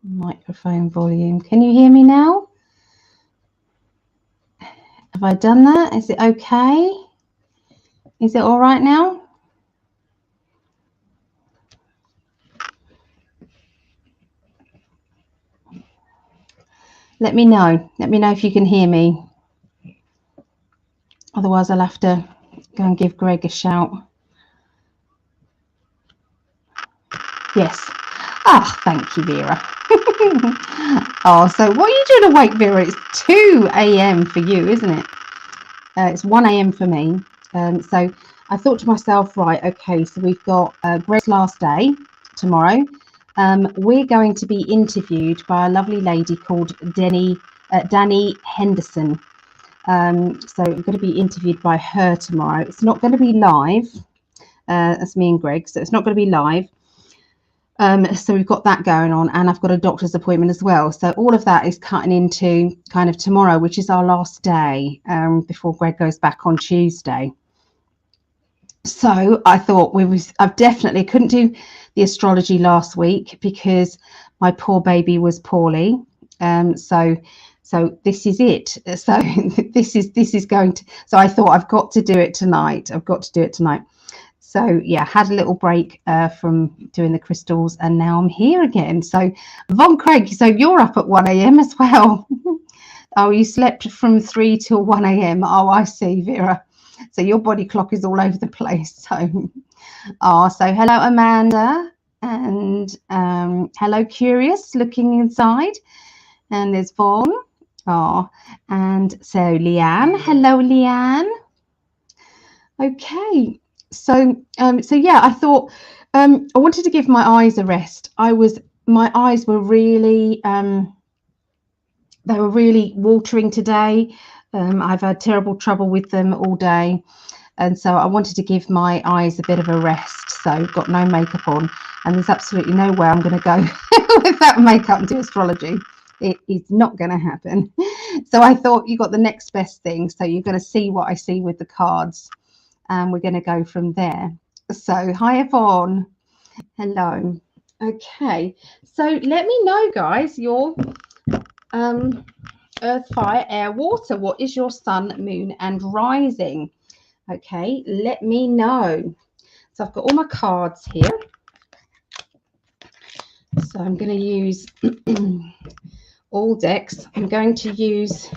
Microphone volume. Can you hear me now? Have I done that? Is it okay? Is it all right now? Let me know. Let me know if you can hear me. Otherwise, I'll have to go and give Greg a shout. Yes. Ah, thank you, Vera. Oh, so what are you doing awake, Vera? It's 2 a.m. for you, isn't it? It's 1 a.m. for me. So I thought to myself, right, okay, so we've got Greg's last day tomorrow. We're going to be interviewed by a lovely lady called Danny Henderson. So I'm going to be interviewed by her tomorrow. It's not going to be live. That's me and Greg, so it's not going to be live. So we've got that going on, and I've got a doctor's appointment as well. So all of that is cutting into kind of tomorrow, which is our last day before Greg goes back on Tuesday. So I thought I definitely couldn't do the astrology last week because my poor baby was poorly. So this is it. So this is going to. So I thought I've got to do it tonight. So yeah, had a little break from doing the crystals, and now I'm here again. So Von Craig, so you're up at 1 a.m. as well. Oh, you slept from 3 till 1 a.m. Oh, I see, Vera. So your body clock is all over the place. So, so hello, Amanda, and hello, Curious, looking inside, and there's Vaughn. Oh, and so Leanne, hello, Leanne. Okay. So yeah, I thought I wanted to give my eyes a rest. My eyes were really they were really watering today. I've had terrible trouble with them all day, and so I wanted to give my eyes a bit of a rest. So I've got no makeup on, and there's absolutely no way I'm going to go without makeup and do astrology. It is not going to happen. So I thought you got the next best thing. So you're going to see what I see with the cards. And we're going to go from there. So hi, Yvonne. Hello. Okay. So let me know, guys, your earth, fire, air, water. What is your sun, moon, and rising? Okay. Let me know. So I've got all my cards here. So I'm going to use all decks. I'm going to use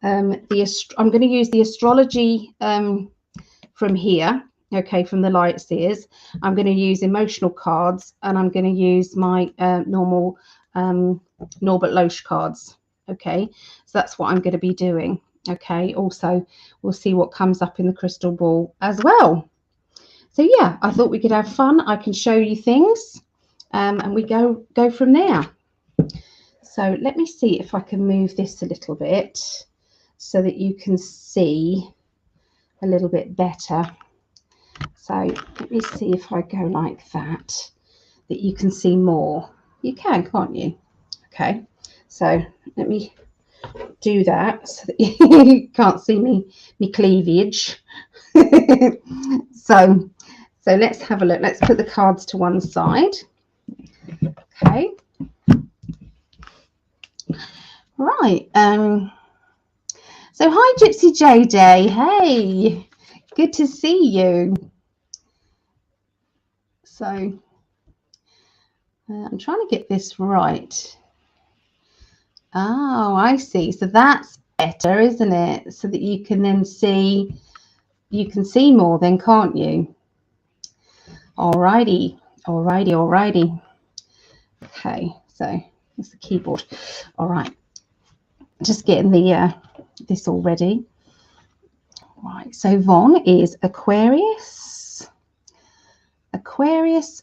the astrology from here, okay, from the light seers. I'm going to use emotional cards, and I'm going to use my normal Norbert Loesch cards, okay. So that's what I'm going to be doing, okay. Also, we'll see what comes up in the crystal ball as well. So yeah, I thought we could have fun. I can show you things, and we go from there. So let me see if I can move this a little bit so that you can see a little bit better. So let me see if I go like that you can see more. You can, can't you? Okay, so let me do that so that you can't see me cleavage. so let's have a look. Let's put the cards to one side. Okay, right. So hi, Gypsy JJ. Hey, good to see you. So I'm trying to get this right. Oh, I see. So that's better, isn't it? So that you can then see, you can see more then, can't you? Alrighty. Okay, so that's the keyboard. All right. Just getting the this all ready. Right, so Von is Aquarius,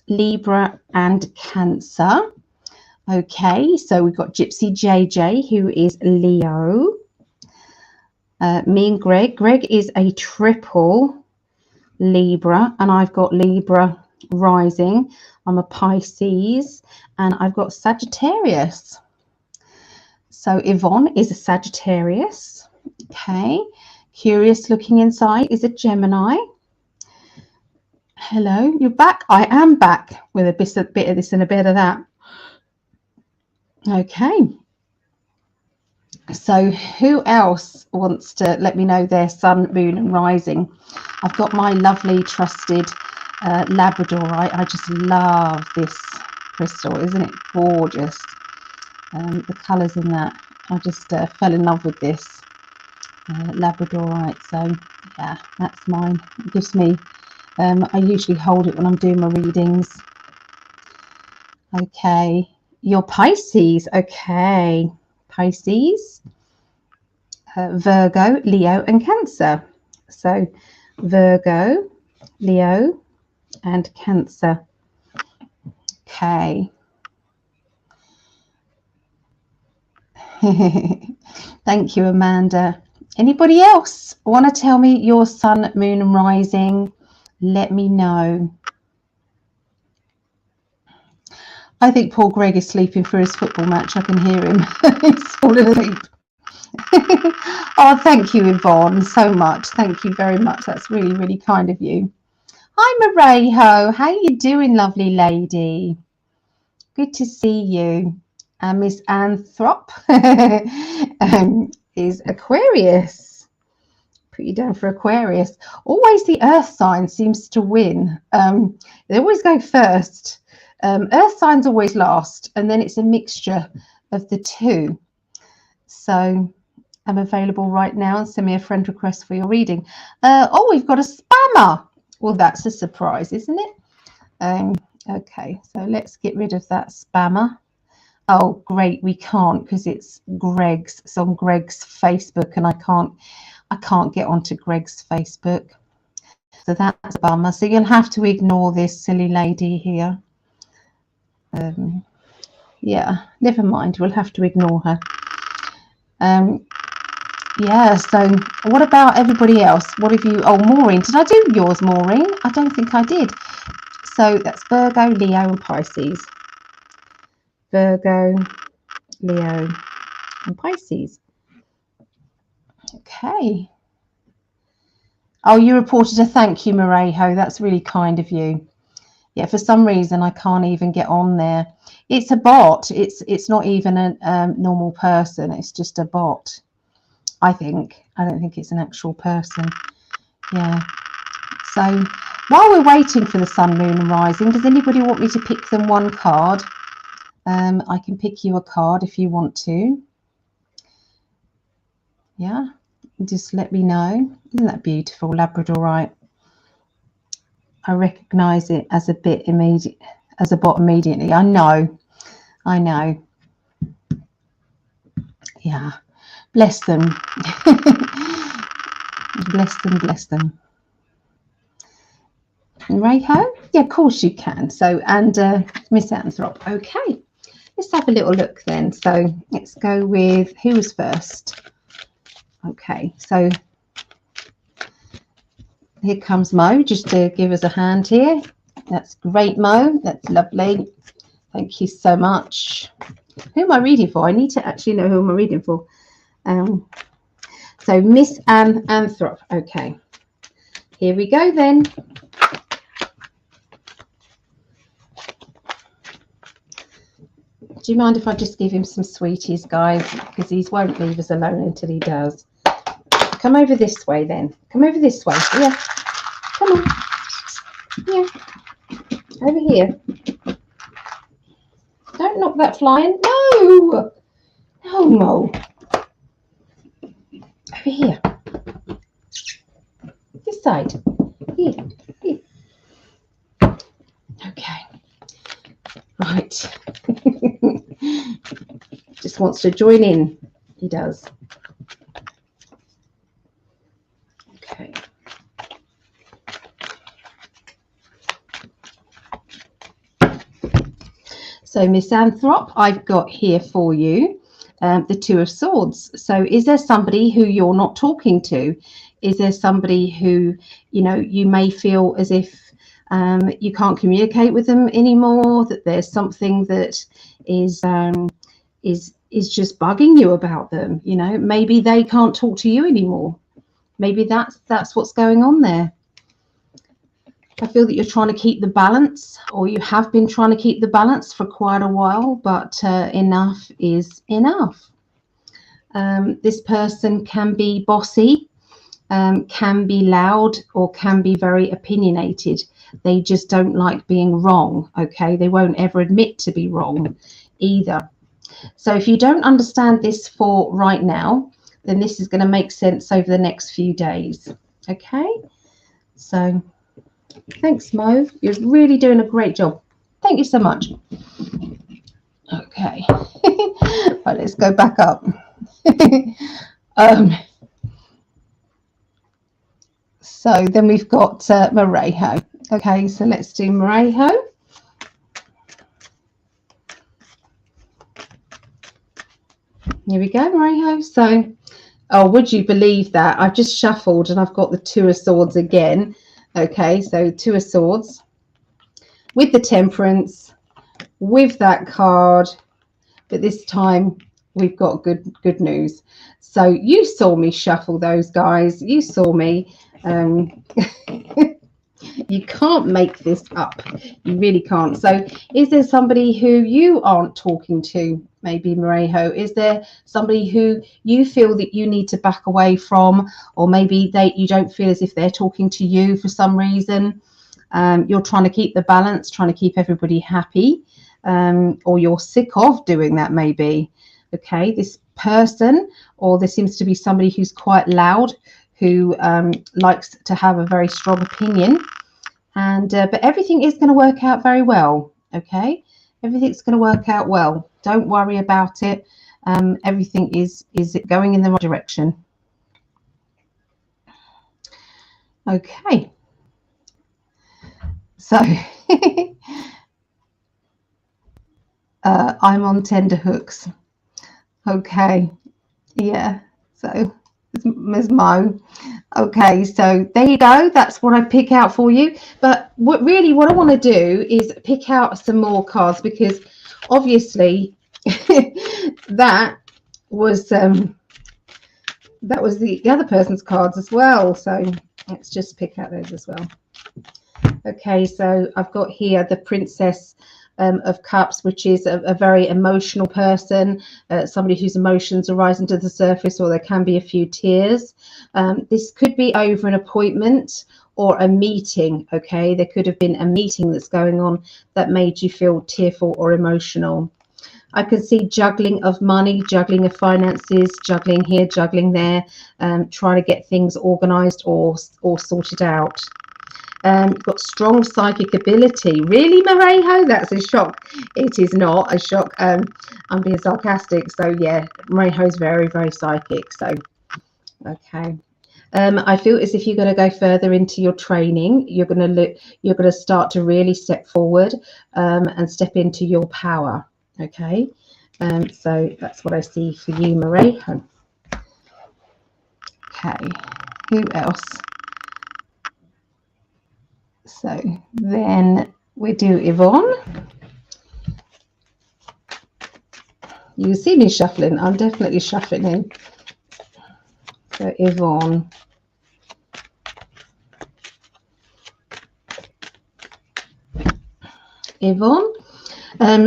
Libra, and Cancer. Okay, so we've got Gypsy JJ, who is Leo. Me and Greg. Greg is a triple Libra, and I've got Libra rising. I'm a Pisces, and I've got Sagittarius. So Yvonne is a Sagittarius. Okay. Curious looking inside is a Gemini. Hello, you're back? I am back with a bit of this and a bit of that. Okay. So who else wants to let me know their sun, moon and rising? I've got my lovely trusted Labradorite. I just love this crystal. Isn't it gorgeous? The colours in that. I just fell in love with this Labradorite. So yeah, that's mine. It gives me, I usually hold it when I'm doing my readings. Okay, your Pisces. Okay, Pisces, Virgo, Leo and Cancer. So Virgo, Leo and Cancer. Okay. Thank you, Amanda. Anybody else want to tell me your sun, moon and rising? Let me know. I think poor Greg is sleeping through his football match. I can hear him. He's falling asleep. Oh, thank you, Yvonne, so much. Thank you very much. That's really, really kind of you. Hi, Marejo. How you doing, lovely lady? Good to see you. Miss Anthrop is Aquarius. Put you down for Aquarius. Always the earth sign seems to win. They always go first. Earth signs always last, and then it's a mixture of the two. So I'm available right now. Send me a friend request for your reading. Oh, we've got a spammer. Well, that's a surprise, isn't it? Okay, so let's get rid of that spammer. Oh, great, we can't because it's Greg's. It's on Greg's Facebook, and I can't get onto Greg's Facebook. So that's a bummer. So you'll have to ignore this silly lady here. Yeah, never mind. We'll have to ignore her. Yeah, so what about everybody else? What have you... Oh, Maureen. Did I do yours, Maureen? I don't think I did. So that's Virgo, Leo and Pisces. Virgo, Leo and Pisces. Okay. Oh, you reported a thank you, Marejo. That's really kind of you. Yeah, for some reason I can't even get on there. It's a bot. It's not even a normal person. It's just a bot, I think. I don't think it's an actual person. Yeah. So while we're waiting for the sun, moon and rising, does anybody want me to pick them one card? I can pick you a card if you want to. Yeah, just let me know. Isn't that beautiful, Labradorite? I recognise it as a bit immediate, as a bot immediately. I know. Yeah, bless them. bless them. Rayho? Yeah, of course you can. So, and Miss Anthrop. Okay, let's have a little look then. So let's go with who was first. Okay, so here comes Mo, just to give us a hand here. That's great, Mo. That's lovely. Thank you so much. Who am I reading for? I need to actually know who I'm reading for. So Miss Anthrop. Okay, here we go then. Do you mind if I just give him some sweeties, guys? Because he won't leave us alone until he does. Come over this way then. Come over this way. Yeah. Come on. Yeah. Over here. Don't knock that flying. No. No, Mo. Over here. This side. Here. Here. Okay. Right. Just wants to join in. He does. Okay. So Miss Anthrop, I've got here for you the Two of Swords. So is there somebody who you're not talking to? Is there somebody who, you know, you may feel as if you can't communicate with them anymore, that there's something that is just bugging you about them? You know, maybe they can't talk to you anymore. Maybe that's what's going on there. I feel that you're trying to keep the balance, or you have been trying to keep the balance for quite a while, but enough is enough. This person can be bossy, can be loud, or can be very opinionated. They just don't like being wrong, okay? They won't ever admit to be wrong either. So if you don't understand this for right now, then this is going to make sense over the next few days, okay? So thanks, Mo. You're really doing a great job. Thank you so much. Okay. Right, let's go back up. So then we've got Marejo. Okay, so let's do Marejo. Here we go, Marejo. So, oh, would you believe that? I've just shuffled and I've got the Two of Swords again. Okay, so Two of Swords with the Temperance, with that card, but this time we've got good news. So you saw me shuffle those, guys. You saw me. You can't make this up. You really can't. So is there somebody who you aren't talking to? Maybe Marejo. Is there somebody who you feel that you need to back away from, or maybe you don't feel as if they're talking to you for some reason? You're trying to keep the balance, trying to keep everybody happy, or you're sick of doing that maybe. Okay, this person, or there seems to be somebody who's quite loud, who likes to have a very strong opinion, and but everything is going to work out very well. Okay, everything's going to work out well. Don't worry about it. Everything is going in the right direction. Okay, so I'm on tender hooks. Okay, yeah, so Ms. Mo. Okay, so there you go. That's what I pick out for you. But what I want to do is pick out some more cards, because obviously that was the other person's cards as well. So let's just pick out those as well. Okay, so I've got here the Princess of Cups, which is a very emotional person, somebody whose emotions are rising to the surface, or there can be a few tears. This could be over an appointment or a meeting. Okay, there could have been a meeting that's going on that made you feel tearful or emotional. I can see juggling of money, juggling of finances, juggling here, juggling there, trying to get things organized or sorted out. You've got strong psychic ability. Really, Marejo? That's a shock. It is not a shock. I'm being sarcastic. So yeah, Marejo is very, very psychic. So, okay. I feel as if you're going to go further into your training. You're going to start to really step forward and step into your power. Okay. So that's what I see for you, Marejo. Okay. Who else? So then we do Yvonne. You see me shuffling. I'm definitely shuffling. So Yvonne. Yvonne.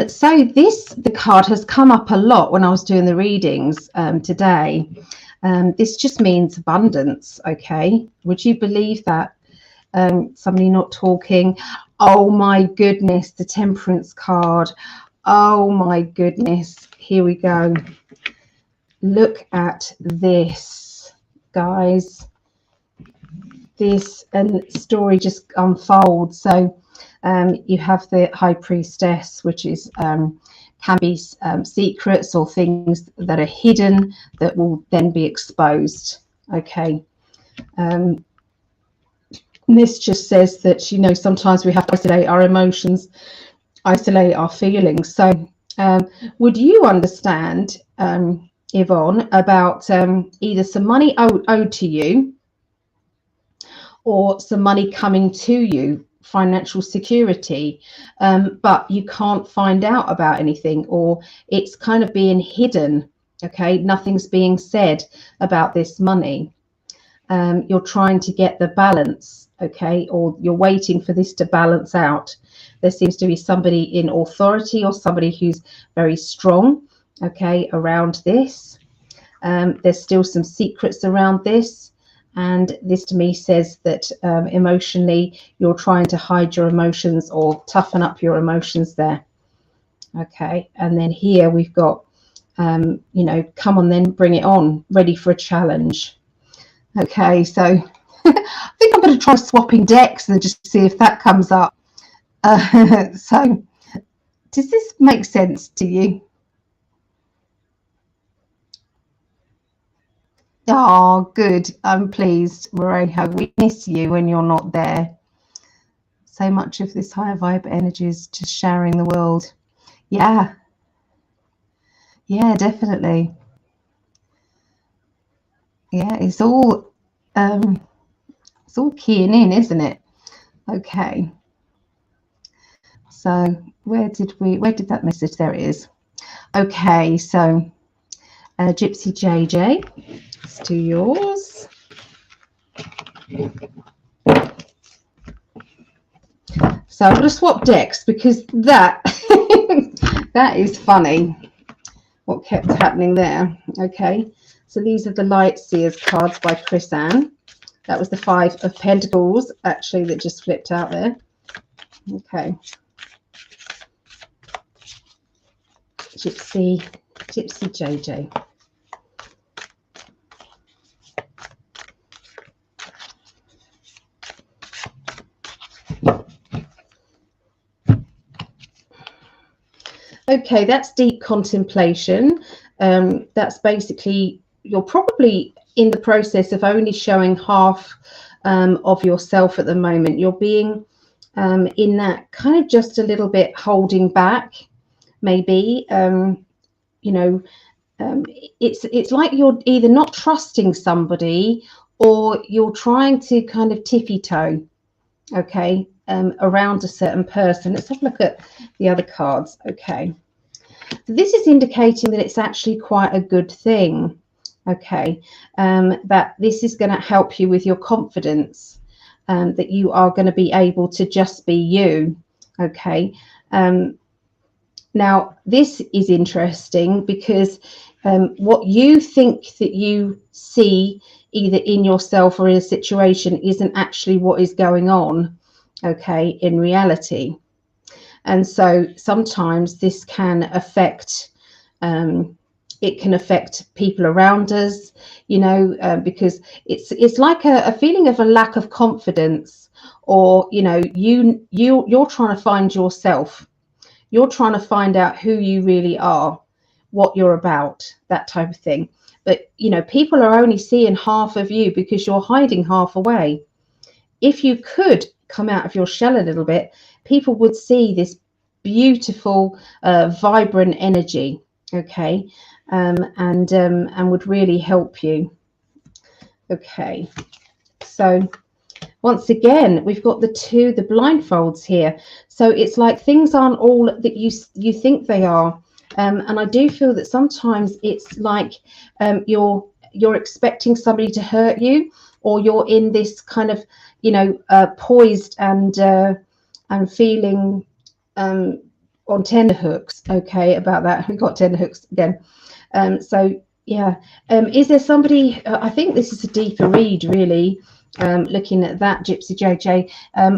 So the card has come up a lot when I was doing the readings today. This just means abundance. Okay. Would you believe that? Somebody not talking. Oh my goodness, the Temperance card. Oh my goodness, here we go. Look at this, guys. This story just unfolds. So you have the High Priestess, which is can be secrets or things that are hidden that will then be exposed. Okay. This just says that, you know, sometimes we have to isolate our emotions, isolate our feelings. So would you understand, Yvonne, about either some money owed to you, or some money coming to you, financial security, but you can't find out about anything, or it's kind of being hidden? Okay, nothing's being said about this money. You're trying to get the balance. okay, or you're waiting for this to balance out. There seems to be somebody in authority or somebody who's very strong, okay, around this. There's still some secrets around this, and this to me says that emotionally you're trying to hide your emotions or toughen up your emotions there. Okay, and then here we've got you know, come on then, bring it on, ready for a challenge. Okay, so I think I'm going to try swapping decks and just see if that comes up. So does this make sense to you? Oh, good. I'm pleased, Morejo. We miss you when you're not there. So much of this higher vibe energy is just sharing the world. Yeah. Yeah, definitely. Yeah, it's all keying in, isn't it? Okay. So where did that message? There it is. Okay, so Gypsy JJ, let's do yours. So I'm going to swap decks because that that is funny. What kept happening there? Okay, so these are the Light Seers cards by Chris Ann. That was the 5 of Pentacles, actually, that just flipped out there. Okay. Gypsy JJ. Okay, that's deep contemplation. That's basically, you're probably in the process of only showing half of yourself at the moment. You're being in that kind of just a little bit holding back, maybe. You know, it's like you're either not trusting somebody or you're trying to kind of tippy-toe, okay, around a certain person. Let's have a look at the other cards. Okay, so this is indicating that it's actually quite a good thing, okay, that this is going to help you with your confidence, that you are going to be able to just be you, okay. Now this is interesting because what you think that you see either in yourself or in a situation isn't actually what is going on, okay, in reality. And so sometimes this can affect it can affect people around us, you know, because it's like a feeling of a lack of confidence, or you know, you're trying to find yourself, you're trying to find out who you really are, what you're about, that type of thing. But you know, people are only seeing half of you because you're hiding half away. If you could come out of your shell a little bit, people would see this beautiful, vibrant energy, okay, and would really help you. Okay, so once again, we've got the blindfolds here. So it's like things aren't all that you think they are. And I do feel that sometimes it's like you're expecting somebody to hurt you, or you're in this kind of, you know, poised and feeling on tenterhooks. Okay, about that. We got tenterhooks again. So yeah, is there somebody? I think this is a deeper read, really. Looking at that, Gypsy JJ,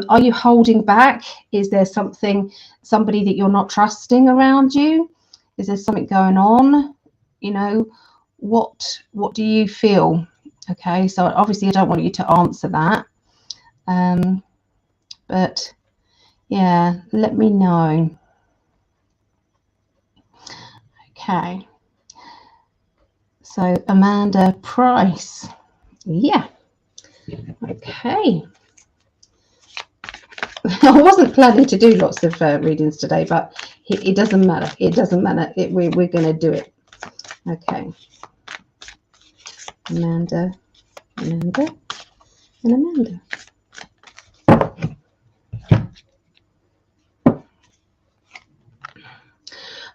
are you holding back? Is there somebody that you're not trusting around you? Is there something going on? You know, what do you feel? Okay, so obviously I don't want you to answer that, but yeah, let me know. Okay, so Amanda Price, yeah. Okay. I wasn't planning to do lots of readings today, but it doesn't matter. It doesn't matter. We're going to do it. Okay. Amanda, and Amanda.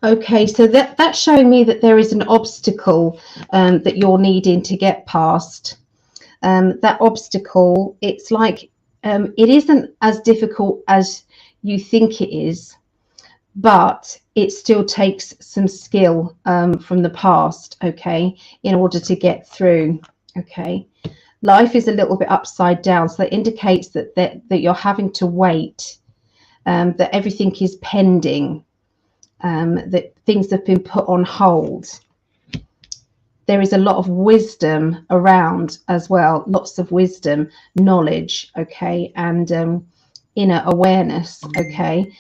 Okay, so that's showing me that there is an obstacle that you're needing to get past. That obstacle, it's like it isn't as difficult as you think it is, but it still takes some skill from the past, okay, in order to get through, okay. Life is a little bit upside down, so that indicates that you're having to wait, that everything is pending, that things have been put on hold. There is a lot of wisdom around as well, lots of wisdom, knowledge, okay, and inner awareness, okay.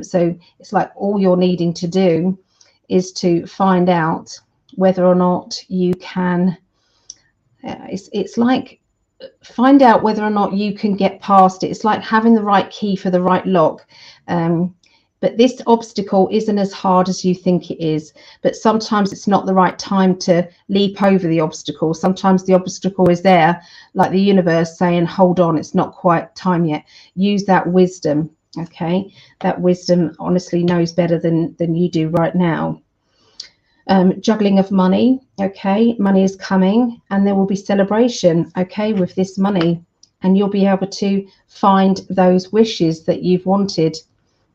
So it's like all you're needing to do is to find out whether or not you can, it's like find out whether or not you can get past it. It's like having the right key for the right lock. But this obstacle isn't as hard as you think it is, but sometimes it's not the right time to leap over the obstacle. Sometimes the obstacle is there, like the universe saying, hold on, it's not quite time yet. Use that wisdom, okay? That wisdom honestly knows better than you do right now. Juggling of money, okay? Money is coming and there will be celebration, okay, with this money. And you'll be able to find those wishes that you've wanted.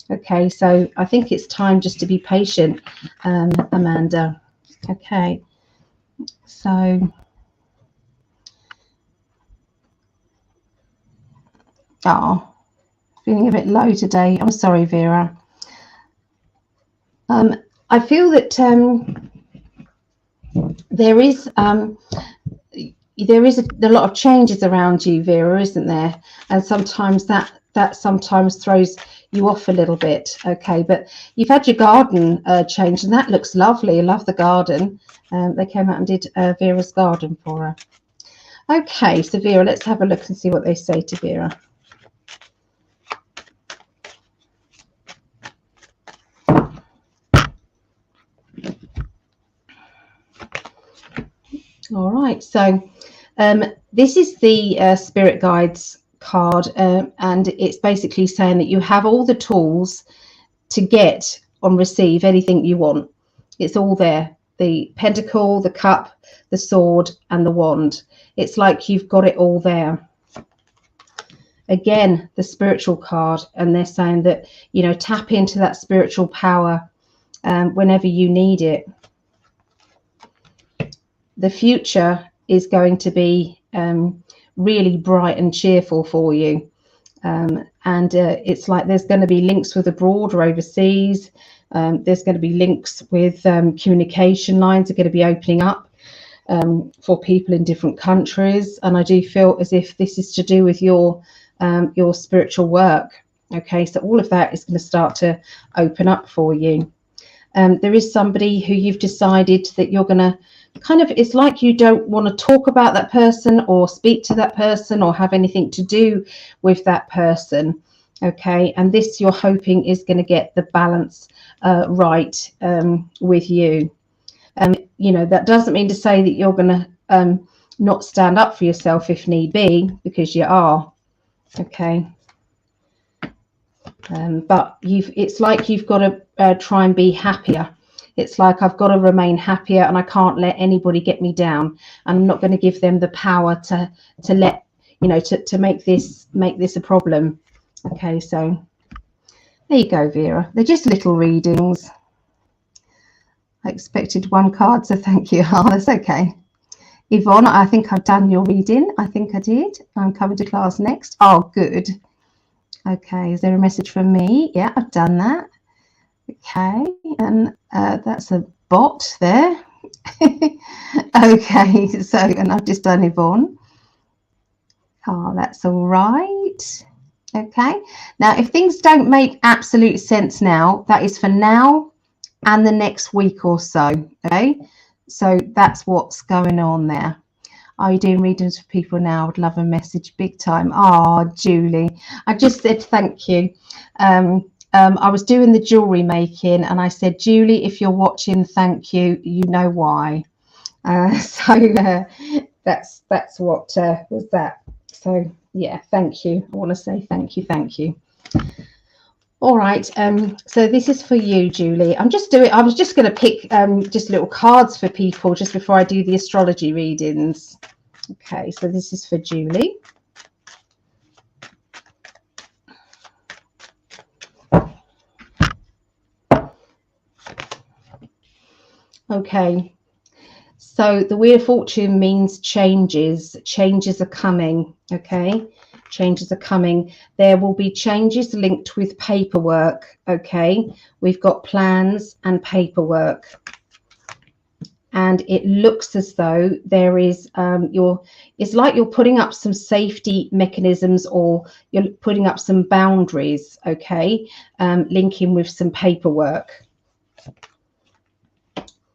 Okay, so I think it's time just to be patient, Amanda. Okay, so feeling a bit low today. I'm sorry, Vera. I feel that there is a lot of changes around you, Vera, isn't there? And sometimes that sometimes throws you off a little bit, okay, but you've had your garden changed and that looks lovely. I love the garden. They came out and did Vera's garden for her. Okay, so Vera, let's have a look and see what they say to Vera. All right, so this is the Spirit Guides card, and it's basically saying that you have all the tools to get and receive anything you want. It's all there, the pentacle, the cup, the sword and the wand. It's like you've got it all there. Again, the spiritual card, and they're saying that, you know, tap into that spiritual power whenever you need it. The future is going to be really bright and cheerful for you, and it's like there's going to be links with abroad or overseas. There's going to be links with communication lines are going to be opening up for people in different countries, and I do feel as if this is to do with your spiritual work. Okay, so all of that is going to start to open up for you. There is somebody who you've decided that you're going to kind of, it's like you don't want to talk about that person or speak to that person or have anything to do with that person. Okay, and this you're hoping is going to get the balance right with you. You know, that doesn't mean to say that you're going to not stand up for yourself if need be, because you are. Okay, but it's like you've got to try and be happier. It's like I've got to remain happier and I can't let anybody get me down, and I'm not going to give them the power to let, you know, to make this a problem. Okay, so there you go, Vera. They're just little readings. I expected one card, so thank you. Oh, that's okay. Yvonne, I think I've done your reading. I think I did. I'm coming to class next. Oh, good. Okay, is there a message from me? Yeah, I've done that. Okay, and that's a bot there. Okay, so, and I've just done Yvonne. Oh, that's all right. Okay, now if things don't make absolute sense now, that is for now and the next week or so. Okay, so that's what's going on there. Are you doing readings for people now? I would love a message big time. Oh, Julie, I just said thank you. I was doing the jewelry making and I said, Julie, if you're watching, thank you. You know why. So that's what was that. So yeah, thank you. I want to say thank you. All right, so this is for you, Julie. I was just going to pick just little cards for people just before I do the astrology readings. Okay, so this is for Julie. Okay. So the Wheel of Fortune means changes. Changes are coming. Okay. Changes are coming. There will be changes linked with paperwork. Okay. We've got plans and paperwork. And it looks as though there is it's like you're putting up some safety mechanisms, or you're putting up some boundaries, okay, linking with some paperwork.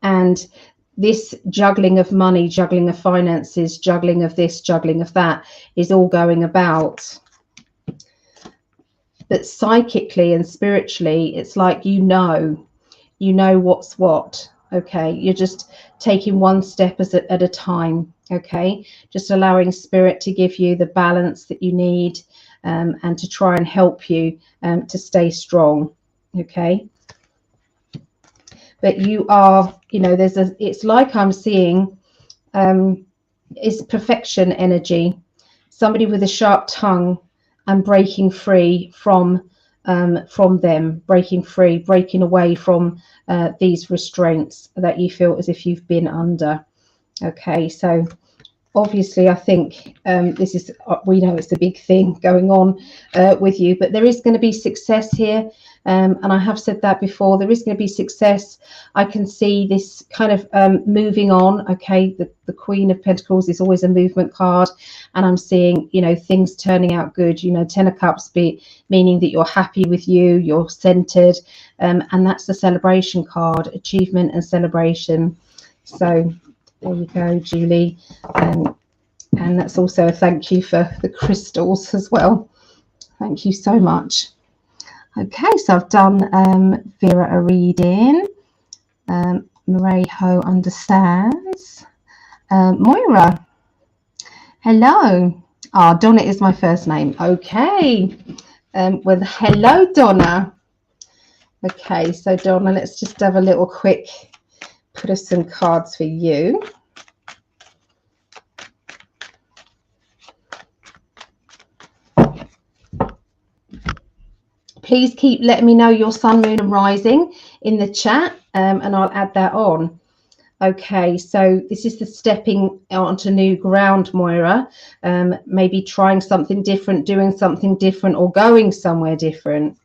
And this juggling of money, juggling of finances, juggling of this, juggling of that is all going about. But psychically and spiritually, it's like you know what's what. Okay, you're just taking one step at a time. Okay, just allowing spirit to give you the balance that you need, and to try and help you to stay strong. Okay, but you are, it's like I'm seeing is perfection energy, somebody with a sharp tongue and breaking free from them, breaking free, breaking away from these restraints that you feel as if you've been under. Okay, so obviously I think this is, we know it's a big thing going on with you, but there is going to be success here. And I have said that before, there is going to be success. I can see this kind of moving on. Okay, the Queen of Pentacles is always a movement card, and I'm seeing, things turning out good. Ten of Cups meaning that you're happy with you, you're centered, and that's the celebration card, achievement and celebration. So there you go, Julie. And that's also a thank you for the crystals as well. Thank you so much. Okay, so I've done Vera a reading. Marie Ho understands. Moira, hello. Donna is my first name. Okay. Well, hello, Donna. Okay, so Donna, let's just have a little quick put us some cards for you. Please keep letting me know your sun, moon and rising in the chat, and I'll add that on. Okay, so this is the stepping onto new ground, Moira. Maybe trying something different, doing something different, or going somewhere different.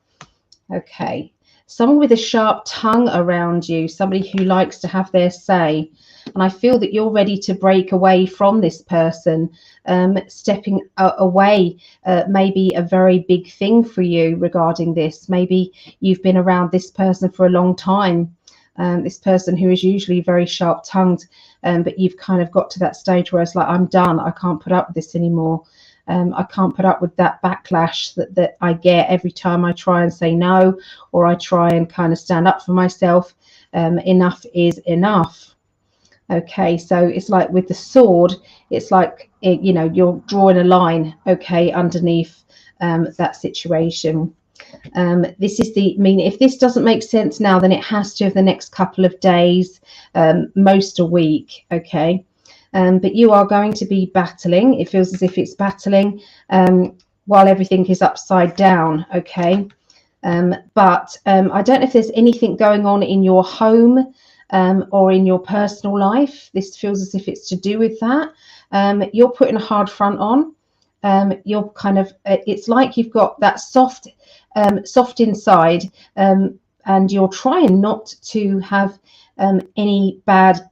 Okay, someone with a sharp tongue around you, somebody who likes to have their say. And I feel that you're ready to break away from this person. Stepping away may be a very big thing for you regarding this. Maybe you've been around this person for a long time. This person who is usually very sharp-tongued, but you've kind of got to that stage where it's like, I'm done. I can't put up with this anymore. I can't put up with that backlash that I get every time I try and say no, or I try and kind of stand up for myself. Enough is enough. Okay, so it's like with the sword, it's like, you're drawing a line, okay, underneath that situation. This is if this doesn't make sense now, then it has to over the next couple of days, most a week, okay. But you are going to be battling. It feels as if it's battling while everything is upside down, okay. But I don't know if there's anything going on in your home or in your personal life. This feels as if it's to do with that. You're putting a hard front on. You're kind of, it's like you've got that soft inside, and you're trying not to have any bad,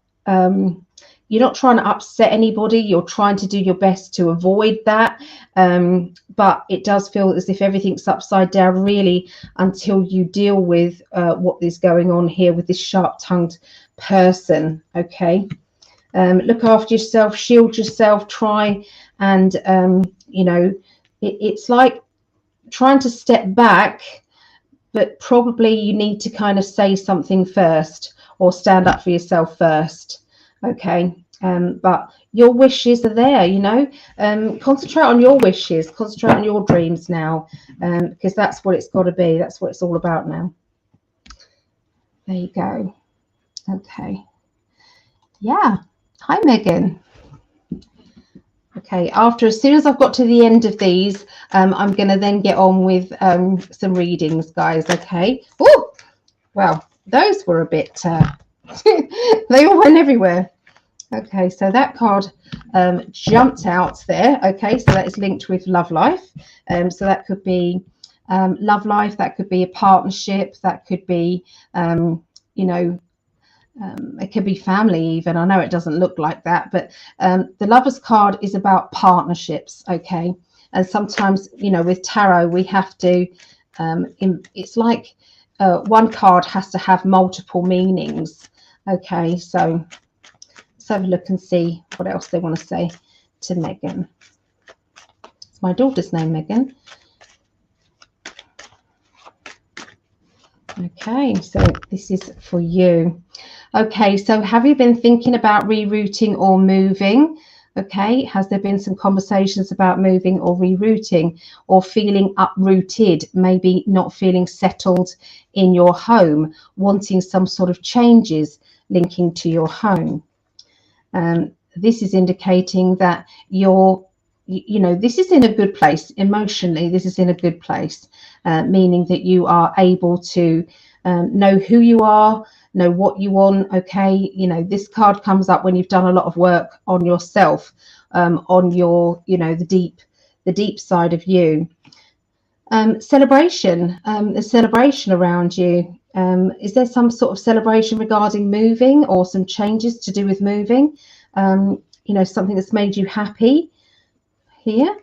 you're not trying to upset anybody. You're trying to do your best to avoid that. But it does feel as if everything's upside down, really, until you deal with what is going on here with this sharp-tongued person. Okay. Look after yourself, shield yourself, try and, it's like trying to step back, but probably you need to kind of say something first, or stand up for yourself first. Okay. But your wishes are there, concentrate on your wishes, concentrate on your dreams now, because that's what it's got to be. That's what it's all about now. There you go. Okay. Yeah. Hi, Megan. Okay. As soon as I've got to the end of these, I'm going to then get on with some readings, guys. Okay. Oh, well, those were a bit They all went everywhere. Okay, so that card jumped out there. Okay, so that is linked with love life. So that could be love life, that could be a partnership, that could be, you know, it could be family even. I know it doesn't look like that, but the Lovers card is about partnerships. Okay, and sometimes, you know, with tarot we have to it's like one card has to have multiple meanings. Okay, so let's have a look and see what else they want to say to Megan. It's my daughter's name, Megan. Okay, so this is for you. Okay, so have you been thinking about rerouting or moving? Okay, has there been some conversations about moving or rerouting, or feeling uprooted, maybe not feeling settled in your home, wanting some sort of changes linking to your home? This is indicating that you're, you know, this is in a good place emotionally. This is in a good place, meaning that you are able to know who you are, know what you want. Okay, you know, this card comes up when you've done a lot of work on yourself, on your, you know, the deep side of you. Celebration, a celebration around you. Is there some sort of celebration regarding moving, or some changes to do with moving? You know, something that's made you happy here.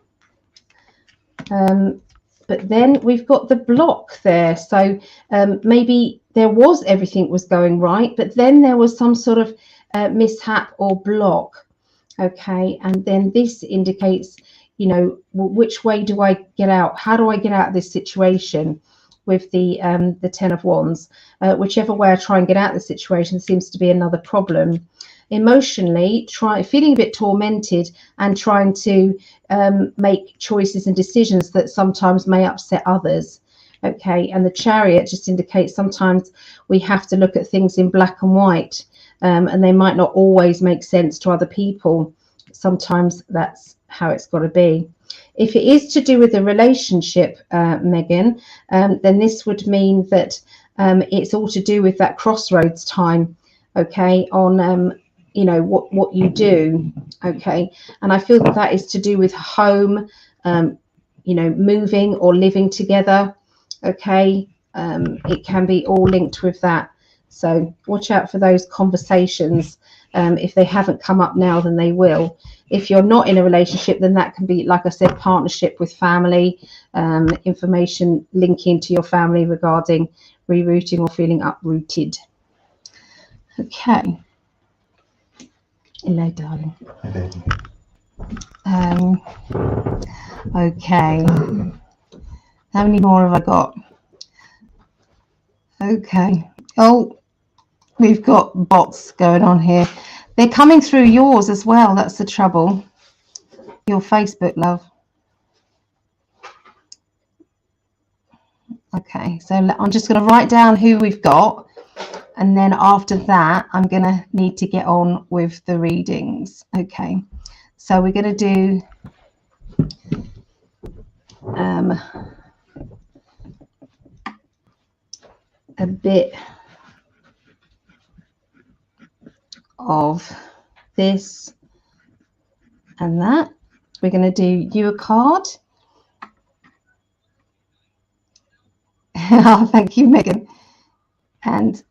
But then we've got the block there. So maybe there was, everything was going right, but then there was some sort of mishap or block. Okay, and then this indicates, you know, well, which way do I get out? How do I get out of this situation? With the 10 of Wands, whichever way I try and get out of the situation seems to be another problem. Emotionally, feeling a bit tormented and trying to make choices and decisions that sometimes may upset others. Okay, and the Chariot just indicates sometimes we have to look at things in black and white, and they might not always make sense to other people. Sometimes that's how it's got to be. If it is to do with a relationship, Megan, then this would mean that it's all to do with that crossroads time. Okay, on you know, what you do. Okay, and I feel that that is to do with home, you know, moving or living together. Okay, it can be all linked with that. So watch out for those conversations. If they haven't come up now, then they will. If you're not in a relationship, then that can be, like I said, partnership with family, information linking to your family regarding rerouting or feeling uprooted. Okay. Hello, darling. Okay. How many more have I got? Okay. Oh, we've got bots going on here. They're coming through yours as well. That's the trouble. Your Facebook, love. Okay, so I'm just going to write down who we've got, and then after that I'm going to need to get on with the readings. Okay, so we're going to do a bit of this and that. We're going to do you a card. Oh, thank you, Megan. And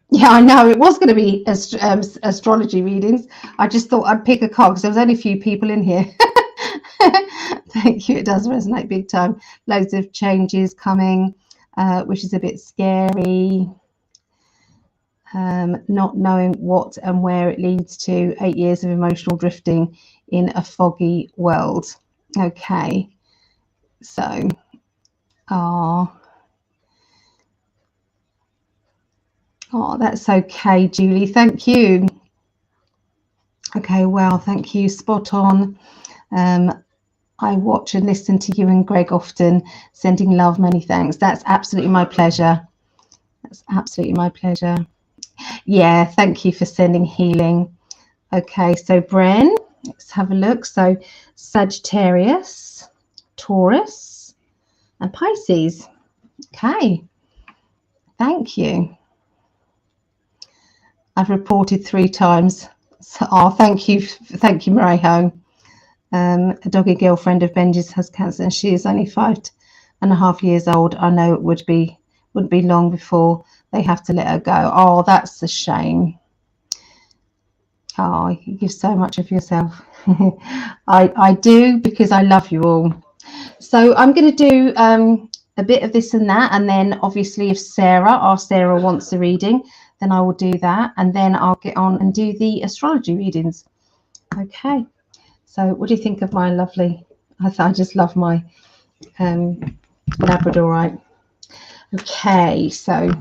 yeah, I know it was going to be astrology readings. I just thought I'd pick a card because there was only a few people in here. Thank you. It does resonate big time. Loads of changes coming, which is a bit scary. Not knowing what and where it leads to. 8 years of emotional drifting in a foggy world. Okay. So, oh, that's okay, Julie. Thank you. Okay, well, thank you. Spot on. I watch and listen to you and Greg often. Sending love, many thanks. That's absolutely my pleasure. That's absolutely my pleasure. Yeah, thank you for sending healing. Okay, so Bren, let's have a look. So Sagittarius, Taurus, and Pisces. Okay, thank you. I've reported 3 times. So, oh, thank you, Mareho. A doggy girlfriend of Benji's has cancer, and she is only 5.5 years old. I know it wouldn't be long before they have to let her go. Oh, that's a shame. Oh, you give so much of yourself. I do, because I love you all. So I'm going to do a bit of this and that, and then obviously if our Sarah wants a reading, then I will do that, and then I'll get on and do the astrology readings. Okay, so what do you think of my lovely, I just love my Labradorite. Okay, so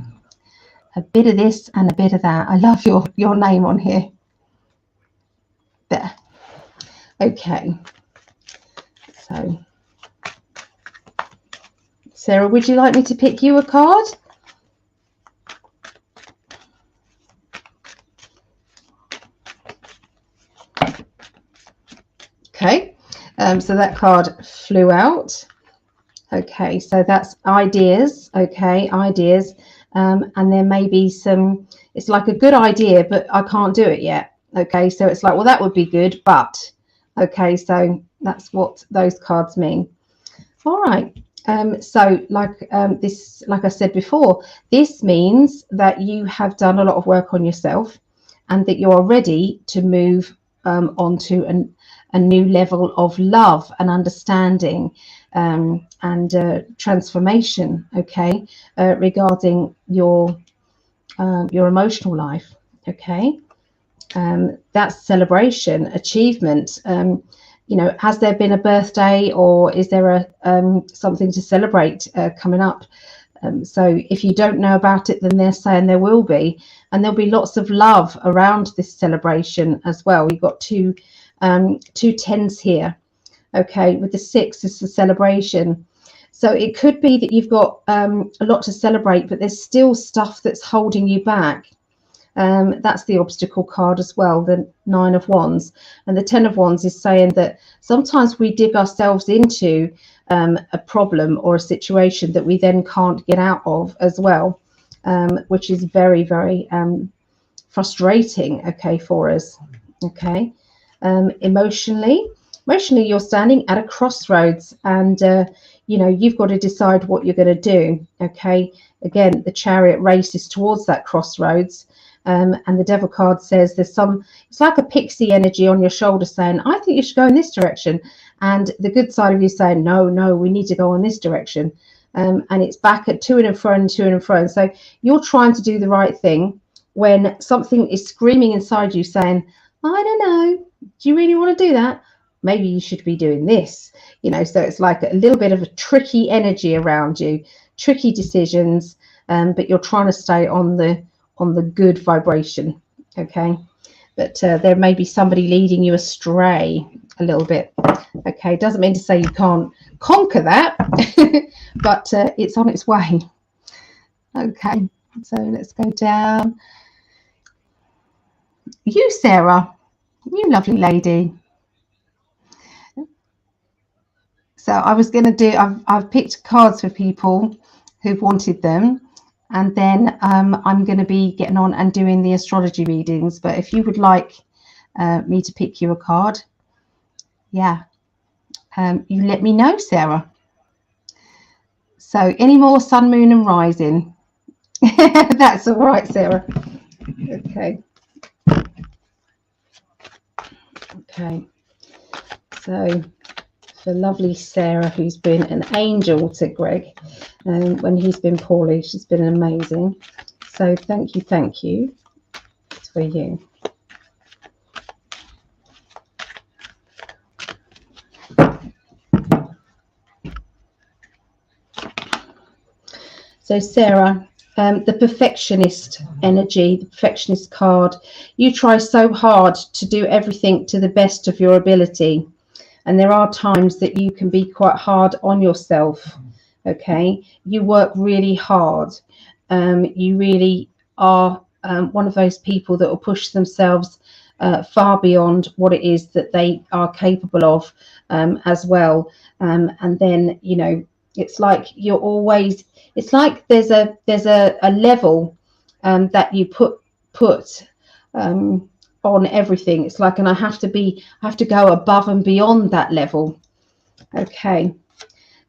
a bit of this and a bit of that. I love your name on here. There. Okay, so Sarah, would you like me to pick you a card? Okay, so that card flew out. Okay, so that's ideas. Okay, ideas. And there may be some, it's like a good idea, but I can't do it yet. Okay, so it's like, well, that would be good, but okay, so that's what those cards mean. All right. So like I said before, this means that you have done a lot of work on yourself, and that you are ready to move onto a new level of love and understanding and transformation. Okay, regarding your emotional life. Okay. That's celebration, achievement. You know, has there been a birthday, or is there a something to celebrate coming up? So if you don't know about it, then they're saying there will be, and there'll be lots of love around this celebration as well. You've got two tens here. Okay, with the 6 is the celebration. So it could be that you've got a lot to celebrate, but there's still stuff that's holding you back. That's the obstacle card as well, the 9 of Wands. And the 10 of Wands is saying that sometimes we dig ourselves into a problem or a situation that we then can't get out of as well, which is very, very frustrating, okay, for us. Okay. Emotionally, you're standing at a crossroads, and you know, you've got to decide what you're going to do. Okay. Again, the Chariot races towards that crossroads. And the Devil card says there's it's like a pixie energy on your shoulder saying, I think you should go in this direction. And the good side of you saying, no, we need to go in this direction. And it's back at to and fro and to and fro. And so you're trying to do the right thing when something is screaming inside you saying, I don't know, do you really want to do that? Maybe you should be doing this. You know, so it's like a little bit of a tricky energy around you, tricky decisions, but you're trying to stay on the good vibration. Okay, but there may be somebody leading you astray a little bit. Okay, doesn't mean to say you can't conquer that, but it's on its way. Okay, so let's go down. You, Sarah, you lovely lady. So I was going to do, I've picked cards for people who've wanted them. And then I'm going to be getting on and doing the astrology readings. But if you would like me to pick you a card, yeah, you let me know, Sarah. So any more sun, moon and rising? That's all right, Sarah. Okay. Okay. So for lovely Sarah, who's been an angel to Greg when he's been poorly, she's been amazing. So thank you. It's for you. So Sarah, the perfectionist energy, the perfectionist card, you try so hard to do everything to the best of your ability. And there are times that you can be quite hard on yourself. Okay, you work really hard. You really are one of those people that will push themselves far beyond what it is that they are capable of as well. And then, you know, it's like you're always, it's like there's a level that you put on everything. It's like, and I have to go above and beyond that level. Okay,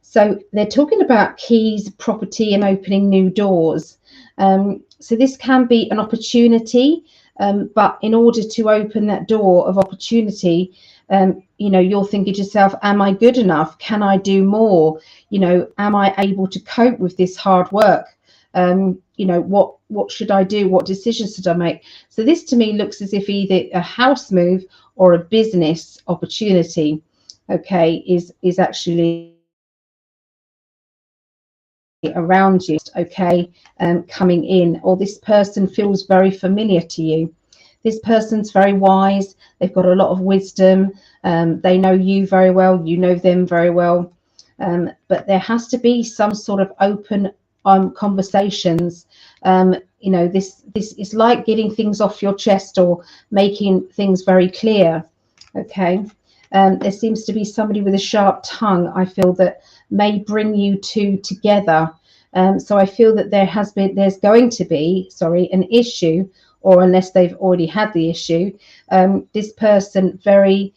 so they're talking about keys, property, and opening new doors. So this can be an opportunity, but in order to open that door of opportunity, you know, you're thinking to yourself, am I good enough? Can I do more? You know, am I able to cope with this hard work? You know, what should I do? What decisions should I make? So this to me looks as if either a house move or a business opportunity, okay, is actually around you, okay, coming in, or this person feels very familiar to you. This person's very wise, they've got a lot of wisdom, they know you very well, you know them very well, but there has to be some sort of open conversations. You know, this is like getting things off your chest or making things very clear, okay. There seems to be somebody with a sharp tongue, I feel, that may bring you two together. So I feel that there's going to be, an issue, or unless they've already had the issue, this person very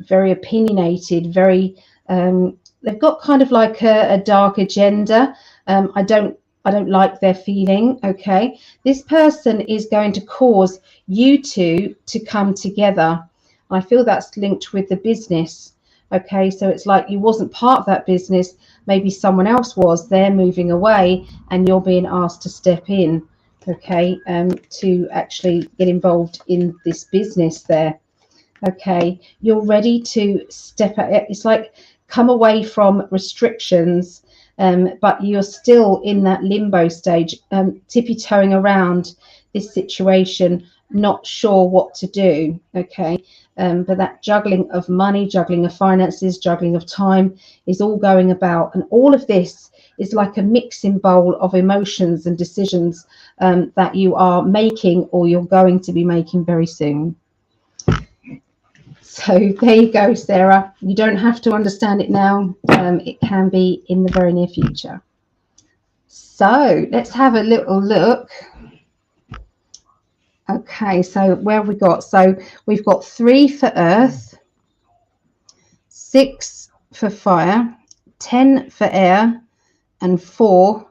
opinionated, they've got kind of like a dark agenda. I don't like their feeling, okay. This person is going to cause you two to come together. I feel that's linked with the business, okay. So it's like you wasn't part of that business, maybe someone else was, they're moving away and you're being asked to step in, okay, to actually get involved in this business there, okay. You're ready to step out. It's like come away from restrictions, but you're still in that limbo stage, tippy-toeing around this situation, not sure what to do, okay. But that juggling of money, juggling of finances, juggling of time is all going about, and all of this is like a mixing bowl of emotions and decisions that you are making, or you're going to be making very soon. So there you go, Sarah. You don't have to understand it now. It can be in the very near future. So let's have a little look. Okay, so where have we got? So we've got 3 for earth, 6 for fire, 10 for air, and 4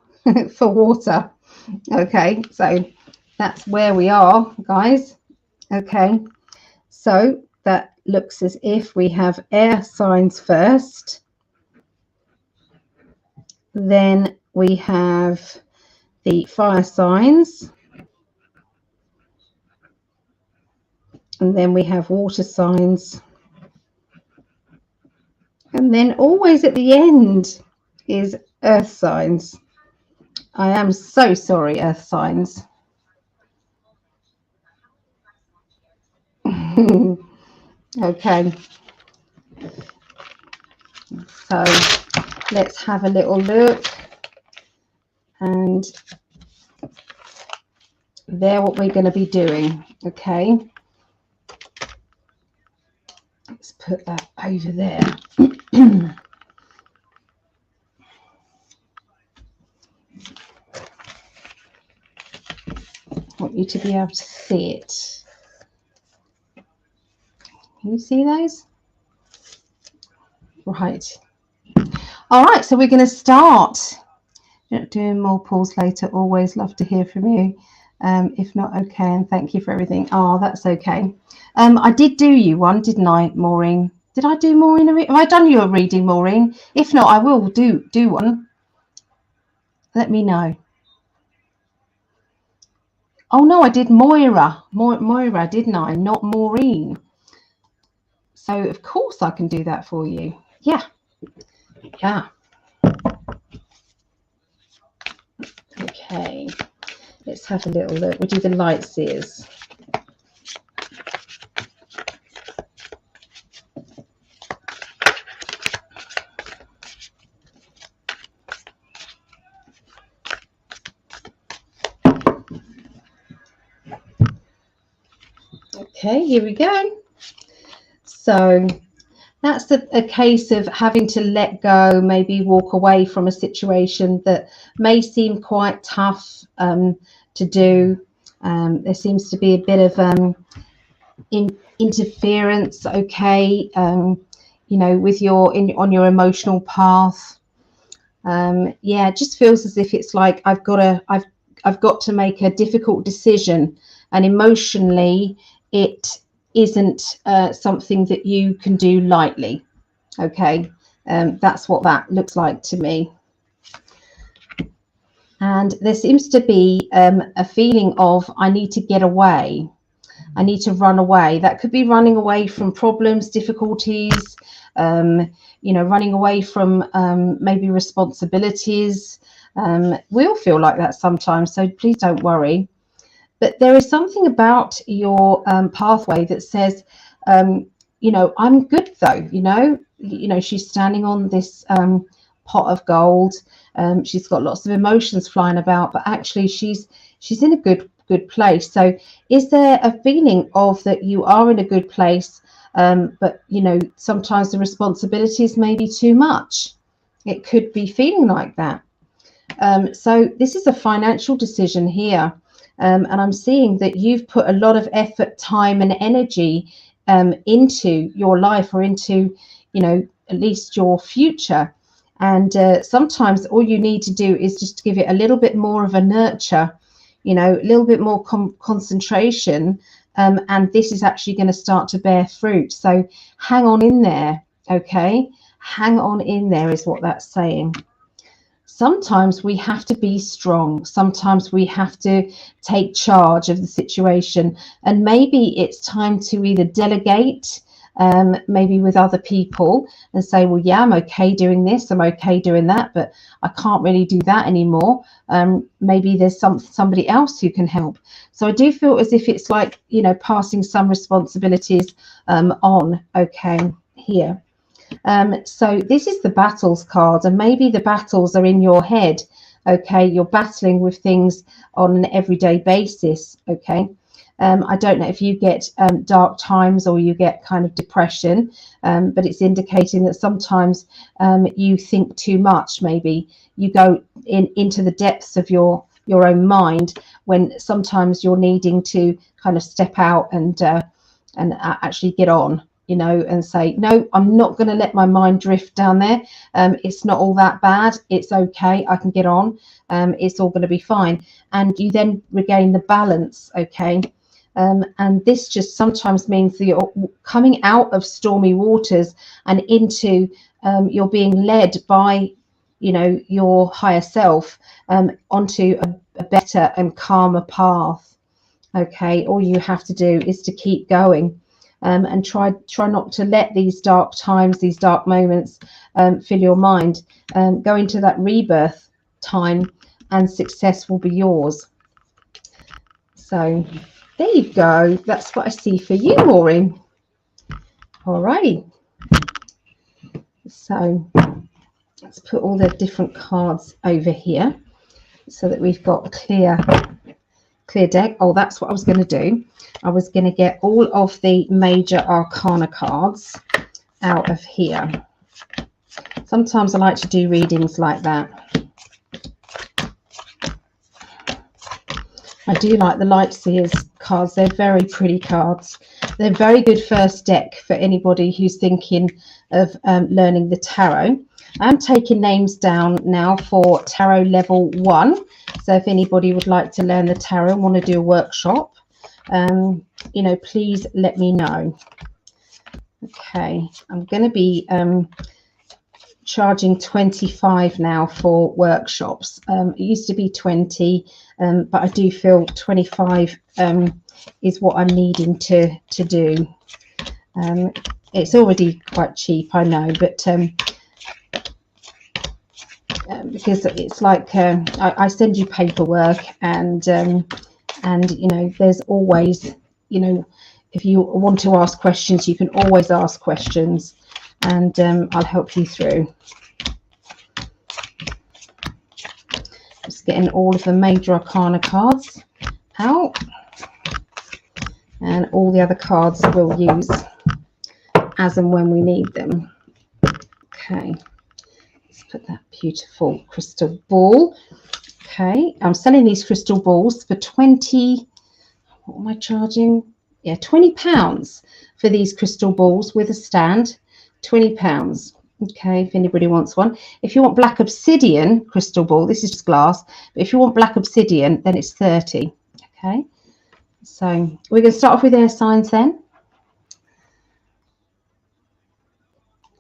for water. Okay, so that's where we are, guys. Okay, so that looks as if we have air signs first, then we have the fire signs, and then we have water signs, and then always at the end is earth signs. I am so sorry, earth signs. Okay, so let's have a little look, and there what we're going to be doing. Okay, let's put that over there. I want you to be able to see it. Can you see those? Right. All right, so we're going to start. Doing more pulls later. Always love to hear from you. If not, okay, and thank you for everything. Oh, that's okay. I did do you one, didn't I, Maureen? Did I do Maureen? Have I done you a reading, Maureen? If not, I will do one. Let me know. Oh no, I did Moira. Moira, didn't I? Not Maureen. So of course I can do that for you. Yeah. Yeah. Okay. Let's have a little look. We'll do the light seers. Okay, here we go. So that's a case of having to let go, maybe walk away from a situation that may seem quite tough to do. There seems to be a bit of interference, okay, you know, with on your emotional path. Yeah, it just feels as if it's like I've got to make a difficult decision, and emotionally it isn't something that you can do lightly. Okay, that's what that looks like to me. And there seems to be a feeling of I need to get away. I need to run away. That could be running away from problems, difficulties, you know, running away from maybe responsibilities. We all feel like that sometimes, so please don't worry. But there is something about your pathway that says, you know, I'm good though. You know, she's standing on this pot of gold. She's got lots of emotions flying about, but actually she's in a good place. So is there a feeling of that you are in a good place, but you know, sometimes the responsibilities may be too much? It could be feeling like that. So this is a financial decision here, and I'm seeing that you've put a lot of effort, time and energy into your life, or into, you know, at least your future. And sometimes all you need to do is just give it a little bit more of a nurture, you know, a little bit more concentration, and this is actually going to start to bear fruit. So hang on in there, okay? Hang on in there is what that's saying. Sometimes we have to be strong. Sometimes we have to take charge of the situation, and maybe it's time to either delegate, maybe with other people, and say, well, yeah, I'm okay doing this, I'm okay doing that, but I can't really do that anymore. Maybe there's somebody else who can help. So I do feel as if it's like, you know, passing some responsibilities on, okay, here. So this is the battles card, and maybe the battles are in your head, okay? You're battling with things on an everyday basis, okay? I don't know if you get dark times or you get kind of depression, but it's indicating that sometimes you think too much. Maybe you go into the depths of your own mind, when sometimes you're needing to kind of step out and actually get on, you know, and say, no, I'm not going to let my mind drift down there. It's not all that bad. It's okay. I can get on. It's all going to be fine. And you then regain the balance, okay? And this just sometimes means that you're coming out of stormy waters and into, you're being led by, you know, your higher self, onto a better and calmer path, okay? All you have to do is to keep going. And try not to let these dark times, these dark moments fill your mind. Go into that rebirth time, and success will be yours. So there you go. That's what I see for you, Maureen. All right. So let's put all the different cards over here so that we've got a clear deck. Oh, that's what I was going to do. I was going to get all of the major arcana cards out of here. Sometimes I like to do readings like that. I do like the Light Seers cards. They're very pretty cards. They're very good first deck for anybody who's thinking of learning the tarot. I'm taking names down now for tarot level 1. So if anybody would like to learn the tarot and want to do a workshop, you know, please let me know. Okay, I'm going to be charging 25 now for workshops. It used to be 20, but I do feel 25 is what I'm needing to do. It's already quite cheap, I know, but because it's like I send you paperwork, and you know, there's always, you know, if you want to ask questions, you can always ask questions, and I'll help you through. Just getting all of the major arcana cards out, and all the other cards we'll use as and when we need them. Okay, let's put that beautiful crystal ball. Okay, I'm selling these crystal balls for 20 what am I charging? Yeah, £20 for these crystal balls with a stand. £20. Okay, if anybody wants one. If you want black obsidian crystal ball, this is just glass, but if you want black obsidian, then it's 30. Okay, so we're going to start off with air signs then.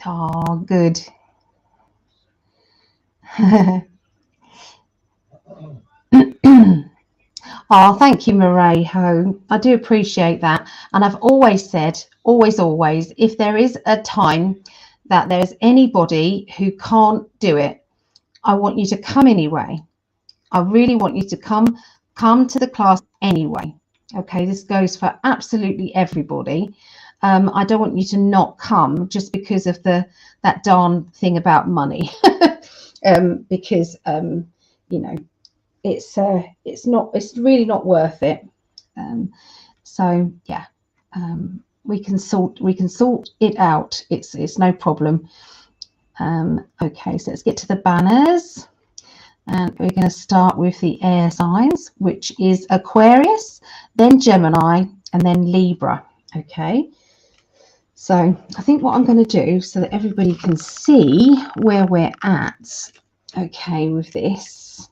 Oh, good. Oh, thank you, Marejo. I do appreciate that. And I've always said, always, if there is a time that there's anybody who can't do it, I want you to come anyway. I really want you to come to the class anyway. Okay, this goes for absolutely everybody. I don't want you to not come just because of that darn thing about money. Because you know, it's really not worth it. So yeah, we can sort it out. It's no problem. Okay, so let's get to the banners, and we're going to start with the air signs, which is Aquarius, then Gemini, and then Libra. Okay, so I think what I'm going to do, so that everybody can see where we're at, okay, with this.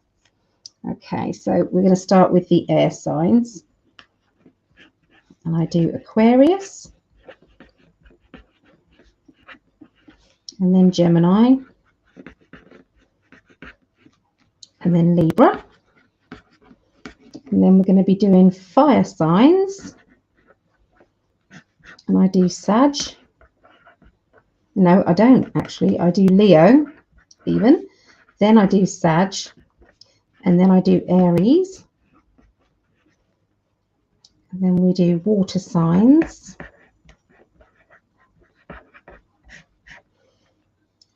Okay, so we're going to start with the air signs, and I do Aquarius, and then Gemini, and then Libra, and then we're going to be doing fire signs, and I do Sag. No, I don't actually. I do Leo even, then I do Sag, and then I do Aries, and then we do water signs,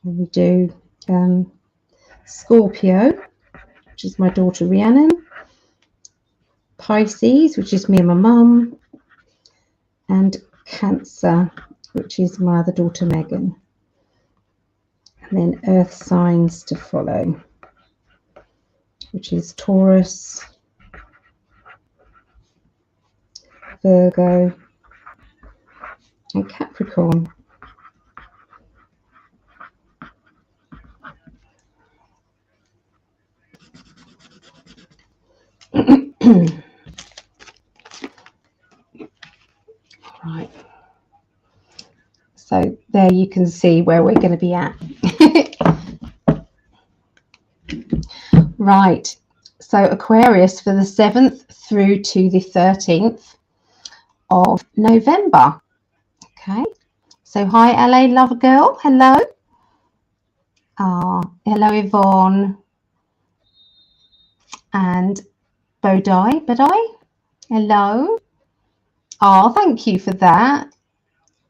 and we do Scorpio, which is my daughter Rhiannon, Pisces, which is me and my mum, and Cancer, which is my other daughter Megan, and then earth signs to follow, which is Taurus, Virgo, and Capricorn. Right, so there you can see where we're going to be at. Right, so Aquarius for the 7th through to the 13th of November. Okay, so hi LA love girl, hello. Hello Yvonne and Bodai, hello. Oh, thank you for that.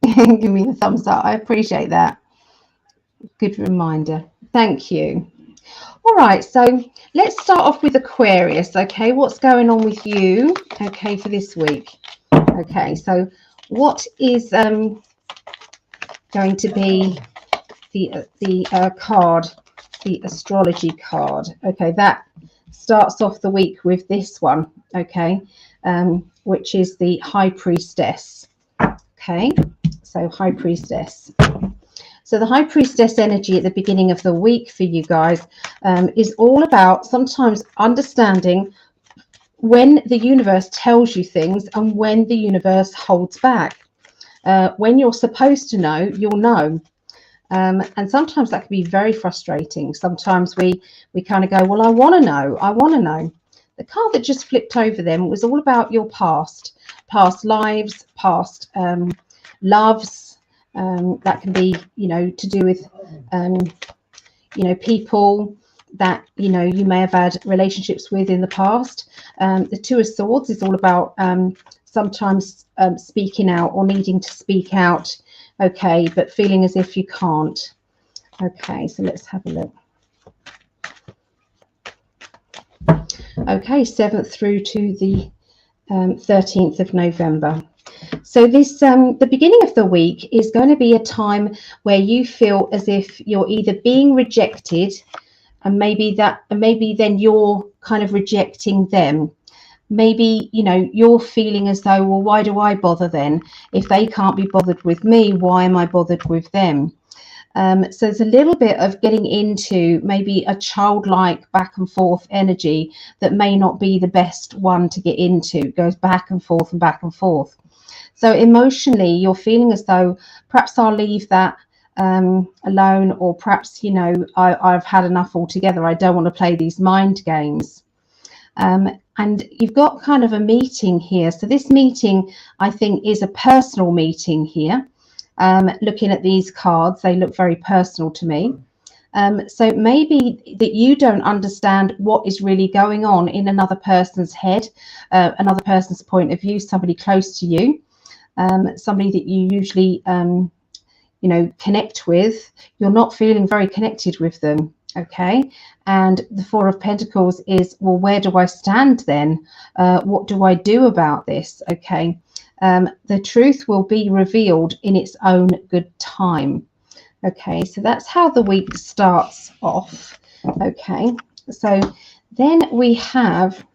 Give me the thumbs up. I appreciate that. Good reminder. Thank you. All right, so let's start off with Aquarius. Okay, what's going on with you? Okay, for this week. Okay, so what is going to be the card, the astrology card? Okay, that starts off the week with this one. Okay, which is the High Priestess. Okay, so High Priestess. So the High Priestess energy at the beginning of the week for you guys is all about sometimes understanding when the universe tells you things and when the universe holds back. When you're supposed to know, you'll know. And sometimes that can be very frustrating. Sometimes we kind of go, well, I want to know. The card that just flipped over them was all about your past lives, past loves. That can be, to do with, people that, you may have had relationships with in the past. The Two of Swords is all about sometimes speaking out or needing to speak out, okay, but feeling as if you can't. Okay, so let's have a look. Okay, 7th through to the 13th of November. So this the beginning of the week is going to be a time where you feel as if you're either being rejected, and maybe then you're kind of rejecting them. maybe, you know, you're feeling as though, well, why do I bother then? If they can't be bothered with me, why am I bothered with them? So there's a little bit of getting into maybe a childlike back and forth energy that may not be the best one to get into. It goes back and forth and back and forth. So emotionally, you're feeling as though perhaps I'll leave that alone, or perhaps, you know, I've had enough altogether. I don't want to play these mind games. And you've got kind of a meeting here. So this meeting, I think, is a personal meeting here. Looking at these cards, they look very personal to me. So maybe that you don't understand what is really going on in another person's head, another person's point of view, somebody close to you, somebody that you usually, you know, connect with. You're not feeling very connected with them. Okay, and the Four of Pentacles is, well, where do I stand then? What do I do about this? Okay, the truth will be revealed in its own good time. Okay, so that's how the week starts off. Okay, so then we have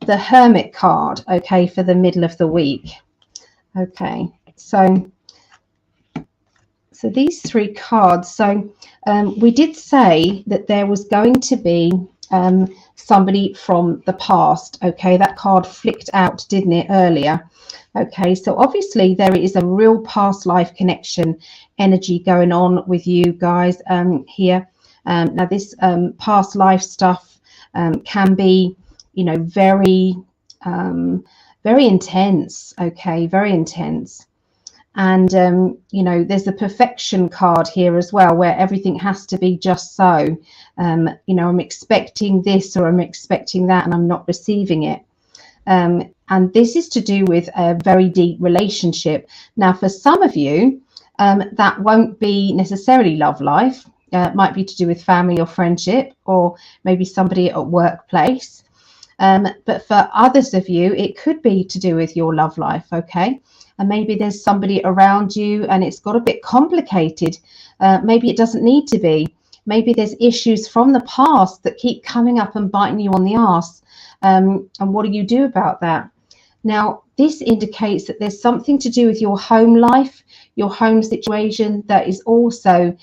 the Hermit card, okay, for the middle of the week. Okay, so these three cards. So we did say that there was going to be somebody from the past. Okay, that card flicked out, didn't it, earlier? Okay, so obviously there is a real past life connection energy going on with you guys here. Now this past life stuff can be, you know, very intense. Okay, very intense. And, you know, there's a perfection card here as well, where everything has to be just so. You know, I'm expecting this or I'm expecting that and I'm not receiving it. And this is to do with a very deep relationship. Now, for some of you, that won't be necessarily love life. It might be to do with family or friendship, or maybe somebody at workplace. But for others of you, it could be to do with your love life, okay? And maybe there's somebody around you and it's got a bit complicated. Maybe it doesn't need to be. Maybe there's issues from the past that keep coming up and biting you on the arse. And what do you do about that? Now, this indicates that there's something to do with your home life, your home situation, that is also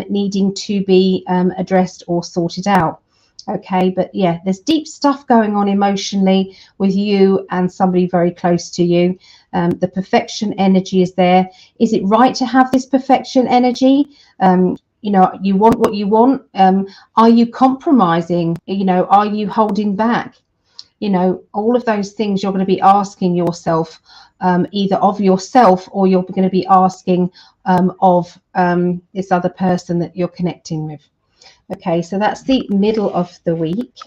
needing to be addressed or sorted out. Okay, but yeah, there's deep stuff going on emotionally with you and somebody very close to you. The perfection energy is there. Is it right to have this perfection energy? You know, you want what you want. Are you compromising? You know, are you holding back? You know, all of those things you're going to be asking yourself, either of yourself or you're going to be asking of this other person that you're connecting with. Okay, so that's the middle of the week.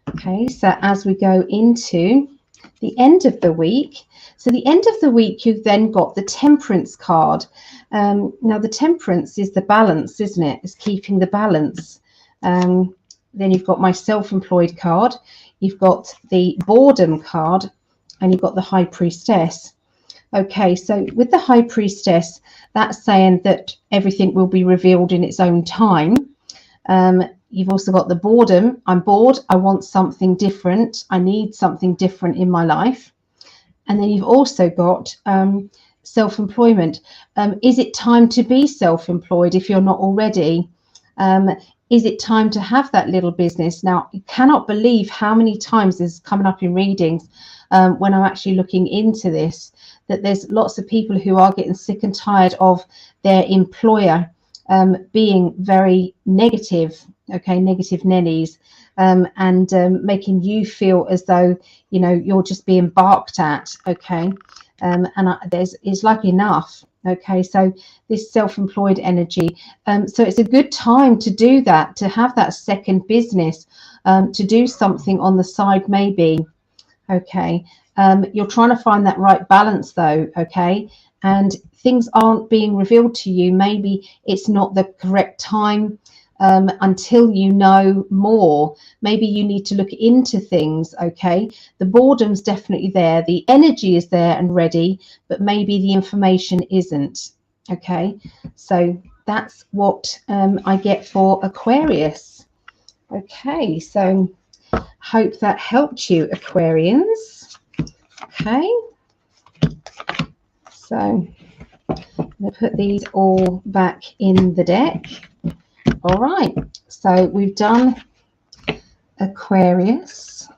Okay, so as we go into the end of the week, so the end of the week, you've then got the Temperance card. Now, the Temperance is the balance, isn't it? It's keeping the balance. Then you've got my Self-Employed card. You've got the Boredom card, and you've got the High Priestess. Okay, so with the High Priestess, that's saying that everything will be revealed in its own time. You've also got the Boredom. I'm bored. I want something different. I need something different in my life. And then you've also got self-employment. Is it time to be self-employed if you're not already? Is it time to have that little business? Now, you cannot believe how many times this is coming up in readings when I'm actually looking into this, that there's lots of people who are getting sick and tired of their employer being very negative, okay, negative nannies, and making you feel as though, you know, you're just being barked at, okay, and it's like enough. Okay, so this self-employed energy, so it's a good time to do that, to have that second business, to do something on the side maybe. Okay, you're trying to find that right balance though, okay, and things aren't being revealed to you. Maybe it's not the correct time until you know more. Maybe you need to look into things, okay? The boredom's definitely there. The energy is there and ready, but maybe the information isn't, okay? So that's what I get for Aquarius. Okay, so hope that helped you, Aquarians. Okay, so I'm going to put these all back in the deck. All right, so we've done Aquarius.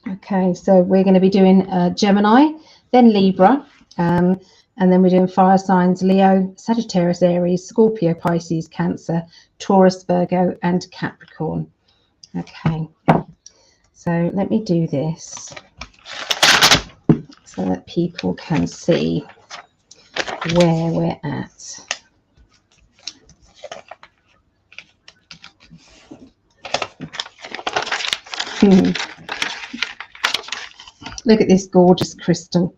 Okay, so we're going to be doing Gemini, then Libra, and then we're doing fire signs Leo, Sagittarius, Aries, Scorpio, Pisces, Cancer, Taurus, Virgo, and Capricorn. Okay, so let me do this so that people can see where we're at. Look at this gorgeous crystal.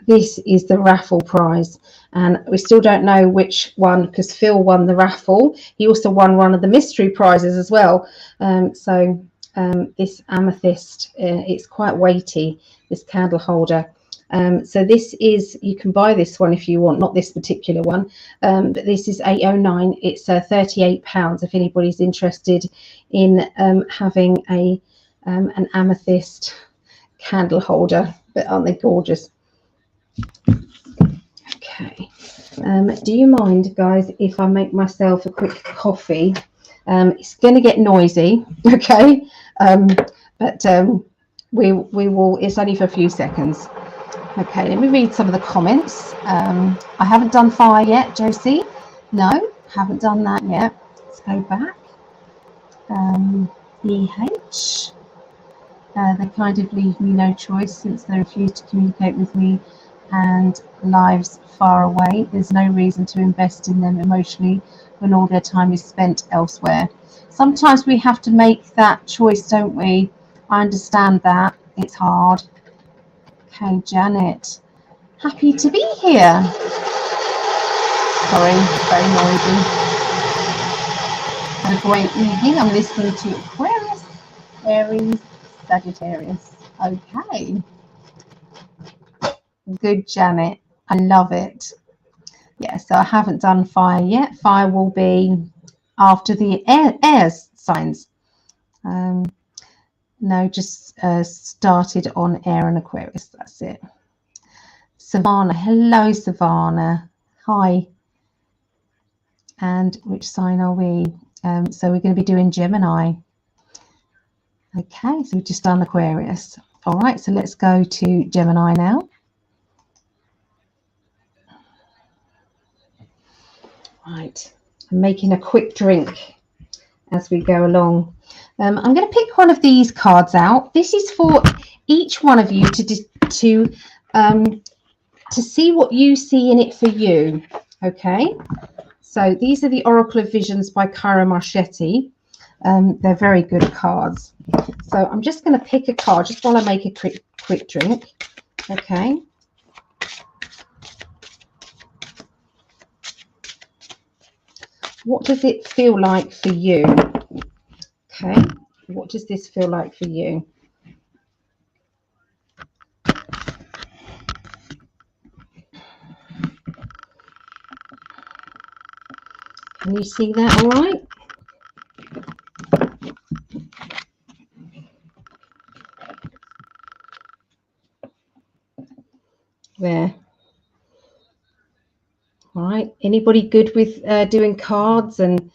This is the raffle prize, and we still don't know which one because Phil won the raffle. He also won one of the mystery prizes as well. This amethyst, it's quite weighty, this candle holder. So this is, you can buy this one if you want, not this particular one, but this is 809. It's £38 if anybody's interested in having an amethyst candle holder. But aren't they gorgeous? Okay, do you mind, guys, if I make myself a quick coffee? It's going to get noisy, okay, but we will, it's only for a few seconds. Okay, let me read some of the comments. I haven't done fire yet, Josie. No, haven't done that yet. Let's go back. EH. They kind of leave me no choice since they refuse to communicate with me and lives far away. There's no reason to invest in them emotionally when all their time is spent elsewhere. Sometimes we have to make that choice, don't we? I understand that. It's hard. Okay, Janet. Happy to be here. Sorry, very noisy. Have a great evening. I'm listening to Aquarius, Aries, Sagittarius. Okay. Good, Janet. I love it. Yeah, so I haven't done fire yet. Fire will be after the air signs. No, just started on air and Aquarius. That's it. Savannah. Hello, Savannah. Hi. And which sign are we? So we're going to be doing Gemini. Okay, so we've just done Aquarius. All right, so let's go to Gemini now. Right, I'm making a quick drink as we go along. I'm going to pick one of these cards out. This is for each one of you to see what you see in it for you. Okay, so these are the Oracle of Visions by Kyra Marchetti. They're very good cards. So I'm just going to pick a card just while I make a quick drink. Okay. What does it feel like for you? Okay. What does this feel like for you? Can you see that all right? There. All right. Anybody good with doing cards and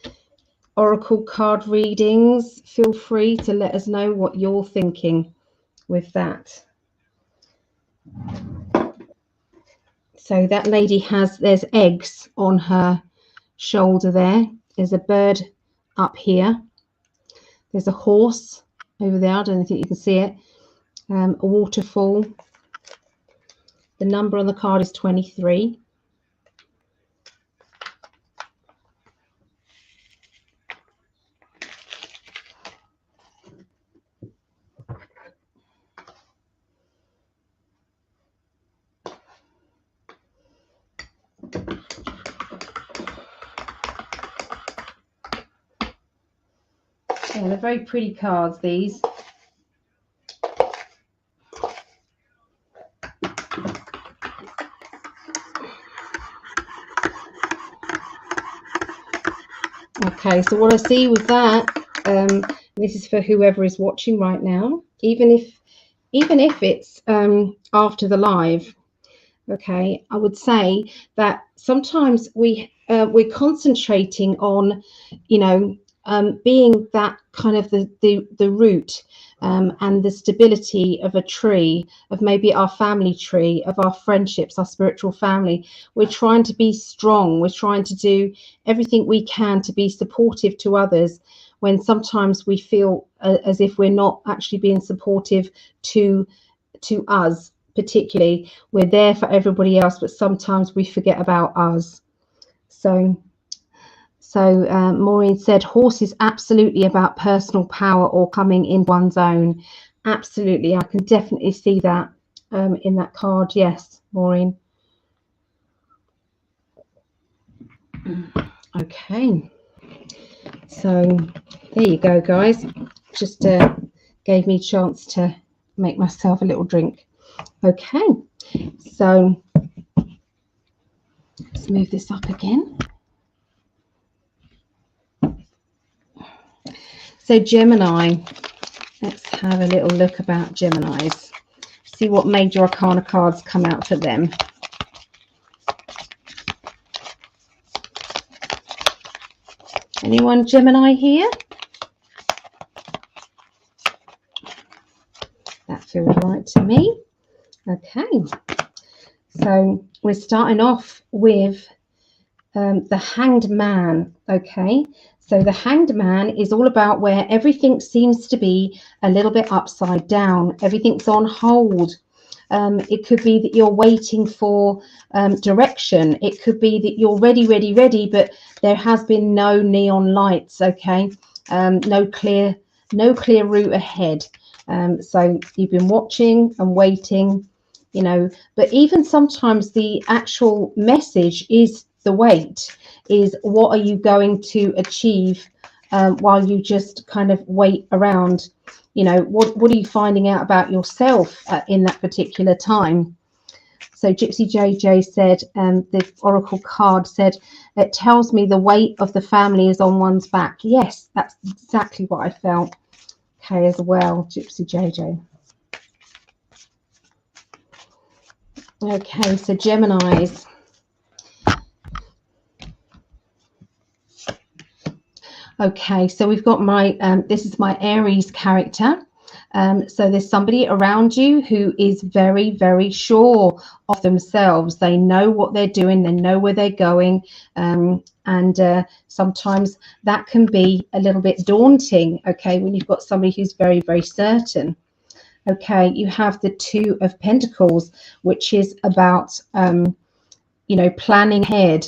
Oracle card readings? Feel free to let us know what you're thinking with that. So that lady there's eggs on her shoulder there. There's a bird up here. There's a horse over there. I don't think you can see it. A waterfall. The number on the card is 23. Yeah, they're very pretty cards, these. Okay, so what I see with that, this is for whoever is watching right now, even if it's after the live, okay, I would say that sometimes we're concentrating on, you know, being that kind of the root and the stability of a tree, of maybe our family tree, of our friendships, our spiritual family. We're trying to be strong. We're trying to do everything we can to be supportive to others, when sometimes we feel as if we're not actually being supportive to us. Particularly, we're there for everybody else, but sometimes we forget about us. So Maureen said, horse is absolutely about personal power or coming in one's own. Absolutely, I can definitely see that in that card. Yes, Maureen. Okay, so there you go, guys. Just gave me a chance to make myself a little drink. Okay, so let's move this up again. So Gemini, let's have a little look about Geminis. See what major arcana cards come out for them. Anyone Gemini here? That feels right to me. Okay, so we're starting off with the Hanged Man. Okay, so the Hanged Man is all about where everything seems to be a little bit upside down. Everything's on hold. It could be that you're waiting for direction. It could be that you're ready, but there has been no neon lights. Okay, no clear route ahead. So you've been watching and waiting, you know, but even sometimes the actual message is the wait, is what are you going to achieve while you just kind of wait around. You know, what are you finding out about yourself in that particular time? So Gypsy JJ said, the Oracle card said, it tells me the weight of the family is on one's back. Yes, that's exactly what I felt. Okay, as well, Gypsy JJ. Okay, so Geminis. Okay, so we've got my, this is my Aries character. So there's somebody around you who is very, very sure of themselves. They know what they're doing. They know where they're going. And sometimes that can be a little bit daunting, okay, when you've got somebody who's very, very certain. Okay, you have the Two of Pentacles, which is about, you know, planning ahead,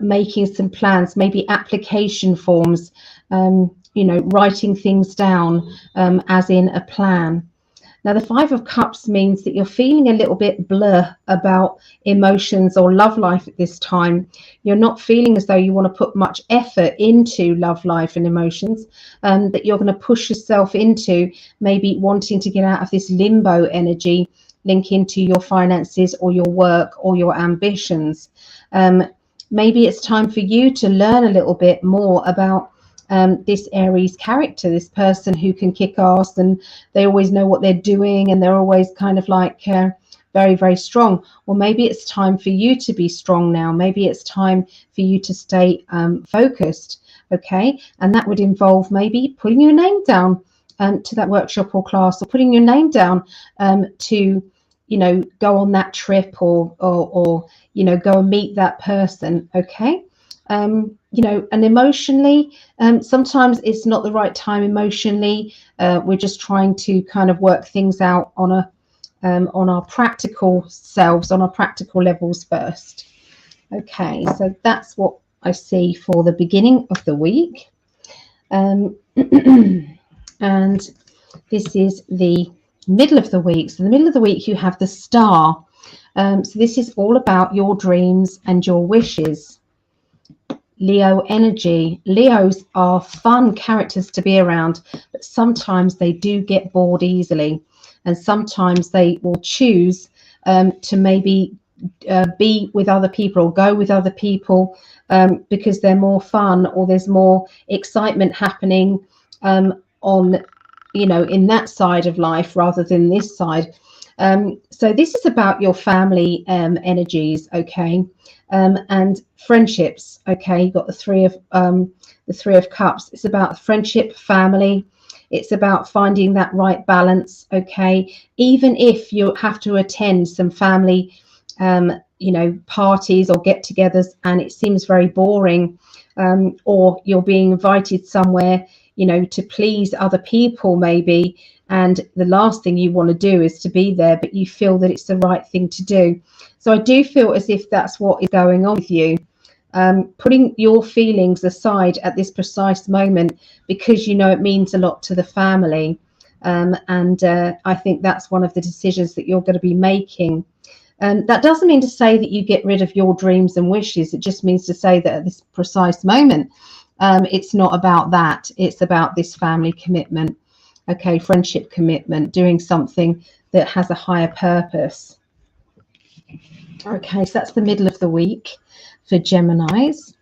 making some plans, maybe application forms, you know, writing things down as in a plan. Now, the Five of Cups means that you're feeling a little bit blur about emotions or love life at this time. You're not feeling as though you want to put much effort into love life and emotions, that you're going to push yourself into maybe wanting to get out of this limbo energy, link into your finances or your work or your ambitions. Maybe it's time for you to learn a little bit more about this Aries character, this person who can kick ass and they always know what they're doing and they're always kind of like very, very strong. Well, maybe it's time for you to be strong now. Maybe it's time for you to stay focused. Okay, and that would involve maybe putting your name down to that workshop or class, or putting your name down to, you know, go on that trip or you know, go and meet that person. Okay, you know, and emotionally, sometimes it's not the right time emotionally. We're just trying to kind of work things out on a on our practical selves, on our practical levels first. Okay, so that's what I see for the beginning of the week. And this is the middle of the week. So the middle of the week, you have the Star. So this is all about your dreams and your wishes. Leo energy. Leos are fun characters to be around, but sometimes they do get bored easily, and sometimes they will choose to maybe be with other people or go with other people because they're more fun, or there's more excitement happening on, you know, in that side of life rather than this side. So this is about your family energies, okay, and friendships. Okay, you've got the Three of Cups. It's about friendship, family. It's about finding that right balance. Okay, even if you have to attend some family you know, parties or get-togethers and it seems very boring, or you're being invited somewhere, you know, to please other people maybe, and the last thing you want to do is to be there, but you feel that it's the right thing to do. So I do feel as if that's what is going on with you, putting your feelings aside at this precise moment because you know it means a lot to the family, and I think that's one of the decisions that you're going to be making. That doesn't mean to say that you get rid of your dreams and wishes. It just means to say that at this precise moment, it's not about that. It's about this family commitment, okay, friendship commitment, doing something that has a higher purpose. Okay, so that's the middle of the week for Geminis.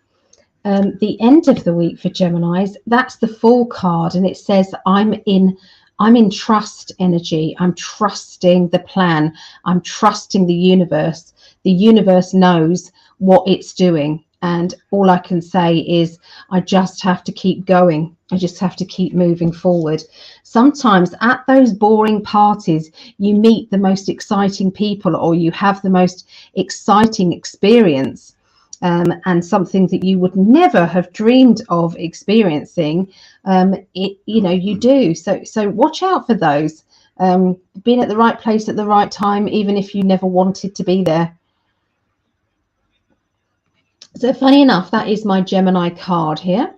The end of the week for Geminis, that's the Fool card, and it says, I'm in trust energy. I'm trusting the plan. I'm trusting the universe. The universe knows what it's doing. And all I can say is I just have to keep going. I just have to keep moving forward. Sometimes at those boring parties, you meet the most exciting people, or you have the most exciting experience. And something that you would never have dreamed of experiencing, you know, you do. So watch out for those. Being at the right place at the right time, even if you never wanted to be there. So funny enough, that is my Gemini card here.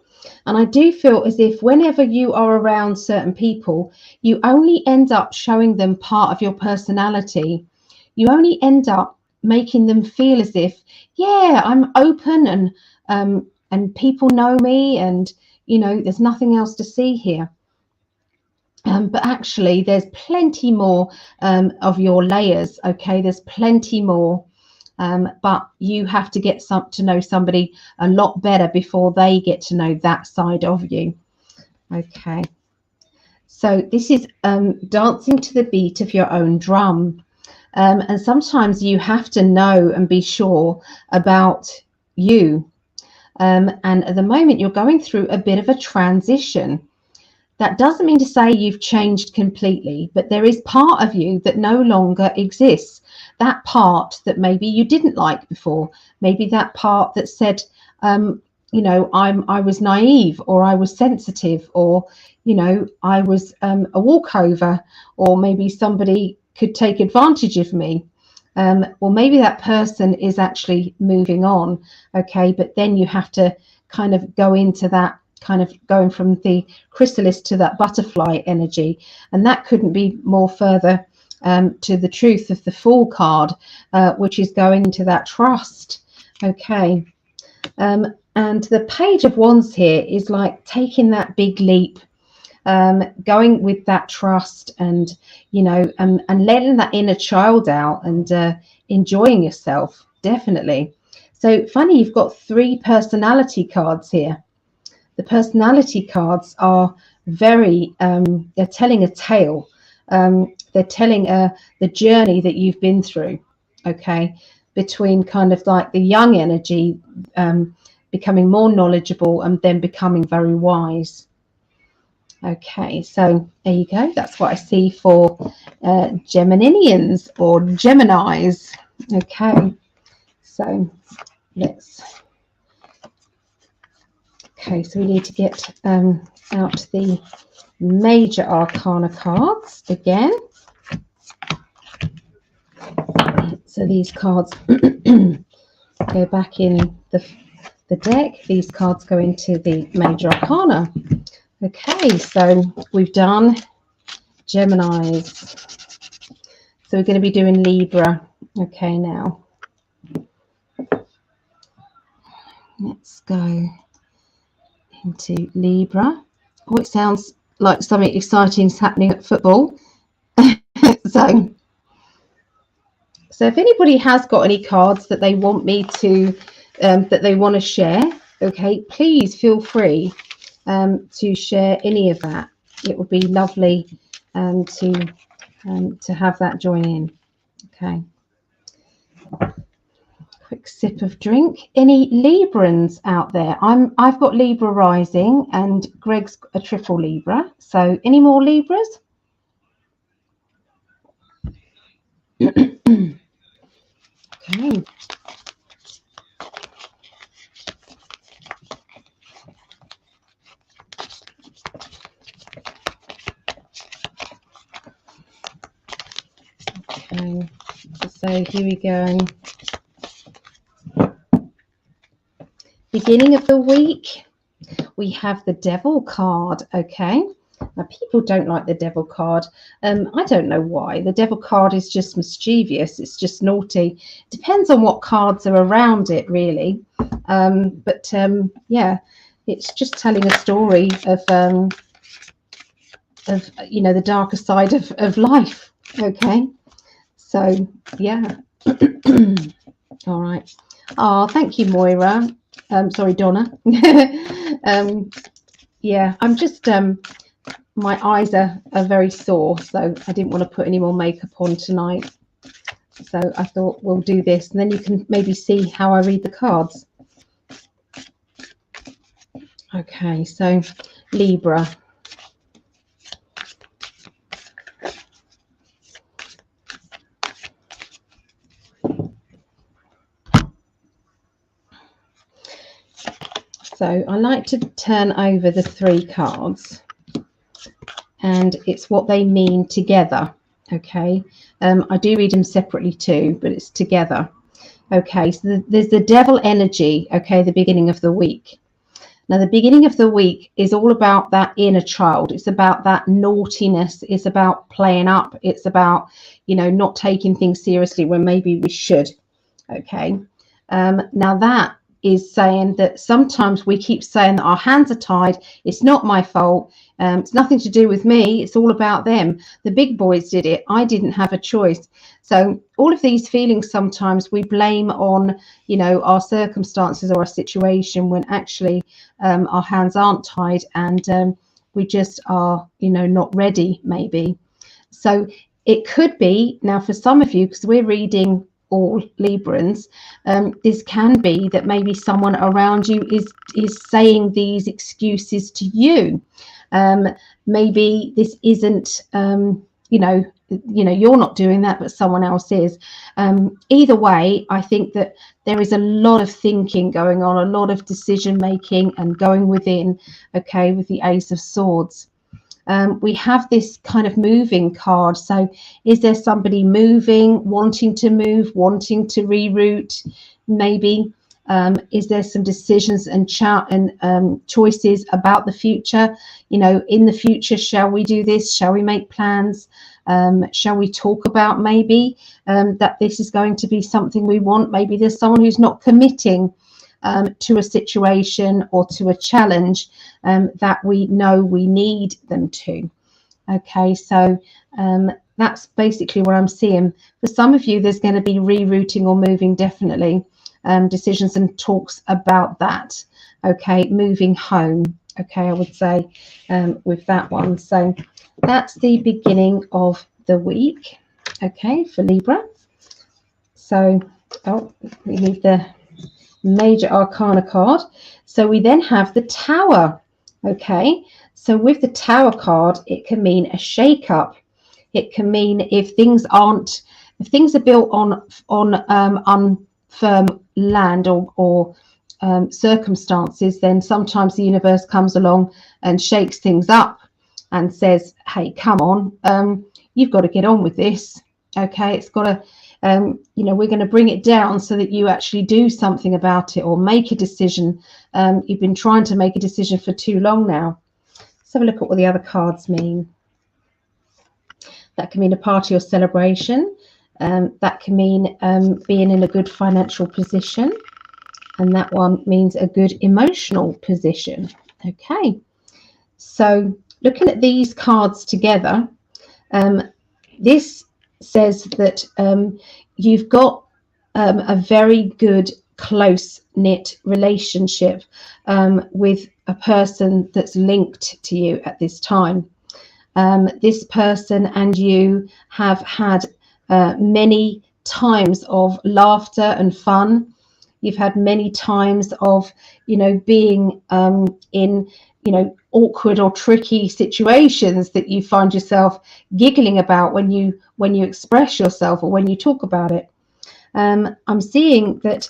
And I do feel as if whenever you are around certain people, you only end up showing them part of your personality. You only end up making them feel as if, yeah, I'm open and people know me, and you know, there's nothing else to see here. But actually, there's plenty more of your layers. Okay, there's plenty more. But you have to get to know somebody a lot better before they get to know that side of you. Okay, so this is dancing to the beat of your own drum. And sometimes you have to know and be sure about you. And at the moment, you're going through a bit of a transition. That doesn't mean to say you've changed completely, but there is part of you that no longer exists. That part that maybe you didn't like before, maybe that part that said, you know, I was naive, or I was sensitive, or, you know, I was a walkover, or maybe somebody could take advantage of me. Or maybe that person is actually moving on. Okay, but then you have to kind of go into that, kind of going from the chrysalis to that butterfly energy, and that couldn't be more further to the truth of the Fool card, which is going into that trust. Okay, and the Page of Wands here is like taking that big leap, going with that trust, and you know, and letting that inner child out, and enjoying yourself, definitely. So funny, you've got 3 personality cards here. The personality cards are very, they're telling a tale. They're telling the journey that you've been through, okay, between kind of like the young energy, becoming more knowledgeable, and then becoming very wise. Okay, so there you go. That's what I see for Geminians or Geminis. Okay, so let's... Okay, so we need to get out the major arcana cards again. So these cards go back in the deck. These cards go into the major arcana. Okay, so we've done Geminis. So we're going to be doing Libra. Okay, now let's go into Libra. Oh, it sounds like something exciting is happening at football. So if anybody has got any cards that they want me to, that they want to share, okay, please feel free to share any of that. It would be lovely to have that join in. Okay. Quick sip of drink. Any Librans out there? I've got Libra rising and Greg's a triple Libra. So any more Libras? Okay. Okay. So here we go. Beginning of the week, we have the Devil card. Okay. Now, people don't like the Devil card. I don't know why. The Devil card is just mischievous. It's just naughty. Depends on what cards are around it, really. Yeah, it's just telling a story of you know, the darker side of life. Okay. So, yeah. All right. Oh, thank you, Moira. Sorry, Donna. Yeah, I'm just my eyes are very sore, so I didn't want to put any more makeup on tonight. So I thought we'll do this, and then you can maybe see how I read the cards. Okay, so Libra. So I like to turn over the 3 cards, and it's what they mean together. Okay, I do read them separately too, but it's together. Okay, so there's the Devil energy. Okay, the beginning of the week. Now, the beginning of the week is all about that inner child. It's about that naughtiness. It's about playing up. It's about, you know, not taking things seriously when maybe we should. Okay, now that is saying that sometimes we keep saying that our hands are tied. It's not my fault. It's nothing to do with me. It's all about them. The big boys did it. I didn't have a choice. So all of these feelings, sometimes we blame on, you know, our circumstances or our situation, when actually our hands aren't tied, and we just are, you know, not ready maybe. So it could be, now for some of you, because we're reading all Librans, this can be that maybe someone around you is saying these excuses to you. Maybe this isn't, you know, you're not doing that, but someone else is. Either way, I think that there is a lot of thinking going on, a lot of decision making and going within. Okay, with the Ace of Swords. We have this kind of moving card. So is there somebody moving, wanting to move, wanting to reroute? Maybe is there some decisions and choices about the future? You know, in the future, shall we do this? Shall we make plans? Shall we talk about maybe that this is going to be something we want? Maybe there's someone who's not committing to a situation or to a challenge that we know we need them to. Okay, so that's basically what I'm seeing. For some of you, there's going to be rerouting or moving, definitely. Decisions and talks about that. Okay, moving home. Okay, I would say with that one. So that's the beginning of the week. Okay, for Libra. So, oh, we need the Major Arcana card. So we then have the Tower. Okay, so with the Tower card, it can mean a shake-up. It can mean if things are built on unfirm land or circumstances, then sometimes the universe comes along and shakes things up and says, hey, come on, you've got to get on with this. Okay, it's got to, you know, we're going to bring it down so that you actually do something about it or make a decision. You've been trying to make a decision for too long now. Let's have a look at what the other cards mean. That can mean a party or celebration. That can mean being in a good financial position. And that one means a good emotional position. Okay, so looking at these cards together, this says that you've got a very good close-knit relationship with a person that's linked to you at this time. This person and you have had many times of laughter and fun. You've had many times of, being in, awkward or tricky situations that you find yourself giggling about when you express yourself or when you talk about it. I'm seeing that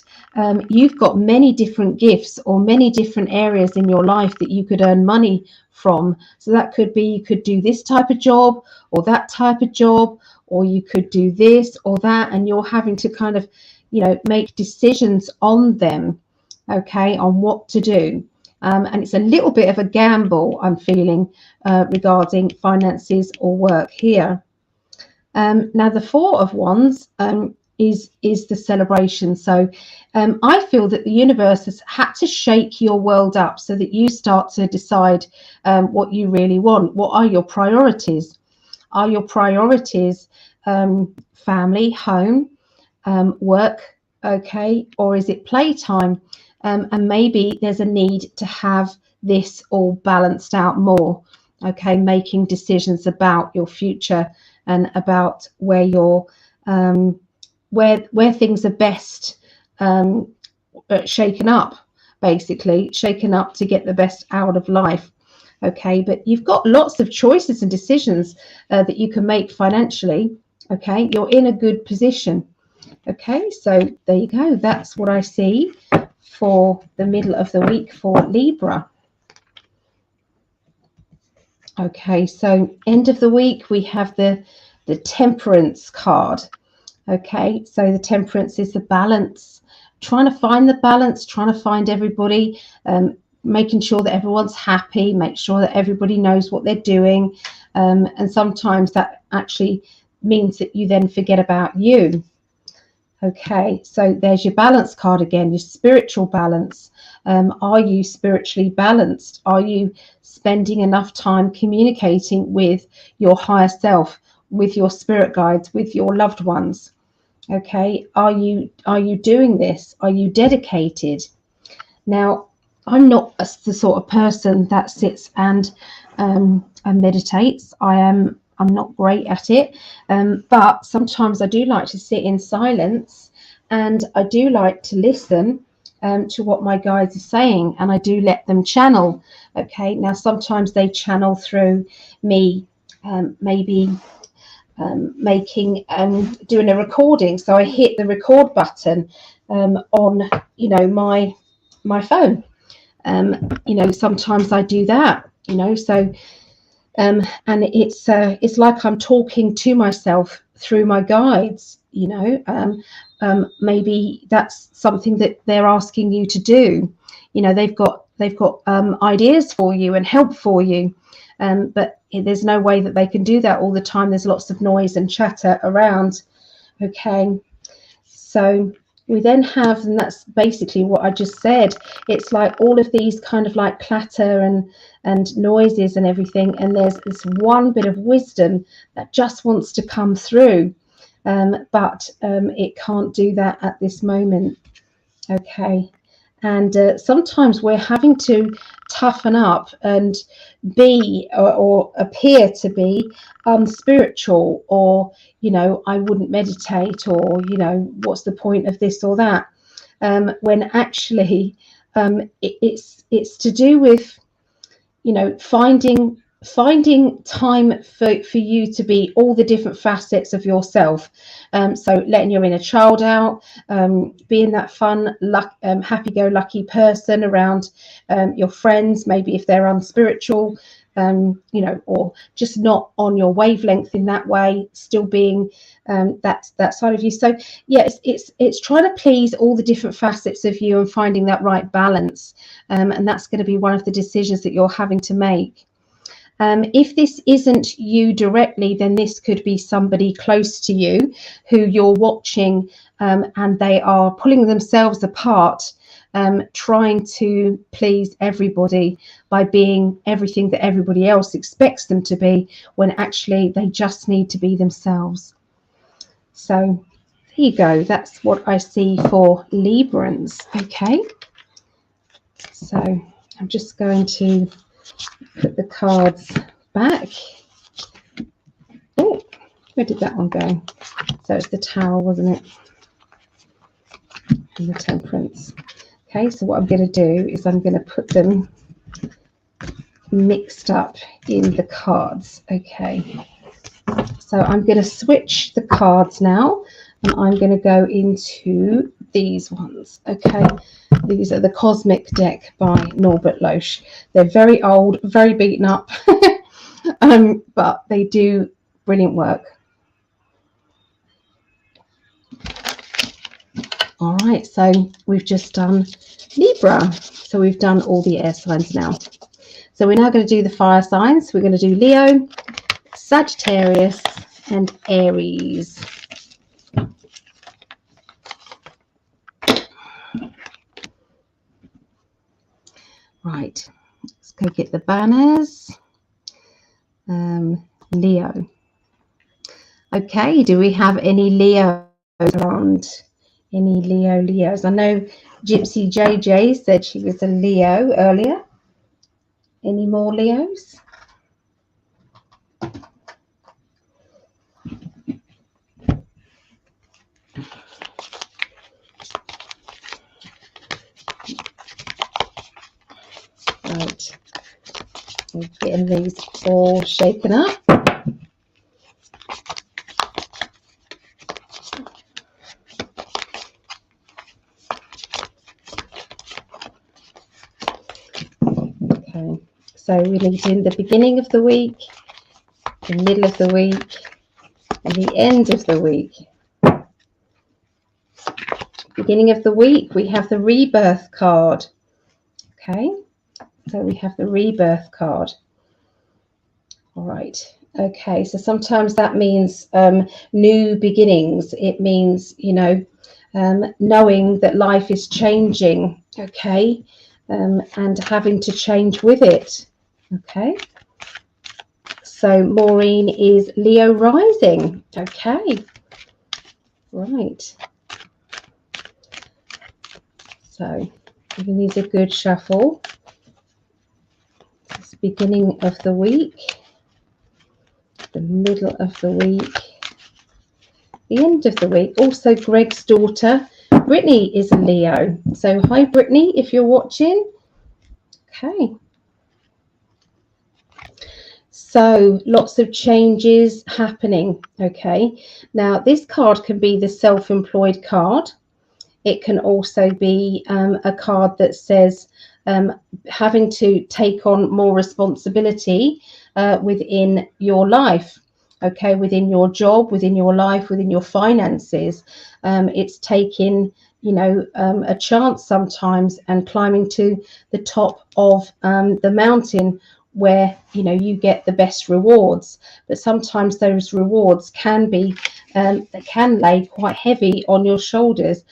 you've got many different gifts or many different areas in your life that you could earn money from. So that could be, you could do this type of job or that type of job, or you could do this or that, and you're having to kind of, make decisions on them, okay, on what to do. And it's a little bit of a gamble, I'm feeling, regarding finances or work here. Now, the Four of Wands is the celebration. So I feel that the universe has had to shake your world up so that you start to decide what you really want. What are your priorities? Are your priorities family, home, work, okay, or is it playtime? And maybe there's a need to have this all balanced out more, okay, making decisions about your future and about where you're where things are best shaken up, basically shaken up to get the best out of life. Okay, but you've got lots of choices and decisions that you can make financially. Okay, you're in a good position. Okay, so there you go. That's what I see for the middle of the week for Libra. Okay, so end of the week we have the Temperance card. Okay, so the Temperance is the balance, trying to find the balance, trying to find everybody, making sure that everyone's happy, make sure that everybody knows what they're doing, and sometimes that actually means that you then forget about you. Okay, so there's your balance card again, your spiritual balance. Are you spiritually balanced? Are you spending enough time communicating with your higher self, with your spirit guides, with your loved ones? Okay, are you doing this? Are you dedicated? Now, I'm not the sort of person that sits and meditates. I'm not great at it, but sometimes I do like to sit in silence, and I do like to listen to what my guides are saying, and I do let them channel. Okay, now sometimes they channel through me, maybe making doing a recording, so I hit the record button on my phone. Sometimes I do that, so and it's like I'm talking to myself through my guides. Maybe that's something that they're asking you to do. They've got ideas for you and help for you, but there's no way that they can do that all the time. There's lots of noise and chatter around. Okay, so we then have, and that's basically what I just said, it's like all of these kind of like clatter and noises and everything, and there's this one bit of wisdom that just wants to come through, but it can't do that at this moment. Okay, and sometimes we're having to toughen up and be or appear to be unspiritual, or I wouldn't meditate, or what's the point of this or that, when actually it's to do with finding time for you to be all the different facets of yourself. So letting your inner child out, being that fun, happy-go-lucky person around your friends, maybe if they're unspiritual, or just not on your wavelength in that way, still being that side of you. So yeah, it's trying to please all the different facets of you and finding that right balance, and that's going to be one of the decisions that you're having to make. If this isn't you directly, then this could be somebody close to you who you're watching, and they are pulling themselves apart, trying to please everybody by being everything that everybody else expects them to be, when actually they just need to be themselves. So you go. That's what I see for Librans. Okay, so I'm just going to put the cards back. Oh, where did that one go? So it's the Tower, wasn't it? And the Temperance. Okay, so what I'm going to do is I'm going to put them mixed up in the cards. Okay, so I'm going to switch the cards now, and I'm going to go into these ones. Okay, these are the Cosmic deck by Norbert Loesch. They're very old, very beaten up, but they do brilliant work. All right, so we've just done Libra. So we've done all the air signs now. So we're now going to do the fire signs. We're going to do Leo, Sagittarius, and Aries. Right, let's go get the banners. Leo. Okay, do we have any Leos around? Any Leos? I know Gypsy JJ said she was a Leo earlier. Any more Leos? Right, we're getting these all shaken up. Okay, so we need in the beginning of the week, the middle of the week, and the end of the week. Beginning of the week, we have the Rebirth card. Okay, so we have the Rebirth card. All right. Okay, so sometimes that means new beginnings. It means, you know, knowing that life is changing. Okay, and having to change with it. Okay. So Maureen is Leo rising. Okay. Right. So giving these a good shuffle. It's beginning of the week, the middle of the week, the end of the week. Also, Greg's daughter, Brittany, is a Leo. So hi, Brittany, if you're watching. Okay. So lots of changes happening. Okay. Now, this card can be the self-employed card. It can also be a card that says having to take on more responsibility within your life, okay, within your job, within your life, within your finances. It's taking, you know, a chance sometimes and climbing to the top of the mountain where, you know, you get the best rewards. But sometimes those rewards can be that can lay quite heavy on your shoulders.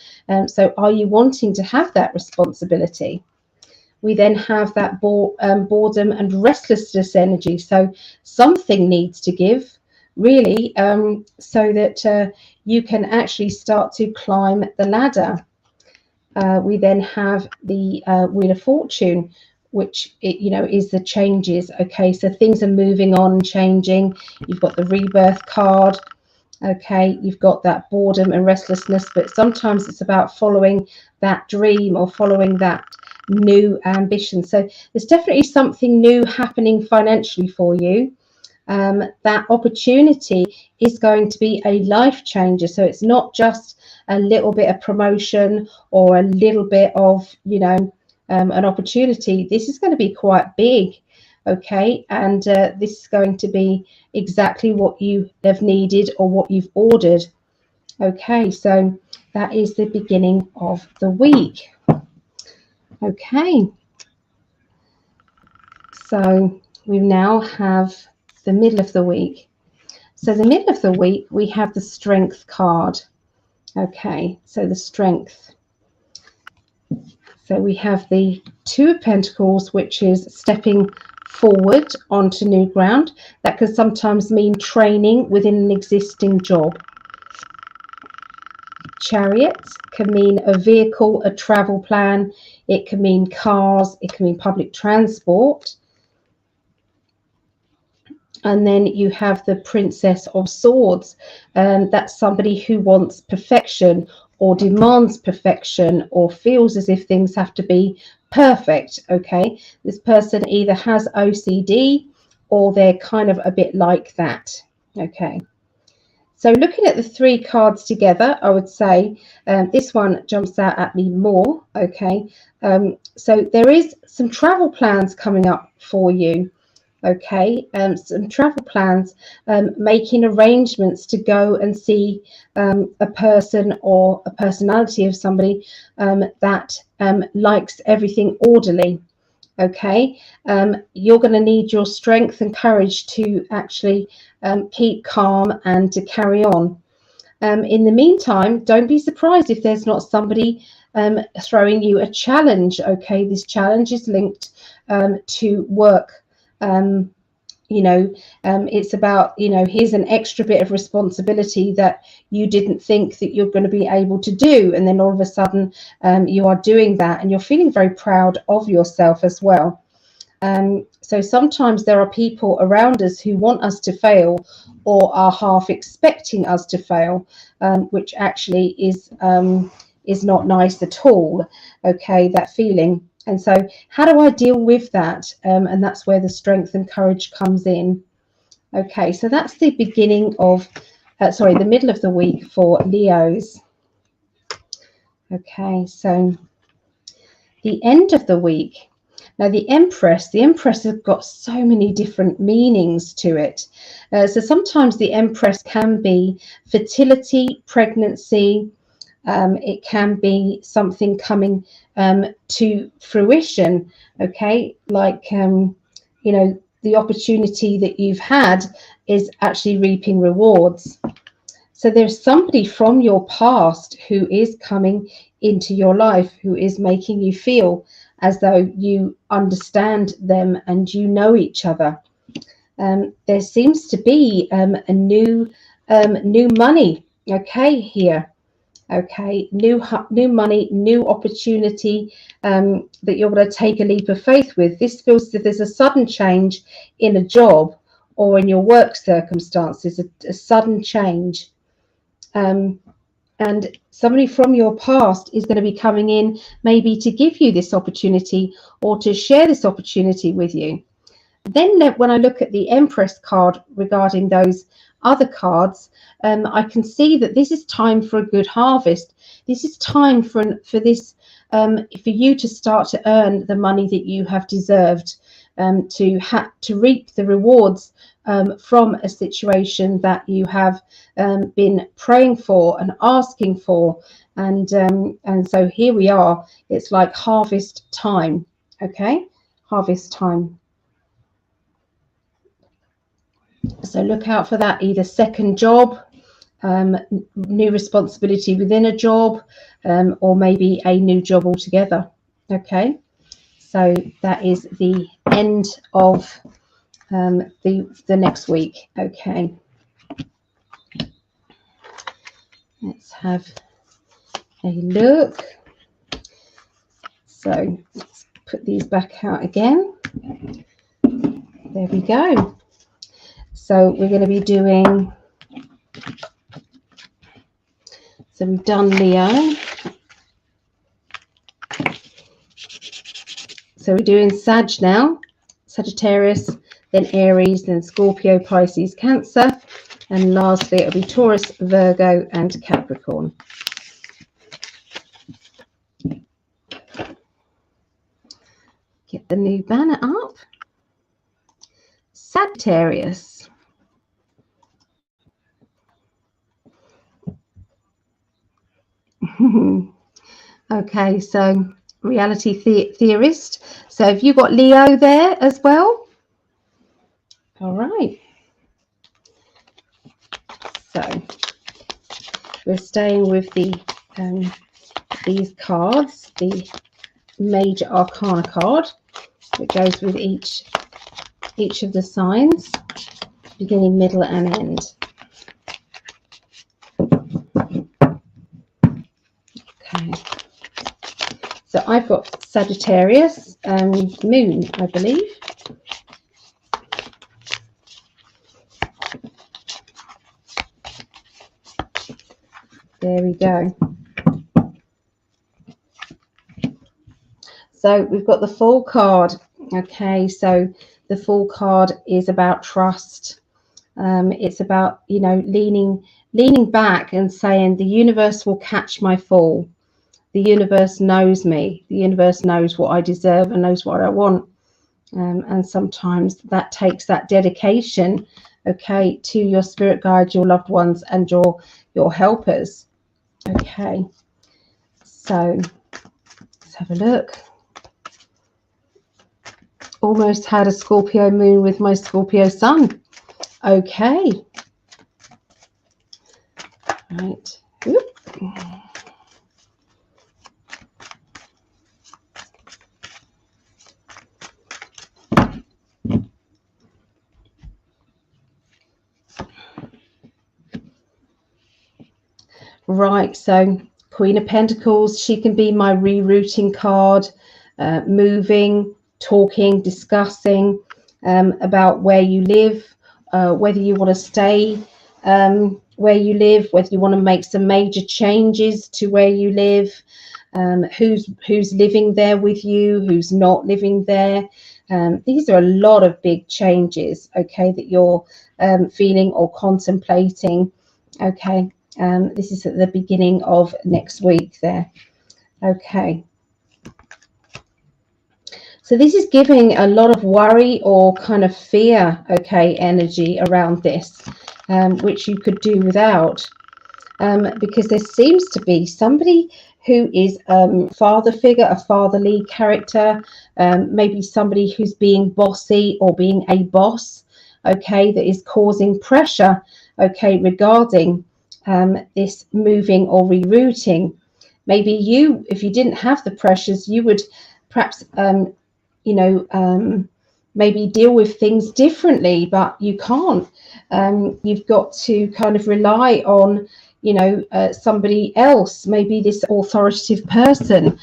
So are you wanting to have that responsibility? We then have that boredom and restlessness energy. So something needs to give, really, so that you can actually start to climb the ladder. We then have the Wheel of Fortune, which you know, is the changes. Okay, so things are moving on and changing. You've got the Rebirth card. Okay, you've got that boredom and restlessness, but sometimes it's about following that dream or following that new ambition. So there's definitely something new happening financially for you. That opportunity is going to be a life changer. So it's not just a little bit of promotion or a little bit of, you know, an opportunity. This is going to be quite big. Okay, and this is going to be exactly what you have needed or what you've ordered. Okay, so that is the beginning of the week. Okay, so we now have the middle of the week. So the middle of the week, we have the Strength card. Okay, so the Strength. So we have the Two of Pentacles, which is stepping forward onto new ground. That can sometimes mean training within an existing job. Chariot can mean a vehicle, a travel plan. It can mean cars. It can mean public transport. And then you have the Princess of Swords. That's somebody who wants perfection or demands perfection or feels as if things have to be perfect. Okay, this person either has OCD or they're kind of a bit like that. Okay, so looking at the three cards together, I would say this one jumps out at me more. Okay, so there is some travel plans coming up for you. Okay, some travel plans, making arrangements to go and see a person or a personality of somebody that likes everything orderly. Okay, you're going to need your strength and courage to actually keep calm and to carry on. In the meantime, don't be surprised if there's not somebody throwing you a challenge. Okay, this challenge is linked to work. It's about, here's an extra bit of responsibility that you didn't think that you're going to be able to do, and then all of a sudden you are doing that, and you're feeling very proud of yourself as well. So sometimes there are people around us who want us to fail or are half expecting us to fail, which actually is not nice at all. Okay, that feeling. And so how do I deal with that? And that's where the strength and courage comes in. Okay, so that's the beginning of, the middle of the week for Leos. Okay, so the end of the week. Now the Empress has got so many different meanings to it. So sometimes the Empress can be fertility, pregnancy. It can be something coming to fruition, okay, like the opportunity that you've had is actually reaping rewards. So there's somebody from your past who is coming into your life, who is making you feel as though you understand them and you know each other. There seems to be a new money, okay, here. Okay, new money, new opportunity that you're going to take a leap of faith with. This feels that there's a sudden change in a job or in your work circumstances, a sudden change. And somebody from your past is going to be coming in maybe to give you this opportunity or to share this opportunity with you. Then when I look at the Empress card regarding those other cards, I can see that this is time for a good harvest. This is time for you to start to earn the money that you have deserved, to reap the rewards from a situation that you have been praying for and asking for, and so here we are. It's like harvest time. Okay, harvest time. So look out for that, either second job, new responsibility within a job, or maybe a new job altogether. Okay, so that is the end of the next week. Okay, let's have a look. So let's put these back out again. There we go. So we're going to be doing, so we've done Leo. So we're doing Sag now, Sagittarius, then Aries, then Scorpio, Pisces, Cancer, and lastly it'll be Taurus, Virgo, and Capricorn. Get the new banner up. Sagittarius. Okay, so reality theorist. So have you got Leo there as well? All right. So we're staying with the these cards, the Major Arcana card that goes with each of the signs, beginning, middle, and end. I've got Sagittarius moon, I believe. There we go. So we've got the Fool card. Okay, so the Fool card is about trust. It's about, you know, leaning back and saying the universe will catch my fall. The universe knows me. The universe knows what I deserve and knows what I want. And sometimes that takes that dedication, okay, to your spirit guide, your loved ones, and your helpers. Okay, so let's have a look. Almost had a Scorpio moon with my Scorpio sun. Okay. Right. Oop. Right, so Queen of Pentacles, she can be my rerouting card, moving, talking, discussing about where you live, whether you want to stay where you live, whether you want to make some major changes to where you live, who's living there with you, who's not living there. These are a lot of big changes, okay, that you're feeling or contemplating, okay. This is at the beginning of next week there. Okay. So this is giving a lot of worry or kind of fear, okay, energy around this, which you could do without, because there seems to be somebody who is a father figure, a fatherly character, maybe somebody who's being bossy or being a boss, okay, that is causing pressure, okay, regarding this moving or rerouting. Maybe you, if you didn't have the pressures, you would perhaps, you know, maybe deal with things differently, but you can't. You've got to kind of rely on, you know, somebody else, maybe this authoritative person.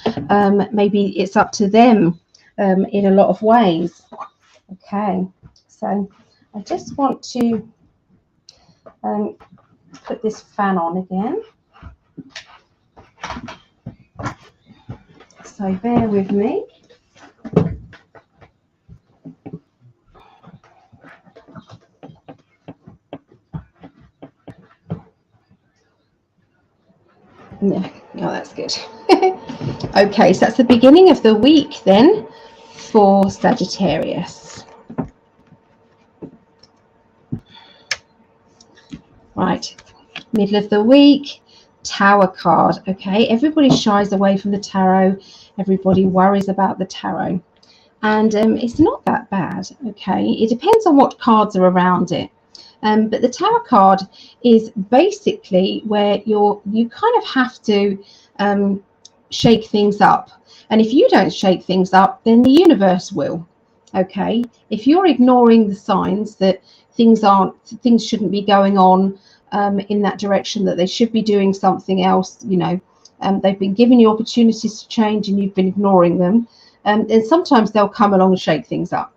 Maybe it's up to them in a lot of ways. Okay, so I just want to put this fan on again. So bear with me. Yeah, oh, that's good. Okay, so that's the beginning of the week then for Sagittarius. Right, middle of the week, Tower card. Okay, everybody shies away from the tarot. Everybody worries about the tarot, and it's not that bad. Okay, it depends on what cards are around it. But the Tower card is basically where you kind of have to shake things up, and if you don't shake things up, then the universe will. Okay, if you're ignoring the signs that things shouldn't be going on in that direction, that they should be doing something else, you know, they've been giving you opportunities to change and you've been ignoring them, and sometimes they'll come along and shake things up.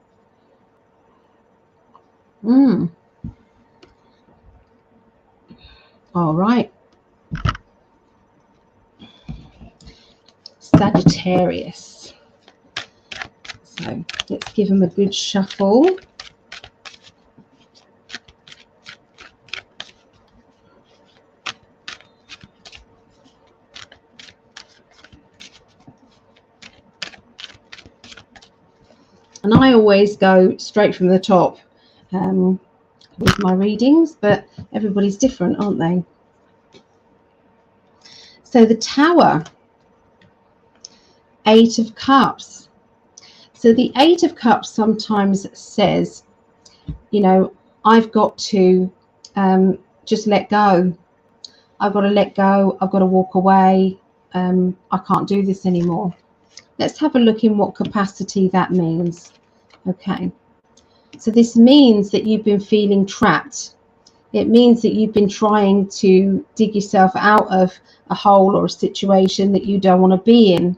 All right, Sagittarius. So let's give them a good shuffle. And I always go straight from the top with my readings, but everybody's different, aren't they? So the Tower, 8 of Cups. So the 8 of Cups sometimes says, you know, I've got to just let go. I've got to let go. I've got to walk away. I can't do this anymore. Let's have a look in what capacity that means. Okay. So this means that you've been feeling trapped. It means that you've been trying to dig yourself out of a hole or a situation that you don't want to be in.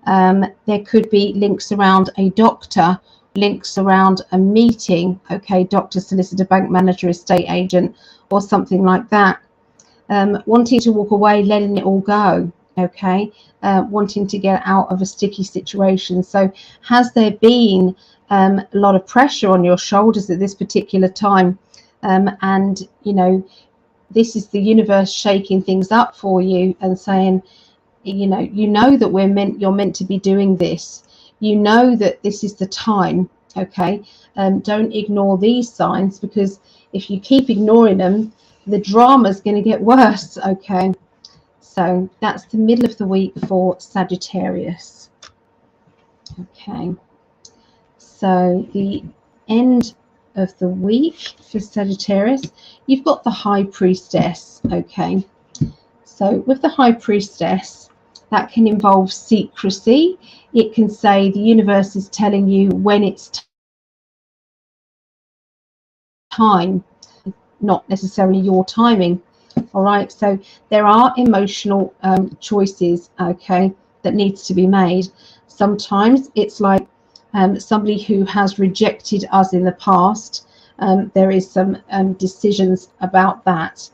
There could be links around a doctor, links around a meeting, okay, doctor, solicitor, bank manager, estate agent, or something like that. Wanting to walk away, letting it all go, okay, wanting to get out of a sticky situation. So has there been a lot of pressure on your shoulders at this particular time? And, you know, this is the universe shaking things up for you and saying, you know that you're meant to be doing this. You know that this is the time, okay? Don't ignore these signs, because if you keep ignoring them, the drama is going to get worse, okay? So that's the middle of the week for Sagittarius. Okay, so the end of the week for Sagittarius, you've got the High Priestess, okay? So with the High Priestess, that can involve secrecy. It can say the universe is telling you when it's time, not necessarily your timing. All right, so there are emotional choices, okay, that needs to be made. Sometimes it's like somebody who has rejected us in the past. There is some decisions about that.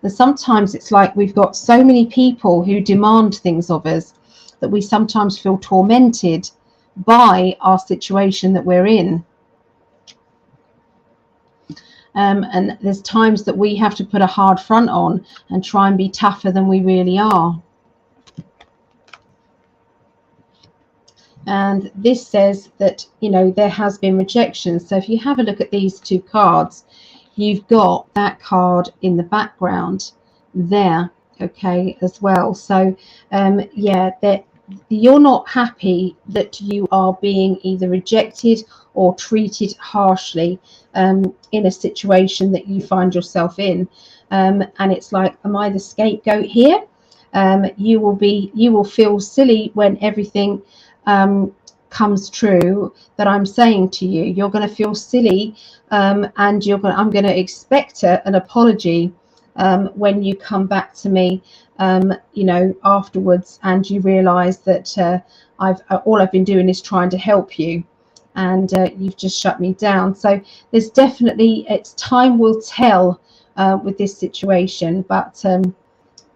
And sometimes it's like we've got so many people who demand things of us that we sometimes feel tormented by our situation that we're in. And there's times that we have to put a hard front on and try and be tougher than we really are. And this says that, you know, there has been rejection. So if you have a look at these two cards, you've got that card in the background there, okay, as well. So yeah, that you're not happy that you are being either rejected or treated harshly in a situation that you find yourself in, and it's like, am I the scapegoat here? You will feel silly when everything comes true that I'm saying to you. You're going to feel silly, and I'm going to expect an apology when you come back to me, you know, afterwards, and you realize that all I've been doing is trying to help you, and you've just shut me down. So there's definitely, it's time will tell with this situation, but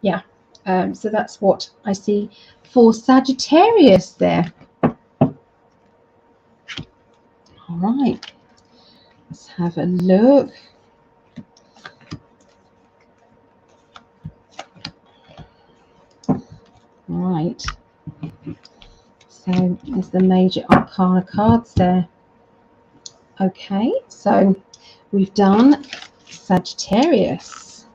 yeah, so that's what I see for Sagittarius there. All right, let's have a look. Right, so there's the major arcana cards there. Okay, so we've done Sagittarius.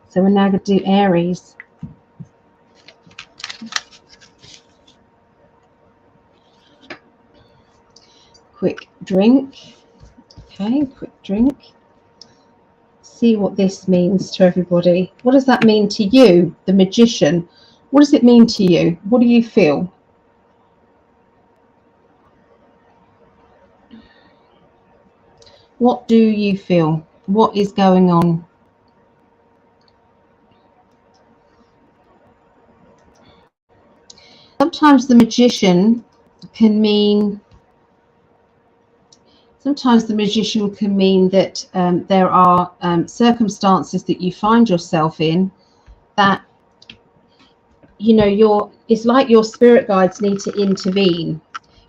So we're now going to do Aries. Quick drink. Okay, quick drink. See what this means to everybody. What does that mean to you, the Magician? What does it mean to you? What do you feel? What do you feel? What is going on? Sometimes the Magician can mean that there are circumstances that you find yourself in that, you know, it's like your spirit guides need to intervene.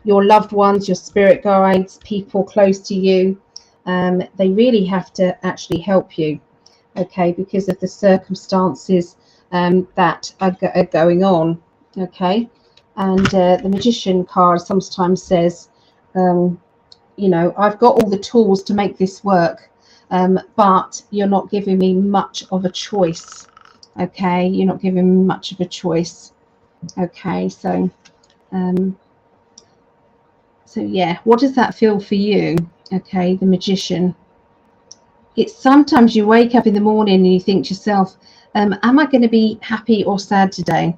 Your loved ones, your spirit guides, people close to you, they really have to actually help you, okay, because of the circumstances that are going on, okay. And the Magician card sometimes says, you know, I've got all the tools to make this work, but you're not giving me much of a choice, okay. You're not giving me much of a choice, okay. So so yeah, what does that feel for you? Okay, the Magician. It's sometimes you wake up in the morning and you think to yourself, am I going to be happy or sad today?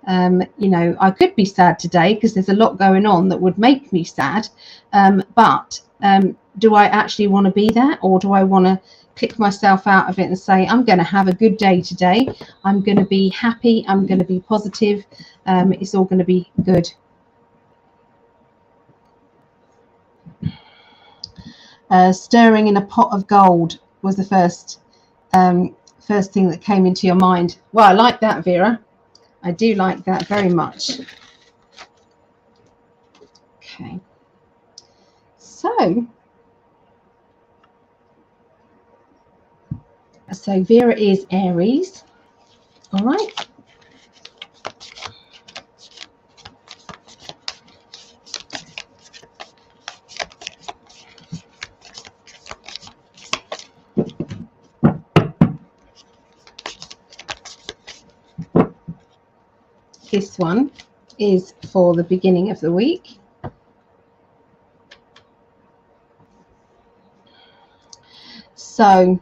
You know, I could be sad today because there's a lot going on that would make me sad, but do I actually want to be that, or do I want to pick myself out of it and say, I'm going to have a good day today, I'm going to be happy, I'm going to be positive, it's all going to be good. Stirring in a pot of gold was the first thing that came into your mind. Well, I like that, Vera. I do like that very much. Okay. So Vera is Aries. All right. This one is for the beginning of the week. So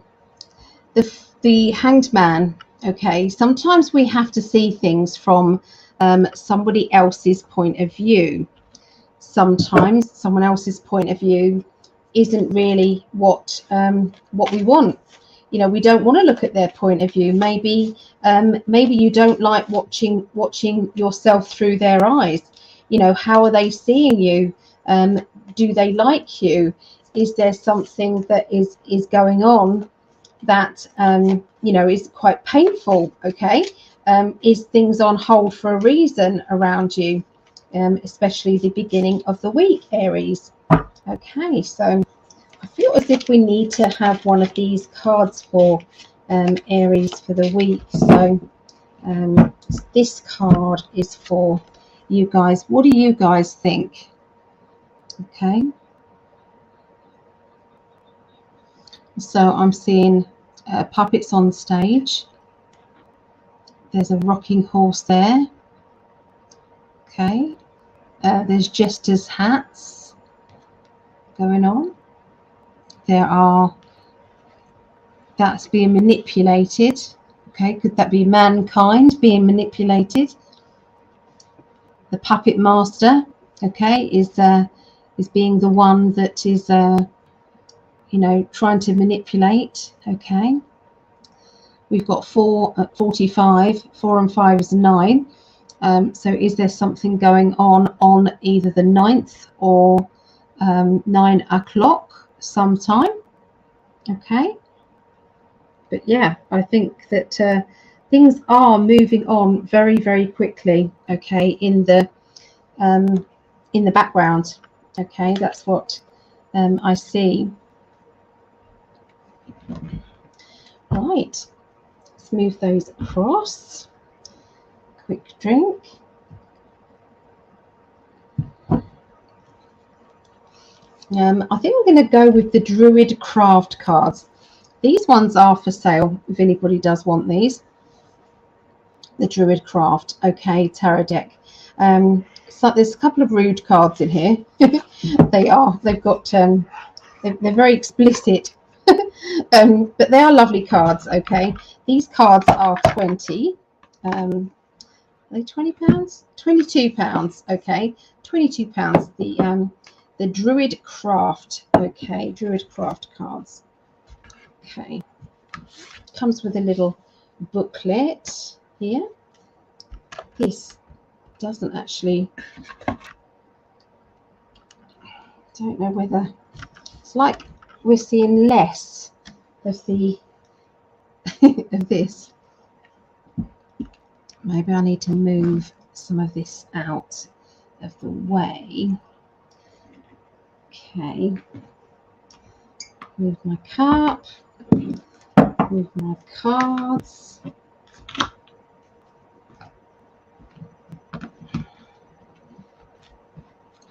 the Hanged Man, okay, sometimes we have to see things from somebody else's point of view. Sometimes someone else's point of view isn't really what we want. You know, we don't want to look at their point of view. Maybe you don't like watching yourself through their eyes. You know, how are they seeing you? Do they like you? Is there something that is going on that you know, is quite painful? Okay, is things on hold for a reason around you, especially the beginning of the week, Aries? Okay, so I feel as if we need to have one of these cards for Aries for the week. So this card is for you guys. What do you guys think? Okay, so I'm seeing puppets on stage. There's a rocking horse there. Okay, there's jesters' hats going on. That's being manipulated. Okay, could that be mankind being manipulated? The puppet master, okay, is being the one that is you know, trying to manipulate. Okay, we've got 4 at 45. 4 and 5 is 9. So is there something going on either the 9th or 9 o'clock sometime? Okay, but yeah, I think that things are moving on very, very quickly. Okay, in the background. Okay, that's what I see. Right, let's move those across. Quick drink. I think I'm going to go with the Druid Craft cards. These ones are for sale if anybody does want these. The Druid Craft, okay, tarot deck. So there's a couple of rude cards in here. They've got they're very explicit, but they are lovely cards. Okay, these cards are 20. Are they £20? £22. Okay, £22. The Druid Craft. Okay, Druid Craft cards. Okay, comes with a little booklet here. This doesn't actually, don't know whether it's like we're seeing less of the of this. Maybe I need to move some of this out of the way. Okay, move my cup, move my cards.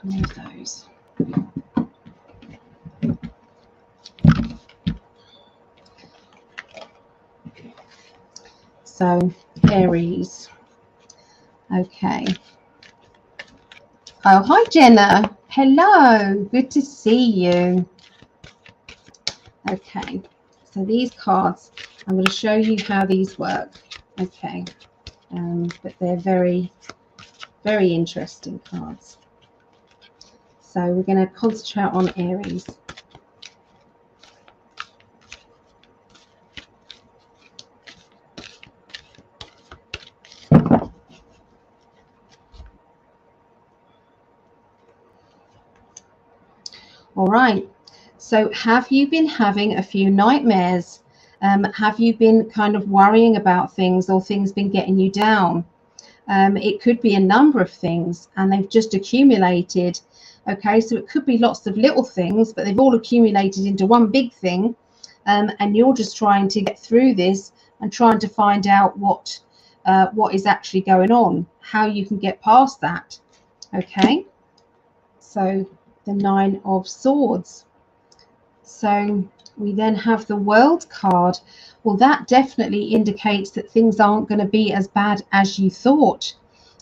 Move those. So Aries. Okay. Oh, hi Jenna. Hello. Good to see you. Okay. So these cards, I'm going to show you how these work. Okay. But they're very, very interesting cards. So we're going to concentrate on Aries. All right. So have you been having a few nightmares? Have you been kind of worrying about things, or things been getting you down? It could be a number of things, and they've just accumulated. Okay, so it could be lots of little things, but they've all accumulated into one big thing, and you're just trying to get through this and trying to find out what is actually going on, how you can get past that. Okay, so the Nine of Swords. So we then have the World card. Well, that definitely indicates that things aren't going to be as bad as you thought.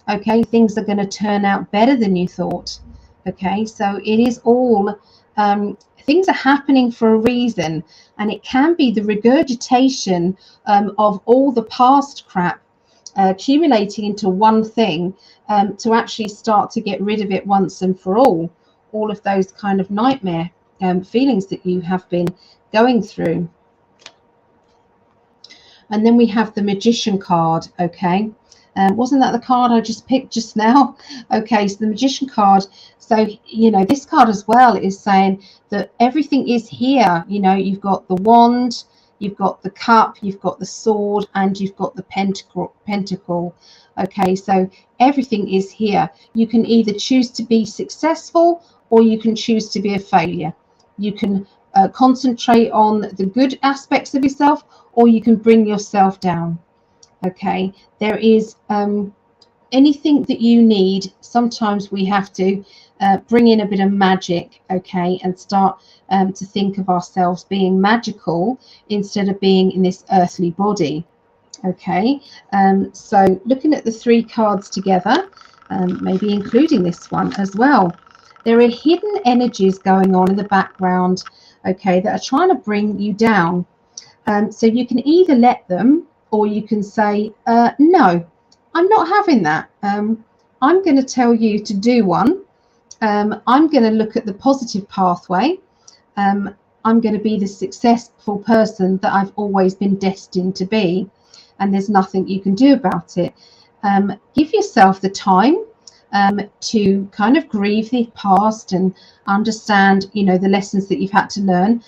Okay, things are going to turn out better than you thought. Okay, so it is all things are happening for a reason, and it can be the regurgitation of all the past crap accumulating into one thing, to actually start to get rid of it once and for all of those kind of nightmare feelings that you have been going through. And then we have the Magician card. Okay, wasn't that the card I just picked just now? Okay, so the Magician card. So, you know, this card as well is saying that everything is here. You know, you've got the wand, you've got the cup, you've got the sword, and you've got the pentacle. Okay, so everything is here. You can either choose to be successful, or you can choose to be a failure. You can concentrate on the good aspects of yourself, or you can bring yourself down. Okay, there is anything that you need. Sometimes we have to bring in a bit of magic, okay, and start to think of ourselves being magical instead of being in this earthly body. Okay, so looking at the three cards together, maybe including this one as well, there are hidden energies going on in the background, okay, that are trying to bring you down. So you can either let them, or you can say, no, I'm not having that. I'm going to tell you to do one. I'm going to look at the positive pathway. I'm going to be the successful person that I've always been destined to be, and there's nothing you can do about it. Give yourself the time to kind of grieve the past and understand, you know, the lessons that you've had to learn.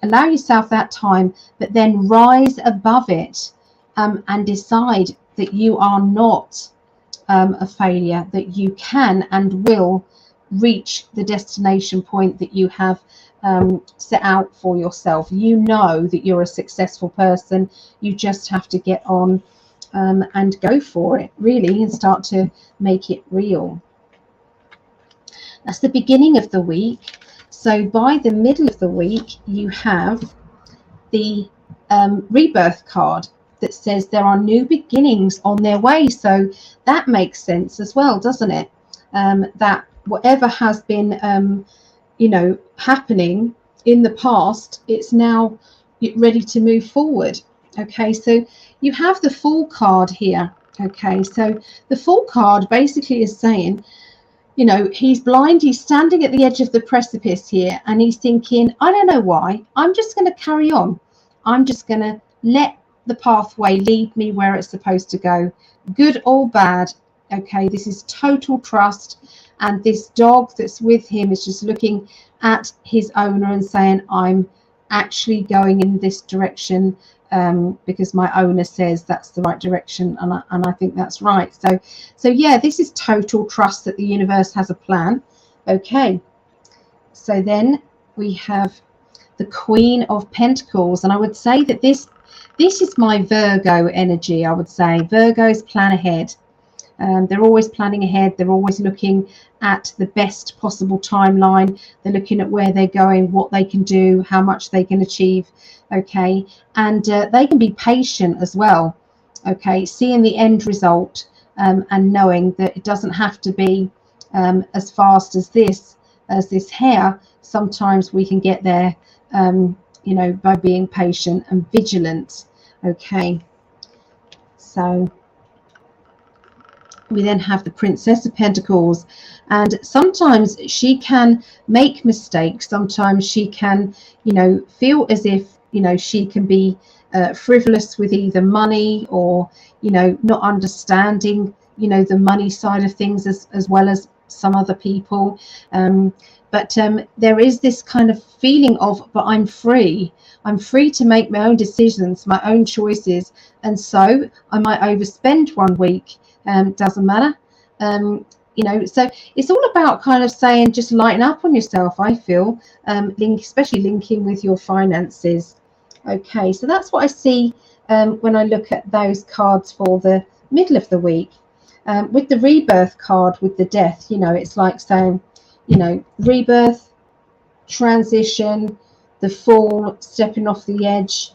Allow yourself that time, but then rise above it, and decide that you are not a failure, that you can and will reach the destination point that you have set out for yourself. You know that you're a successful person. You just have to get on and go for it, really, and start to make it real. That's the beginning of the week. So by the middle of the week, you have the rebirth card that says there are new beginnings on their way. So that makes sense as well, doesn't it? That whatever has been you know, happening in the past, it's now ready to move forward. Okay, so you have the Fool card here. Okay, so the Fool card basically is saying, you know, he's blind, he's standing at the edge of the precipice here, and he's thinking, I don't know why, I'm just going to carry on. I'm just going to let the pathway lead me where it's supposed to go, good or bad. Okay, this is total trust, and this dog that's with him is just looking at his owner and saying, I'm actually going in this direction because my owner says that's the right direction, and I think that's right. So yeah, this is total trust that the universe has a plan. Okay, so then we have the Queen of Pentacles, and I would say that this is my Virgo energy. I would say Virgos plan ahead. They're always planning ahead. They're always looking at the best possible timeline. They're looking at where they're going, what they can do, how much they can achieve. Okay, and they can be patient as well. Okay, seeing the end result and knowing that it doesn't have to be as fast as this hare. Sometimes we can get there, you know, by being patient and vigilant. Okay, so we then have the Princess of Pentacles, and sometimes she can make mistakes. Sometimes she can, you know, feel as if, you know, she can be frivolous with either money or, you know, not understanding, you know, the money side of things as well as some other people. but there is this kind of feeling of, but I'm free. I'm free to make my own decisions, my own choices, and so I might overspend 1 week. Doesn't matter. You know, so it's all about kind of saying, just lighten up on yourself, I feel, especially linking with your finances. Okay, so that's what I see when I look at those cards for the middle of the week. With the rebirth card, with the death, you know, it's like saying, you know, rebirth, transition, the fall, stepping off the edge,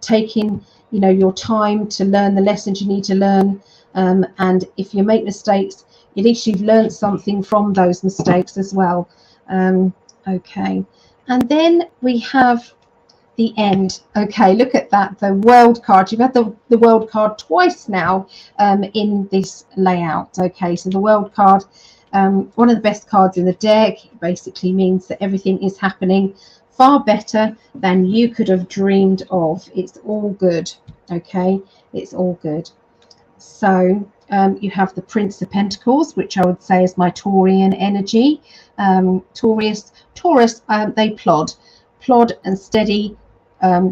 taking, you know, your time to learn the lessons you need to learn. And if you make mistakes, at least you've learned something from those mistakes as well. Okay, and then we have the end. Okay, look at that, the world card. You've had the world card twice now in this layout. Okay, so the world card, one of the best cards in the deck. It basically means that everything is happening far better than you could have dreamed of. It's all good. Okay, it's all good. So you have the Prince of Pentacles, which I would say is my Taurian energy. Taurus, they plod and steady.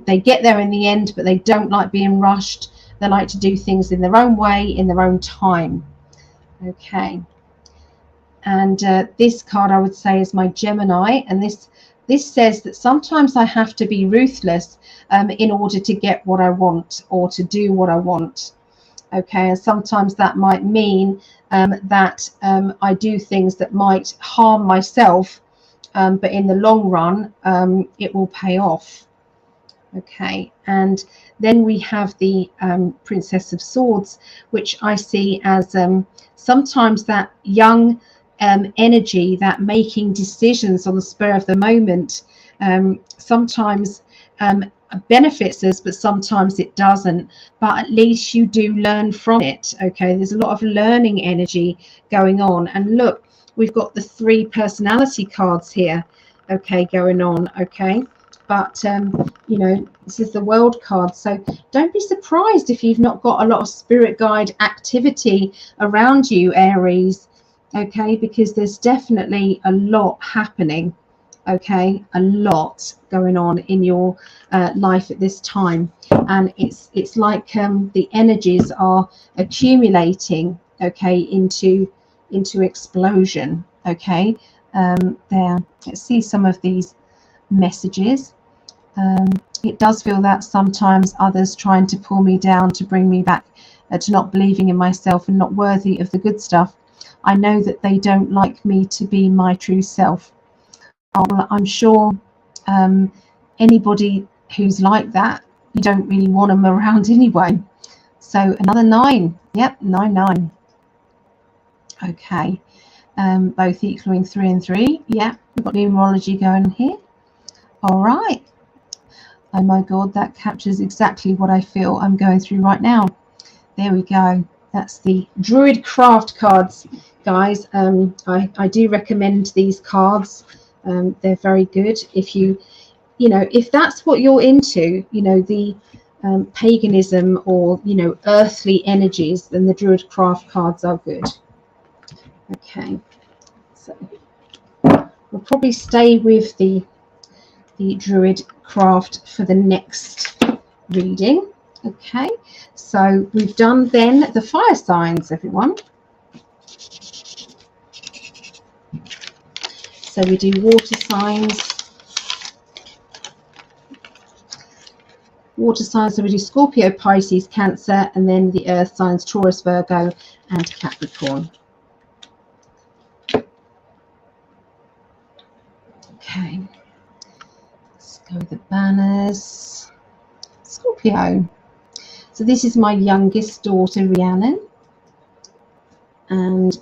They get there in the end, but they don't like being rushed. They like to do things in their own way, in their own time. Okay. And this card I would say is my Gemini, and this says that sometimes I have to be ruthless in order to get what I want or to do what I want. Okay, and sometimes that might mean that I do things that might harm myself, but in the long run it will pay off. Okay, and then we have the Princess of Swords, which I see as sometimes that young energy, that making decisions on the spur of the moment, sometimes benefits us, but sometimes it doesn't. But at least you do learn from it. Okay, there's a lot of learning energy going on. And look, we've got the 3 personality cards here, okay, going on. Okay, but you know, this is the world card, so don't be surprised if you've not got a lot of spirit guide activity around you, Aries. Okay, because there's definitely a lot happening. Okay, a lot going on in your life at this time, and it's like the energies are accumulating, okay, into explosion. Okay, there, let's see some of these messages. It does feel that sometimes others trying to pull me down, to bring me back to not believing in myself and not worthy of the good stuff. I know that they don't like me to be my true self. Well, I'm sure anybody who's like that, you don't really want them around anyway. So another 9. Yep, 9. Okay, both equaling 3 and 3. Yeah, we've got numerology going here. All right. Oh my God, that captures exactly what I feel I'm going through right now. There we go. That's the Druid Craft cards, guys. I do recommend these cards. They're very good. If you know, if that's what you're into, you know, the paganism or, you know, earthly energies, then the Druid Craft cards are good. Okay, so we'll probably stay with the Druid Craft for the next reading. Okay, so we've done then the fire signs, everyone. So we do water signs. Water signs, so we do Scorpio, Pisces, Cancer, and then the earth signs, Taurus, Virgo, and Capricorn. Okay, let's go with the banners. Scorpio. So this is my youngest daughter, Rhiannon, and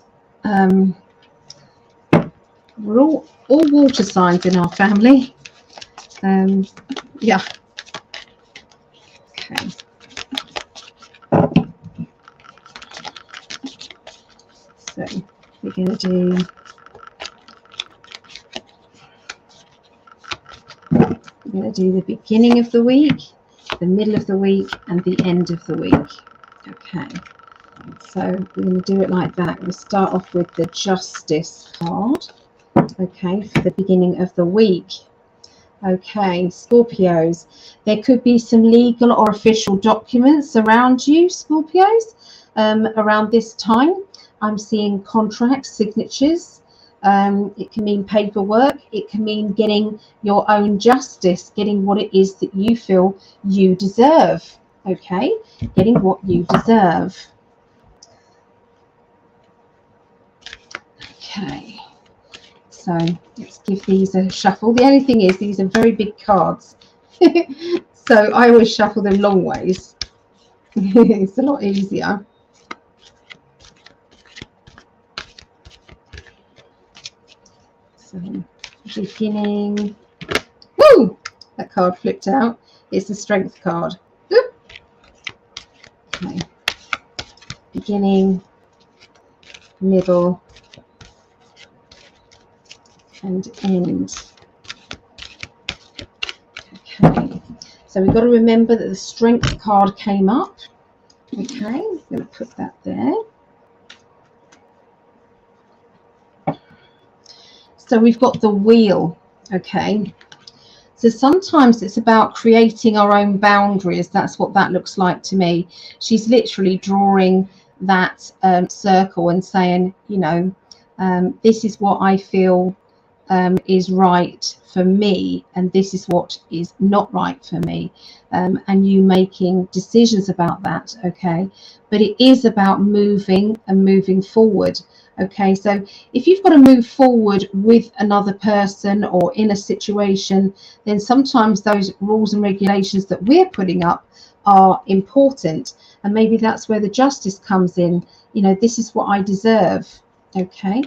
we're all water signs in our family. Yeah. Okay. So we're going to do the beginning of the week, the middle of the week, and the end of the week. Okay, so we're going to do it like that. We'll start off with the Justice card. okay, for the beginning of the week. Okay, Scorpios, there could be some legal or official documents around you, Scorpios, around this time. I'm seeing contracts, signatures. It can mean paperwork. It can mean getting your own justice, getting what it is that you feel you deserve. Okay, getting what you deserve. Okay, so let's give these a shuffle. The only thing is these are very big cards, so I always shuffle them long ways. It's a lot easier. So beginning, woo, that card flipped out. It's the Strength card. Oop. Okay, beginning, middle, and end. Okay, so we've got to remember that the Strength card came up. Okay, I'm going to put that there. So we've got the Wheel. Okay, so sometimes it's about creating our own boundaries. That's what that looks like to me. She's literally drawing that circle and saying, you know, this is what I feel is right for me, and this is what is not right for me, and you making decisions about that. Okay, but it is about moving and moving forward. Okay, so if you've got to move forward with another person or in a situation, then sometimes those rules and regulations that we're putting up are important, and maybe that's where the justice comes in. You know, this is what I deserve. Okay,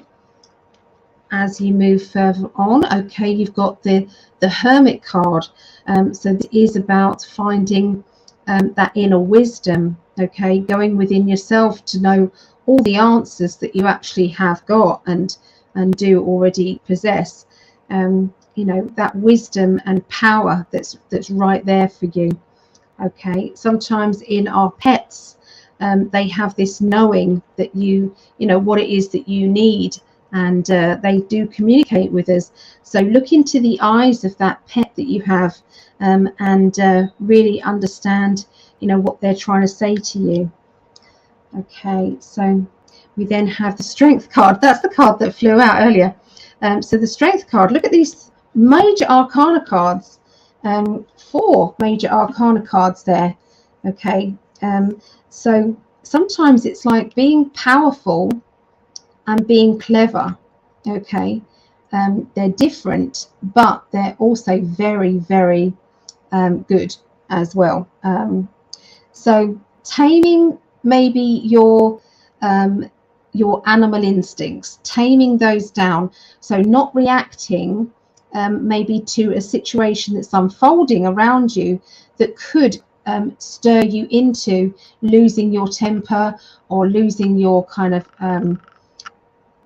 as you move further on, okay, you've got the Hermit card. So it is about finding that inner wisdom. Okay, going within yourself to know all the answers that you actually have got and do already possess. You know, that wisdom and power that's right there for you. Okay, sometimes in our pets, they have this knowing that you know what it is that you need, and they do communicate with us. So look into the eyes of that pet that you have, and really understand, you know, what they're trying to say to you. Okay, so we then have the Strength card. That's the card that flew out earlier. So the Strength card, look at these major arcana cards. 4 major arcana cards there. Okay, so sometimes it's like being powerful and being clever. Okay, they're different, but they're also very, very good as well. So taming maybe your animal instincts, taming those down, so not reacting maybe to a situation that's unfolding around you that could stir you into losing your temper or losing your kind of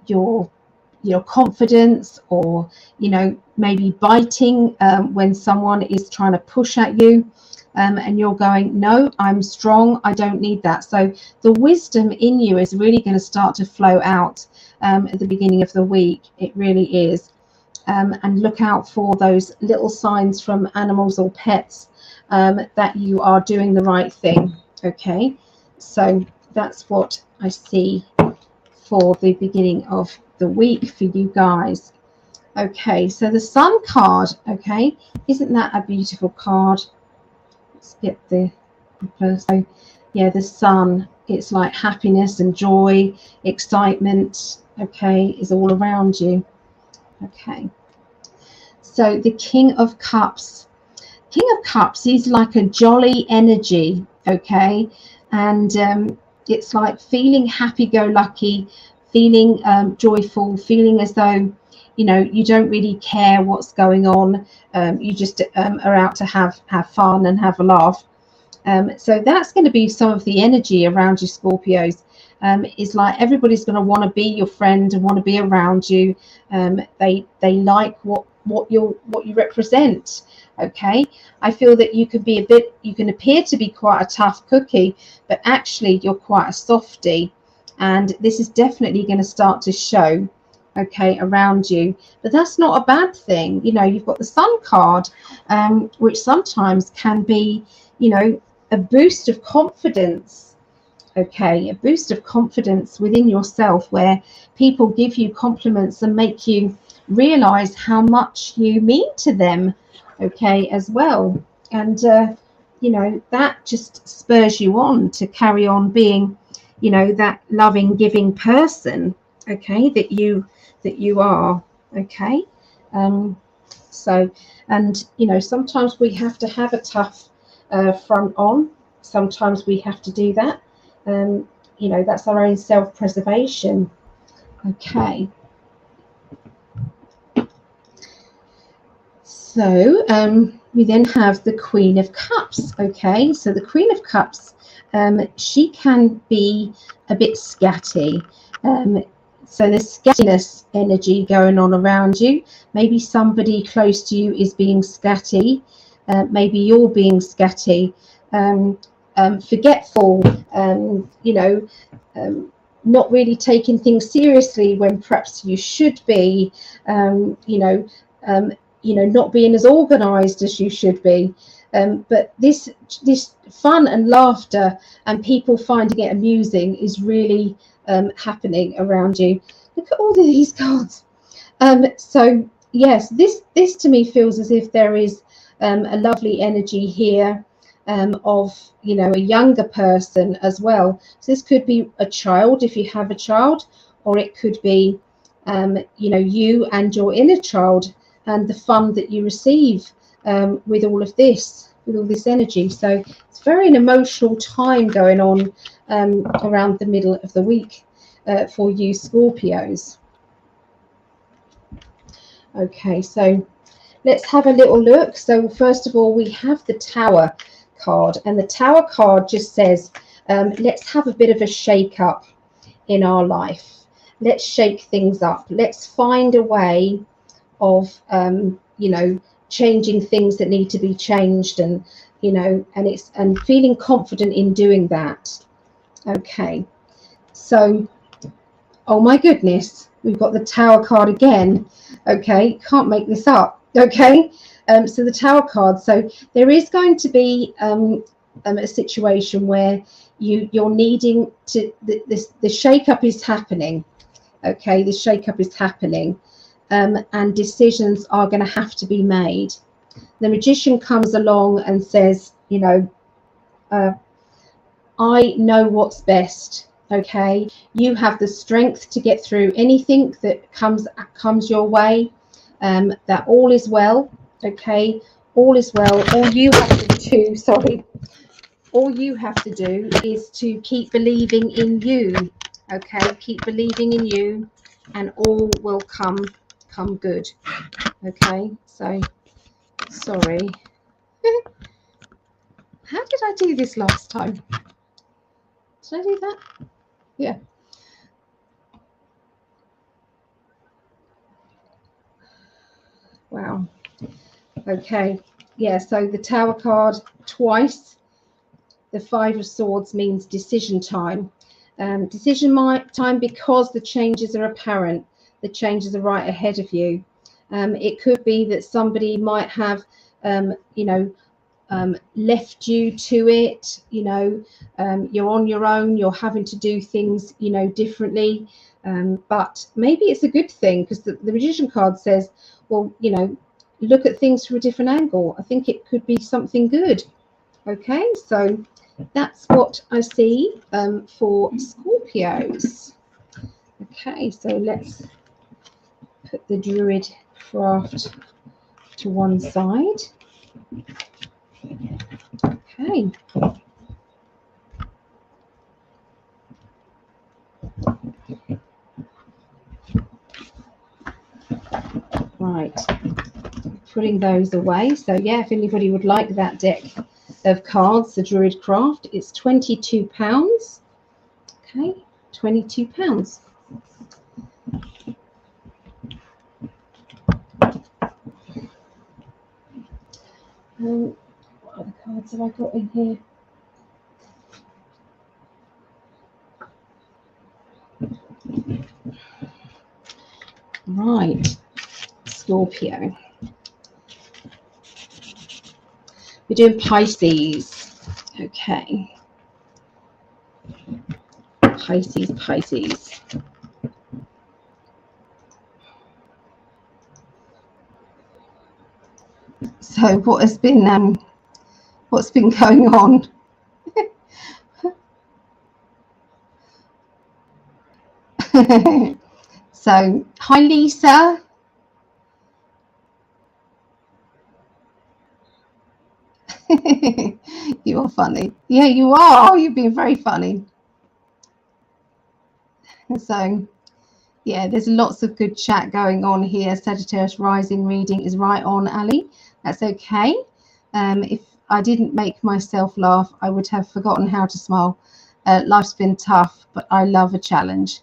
your confidence, or, you know, maybe biting when someone is trying to push at you. And you're going, no, I'm strong, I don't need that. So the wisdom in you is really going to start to flow out at the beginning of the week. It really is. And look out for those little signs from animals or pets that you are doing the right thing. Okay, so that's what I see for the beginning of the week for you guys. Okay, so the Sun card. Okay, isn't that a beautiful card? Let's get the so yeah, the Sun, it's like happiness and joy, excitement, okay, is all around you. Okay, so the King of Cups. King of Cups is like a jolly energy. Okay, and it's like feeling happy-go-lucky, feeling joyful, feeling as though, you know, you don't really care what's going on. You just are out to have fun and have a laugh. So that's going to be some of the energy around you, Scorpios. It's like everybody's going to want to be your friend and want to be around you. They like what you represent. Okay, I feel that you can appear to be quite a tough cookie, but actually you're quite a softie, and this is definitely going to start to show. okay, around you. But that's not a bad thing. You know, you've got the Sun card, which sometimes can be, you know, a boost of confidence. Okay, a boost of confidence within yourself, where people give you compliments and make you realize how much you mean to them, okay, as well. And you know, that just spurs you on to carry on being, you know, that loving, giving person, okay, that you are. Okay. So, and you know, sometimes we have to have a tough front on. Sometimes we have to do that. You know, that's our own self-preservation. Okay. So we then have the Queen of Cups. Okay, so the Queen of Cups, she can be a bit scatty. So there's scattiness energy going on around you. Maybe somebody close to you is being scatty. Maybe you're being scatty, forgetful, you know, not really taking things seriously when perhaps you should be, you know, not being as organized as you should be. But this fun and laughter and people finding it amusing is really happening around you. Look at all of these cards. So yes, this to me feels as if there is a lovely energy here of, you know, a younger person as well. So this could be a child if you have a child, or it could be you know, you and your inner child and the fun that you receive with all of this, with all this energy. So it's very an emotional time going on around the middle of the week for you Scorpios. Okay, so let's have a little look. So first of all, we have the Tower card, and the Tower card just says, let's have a bit of a shake up in our life. Let's shake things up. Let's find a way of, you know, changing things that need to be changed, and, you know, and feeling confident in doing that. Okay, so, oh my goodness, we've got the Tower card again. Okay, can't make this up. Okay, so the Tower card. So there is going to be a situation where you're needing to, the shake-up is happening. Okay, the shake-up is happening, and decisions are going to have to be made. The Magician comes along and says, you know, I know what's best. Okay, you have the strength to get through anything that comes your way. That all is well. Okay, all is well. All you have to do, sorry, all you have to do is to keep believing in you. Okay, keep believing in you, and all will come good. Okay, so sorry. How did I do this last time? Did I do that? Yeah. Wow. Okay. Yeah, so the Tower card twice. The Five of Swords means decision time. Decision time because the changes are apparent. The changes are right ahead of you. It could be that somebody might have, you know, left you to it. You know, you're on your own. You're having to do things, you know, differently. But maybe it's a good thing, because the Magician card says, well, you know, look at things from a different angle. I think it could be something good. Okay, so that's what I see for Scorpios. Okay, so let's put the Druid craft to one side. Okay. Right, putting those away. So yeah, if anybody would like that deck of cards, the Druid craft, it's £22. Okay, £22. What other cards have I got in here? right, Scorpio. We're doing Pisces. Okay. Pisces. So what's been going on? So, hi Lisa. You are funny. Yeah, you are. You've been very funny. So, yeah, there's lots of good chat going on here. Sagittarius rising reading is right on, Ali. That's okay. If I didn't make myself laugh, I would have forgotten how to smile. Life's been tough, but I love a challenge.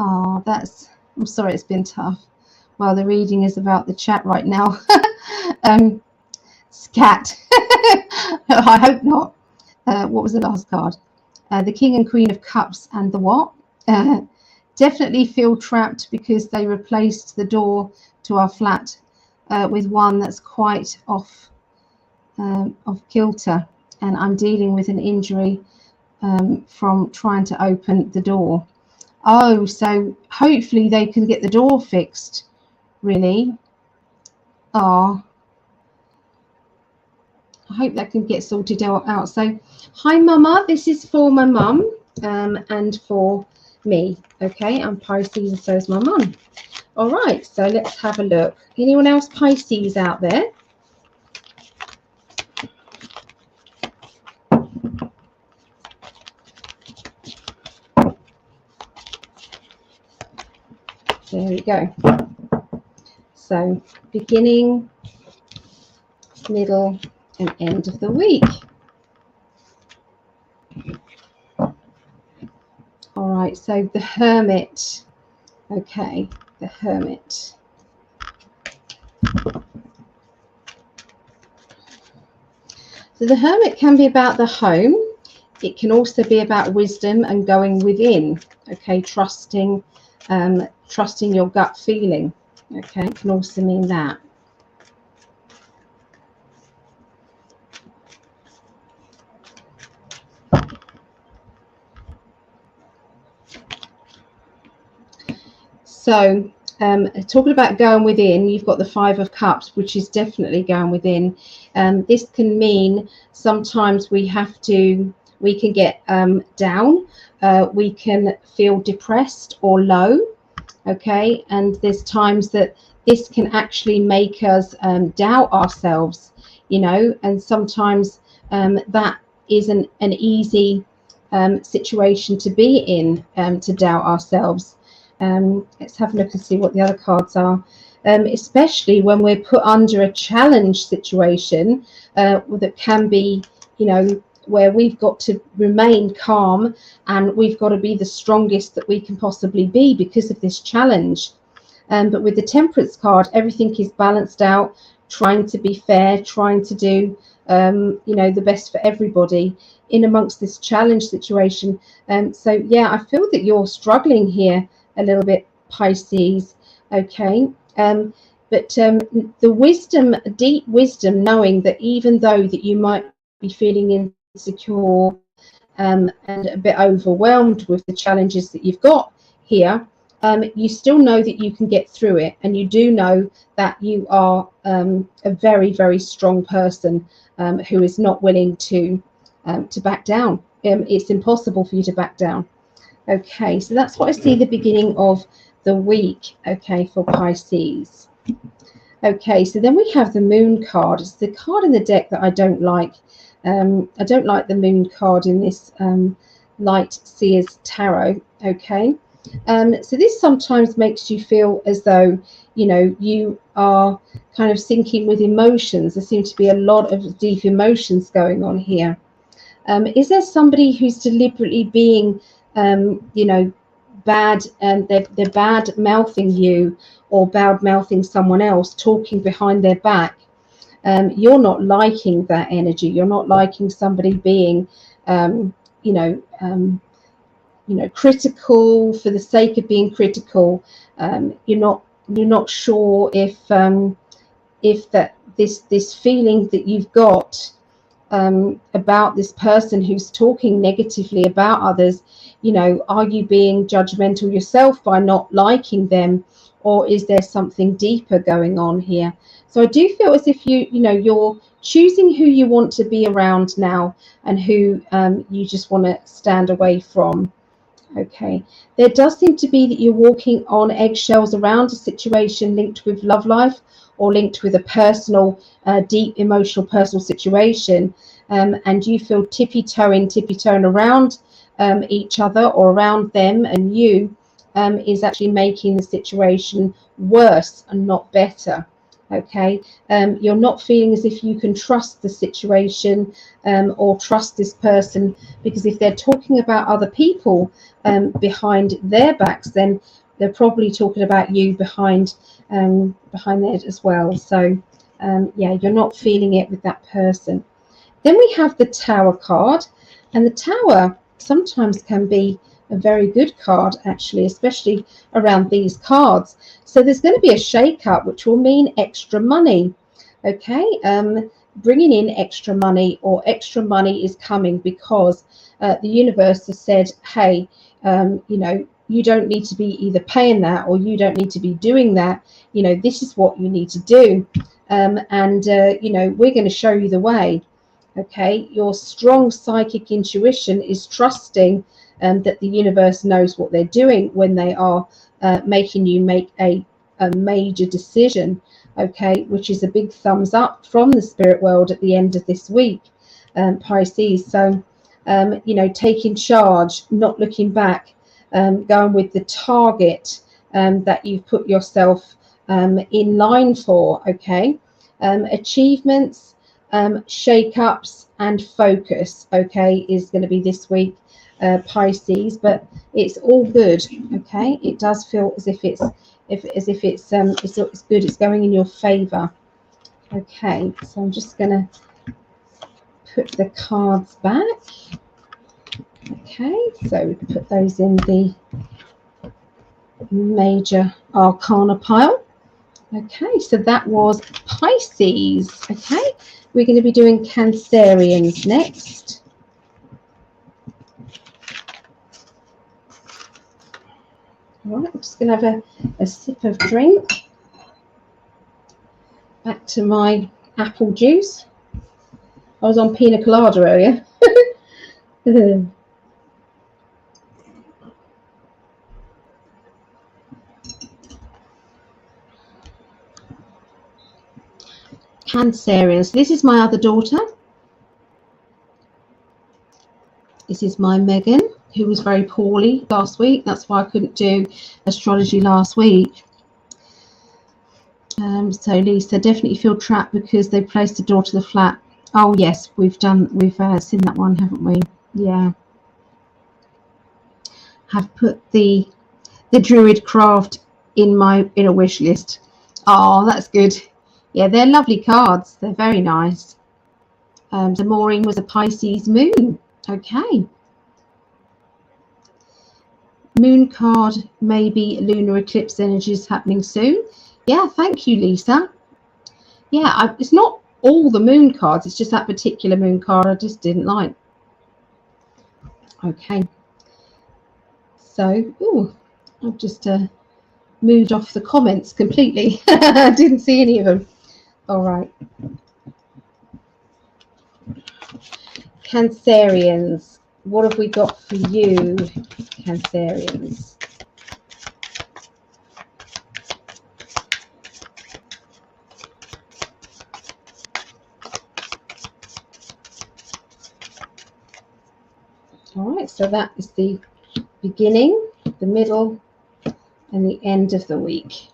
Oh, I'm sorry it's been tough. Well, the reading is about the chat right now. Scat. I hope not. What was the last card? The King and Queen of Cups and the what? Definitely feel trapped because they replaced the door to our flat with one that's quite off kilter, and I'm dealing with an injury from trying to open the door. Oh, so hopefully they can get the door fixed, really. Oh, I hope that can get sorted out. So, hi, Mama. This is for my mum and for me. Okay, I'm Pisces and so is my mum. All right, so let's have a look. Anyone else Pisces out there? There we go. So, beginning, middle, and end of the week. All right, so the Hermit. Okay, the Hermit. So the Hermit can be about the home. It can also be about wisdom and going within. Okay, trusting your gut feeling. Okay, it can also mean that. So talking about going within, you've got the Five of Cups, which is definitely going within. This can mean sometimes we can get down, we can feel depressed or low. Okay, and there's times that this can actually make us doubt ourselves, you know, and sometimes that isn't an easy situation to be in, to doubt ourselves. Let's have a look and see what the other cards are, especially when we're put under a challenge situation that can be, you know, where we've got to remain calm and we've got to be the strongest that we can possibly be because of this challenge. But with the Temperance card, everything is balanced out, trying to be fair, trying to do you know, the best for everybody in amongst this challenge situation. So yeah, I feel that you're struggling here a little bit, Pisces. Okay, but the wisdom, deep wisdom, knowing that even though that you might be feeling insecure and a bit overwhelmed with the challenges that you've got here, you still know that you can get through it, and you do know that you are a very, very strong person who is not willing to back down. It's impossible for you to back down. Okay, so that's what I see the beginning of the week, okay, for Pisces. Okay, so then we have the Moon card. It's the card in the deck that I don't like. I don't like the Moon card in this Light Seers Tarot, okay? So this sometimes makes you feel as though, you know, you are kind of sinking with emotions. There seems to be a lot of deep emotions going on here. Is there somebody who's deliberately being you know, bad, and they're bad mouthing you or bad mouthing someone else, talking behind their back? You're not liking that energy. You're not liking somebody being you know, critical for the sake of being critical. You're not you're not sure if that this feeling that you've got about this person who's talking negatively about others, you know, are you being judgmental yourself by not liking them, or is there something deeper going on here? So I do feel as if you're choosing who you want to be around now and who you just want to stand away from. Okay, there does seem to be that you're walking on eggshells around a situation linked with love life or linked with a personal, deep emotional personal situation, and you feel tippy-toeing around each other or around them, and you is actually making the situation worse and not better. Okay, you're not feeling as if you can trust the situation or trust this person, because if they're talking about other people behind their backs, then they're probably talking about you behind theirs as well. So yeah, you're not feeling it with that person. Then we have the Tower card, and the Tower sometimes can be a very good card, actually, especially around these cards. So there's going to be a shake-up, which will mean extra money. Okay, bringing in extra money, or extra money is coming because the universe has said, hey, you know, you don't need to be either paying that or you don't need to be doing that. You know, this is what you need to do. You know, we're going to show you the way. Okay, your strong psychic intuition is trusting that the universe knows what they're doing when they are making you make a major decision. Okay, which is a big thumbs up from the spirit world at the end of this week, Pisces. So you know, taking charge, not looking back, going with the target that you've put yourself in line for. Okay, achievements, shake-ups and focus, okay, is going to be this week, Pisces, but it's all good. Okay, it does feel as if it's it's good, it's going in your favor. Okay, so I'm just going to put the cards back. Okay, so we put those in the major arcana pile. Okay, so that was Pisces. Okay, we're going to be doing Cancerians next. All right, I'm just going to have a sip of drink. Back to my apple juice. I was on pina colada earlier. Cancerians. This is my other daughter. This is my Megan, who was very poorly last week. That's why I couldn't do astrology last week. So Lisa, definitely feel trapped because they placed the door to the flat. Oh yes, we've seen that one, haven't we? Yeah. Have put the Druid craft in a wish list. Oh, that's good. Yeah, they're lovely cards. They're very nice. The Maureen was a Pisces moon. Okay. Moon card, maybe lunar eclipse energies happening soon. Yeah, thank you, Lisa. Yeah, it's not all the moon cards. It's just that particular moon card I just didn't like. Okay. So, I've just moved off the comments completely. I didn't see any of them. All right. Cancerians. What have we got for you, Cancerians? All right, so that is the beginning, the middle, and the end of the week.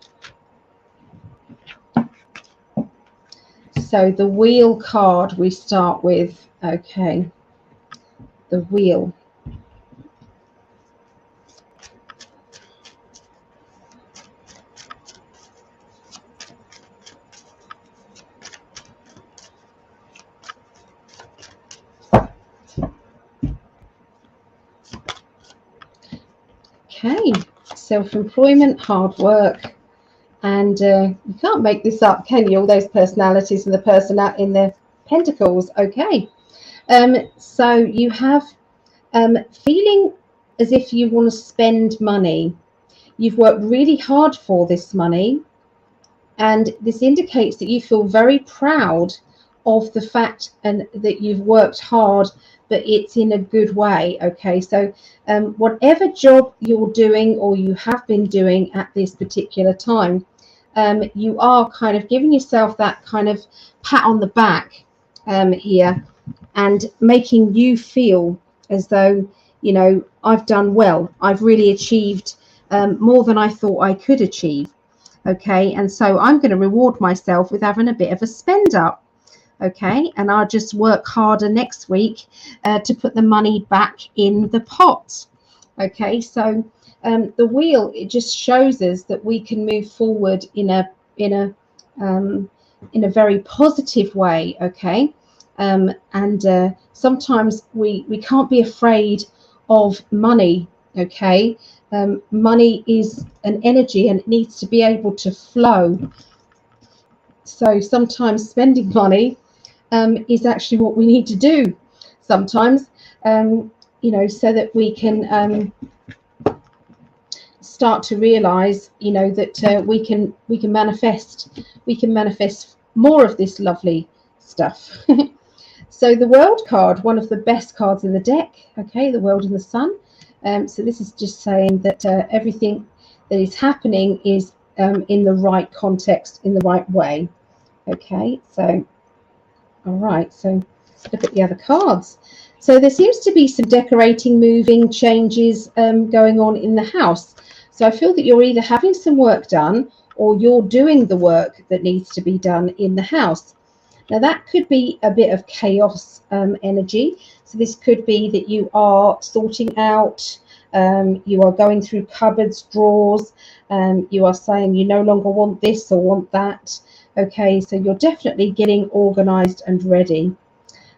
So the wheel card we start with. Okay, the wheel. Okay, self-employment, hard work, And you can't make this up, can you? All those personalities and the person out in the pentacles. Okay. So you have feeling as if you want to spend money. You've worked really hard for this money, and this indicates that you feel very proud of the fact and that you've worked hard, but it's in a good way. Okay, so whatever job you're doing or you have been doing at this particular time, you are kind of giving yourself that kind of pat on the back here, and making you feel as though, you know, I've done well. I've really achieved more than I thought I could achieve. Okay, and so I'm going to reward myself with having a bit of a spend up. Okay, and I'll just work harder next week to put the money back in the pot. Okay, so the wheel, it just shows us that we can move forward in a very positive way. Okay, and sometimes we can't be afraid of money. Okay, money is an energy and it needs to be able to flow. So sometimes spending money is actually what we need to do sometimes, you know, so that we can start to realize, you know, that we can manifest more of this lovely stuff. So the World card, one of the best cards in the deck. Okay, the World and the Sun. So this is just saying that everything that is happening is in the right context, in the right way. Okay, so all right, so let's look at the other cards. So there seems to be some decorating, moving, changes going on in the house. So I feel that you're either having some work done or you're doing the work that needs to be done in the house. Now that could be a bit of chaos energy. So this could be that you are sorting out, you are going through cupboards, drawers, you are saying you no longer want this or want that. Okay, so you're definitely getting organized and ready.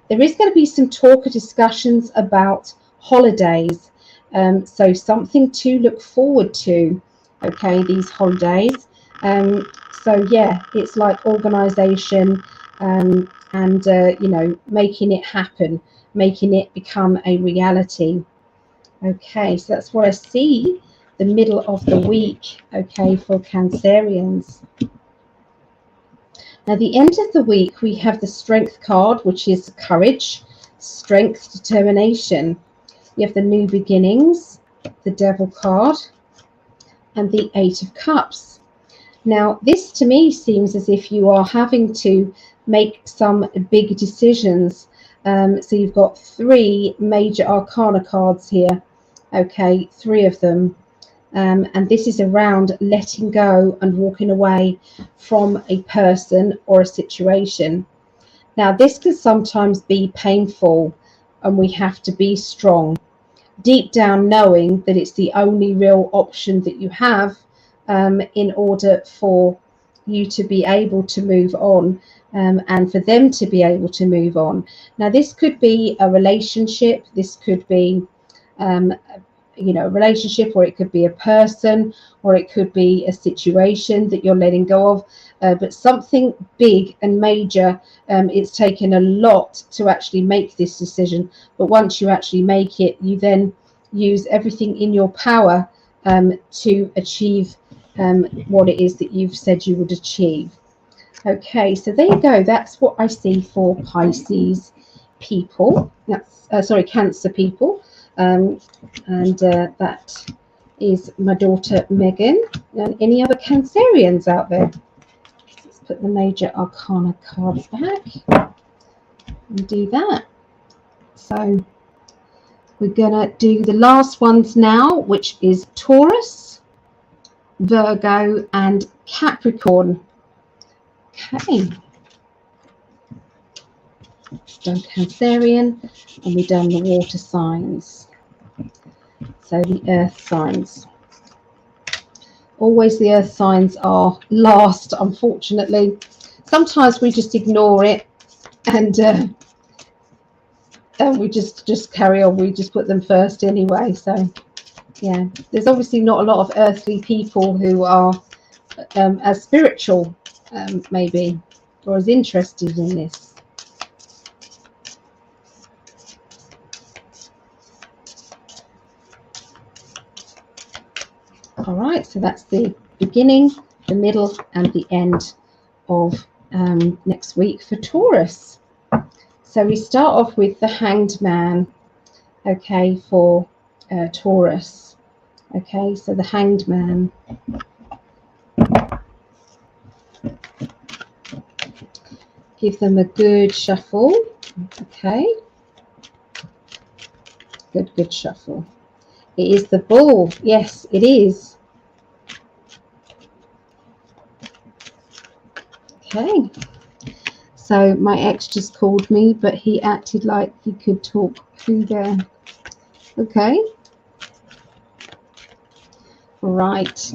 There is going to be some talk or discussions about holidays. So something to look forward to, okay, these holidays. So yeah, it's like organization, and you know, making it happen, making it become a reality. Okay, so that's what I see the middle of the week, okay, for Cancerians. Now the end of the week we have the Strength card, which is courage, strength, determination. You have the new beginnings, the Devil card, and the Eight of Cups. Now this to me seems as if you are having to make some big decisions. So you've got three major arcana cards here. Okay, three of them. And this is around letting go and walking away from a person or a situation. Now this can sometimes be painful, and we have to be strong, deep down knowing that it's the only real option that you have in order for you to be able to move on, and for them to be able to move on. Now this could be a relationship, this could be you know, a relationship, or it could be a person, or it could be a situation that you're letting go of, but something big and major. It's taken a lot to actually make this decision, but once you actually make it, you then use everything in your power to achieve what it is that you've said you would achieve. Okay, so there you go. That's what I see for Pisces people. That's sorry, Cancer people. And that is my daughter Megan. And any other Cancerians out there? Let's put the major arcana cards back and do that. So we're gonna do the last ones now, which is Taurus, Virgo, and Capricorn. Okay. Done Cancerian, and we've done the water signs. So the earth signs. Always the earth signs are last, unfortunately. Sometimes we just ignore it, and we just carry on. We just put them first anyway. So yeah, there's obviously not a lot of earthly people who are as spiritual, maybe, or as interested in this. All right, so that's the beginning, the middle, and the end of next week for Taurus. So we start off with the Hanged Man, okay, for Taurus. Okay, so the Hanged Man. Give them a good shuffle. Okay. Good shuffle. It is the Bull. Yes, it is. Okay. So my ex just called me, but he acted like he could talk through there. Okay. Right.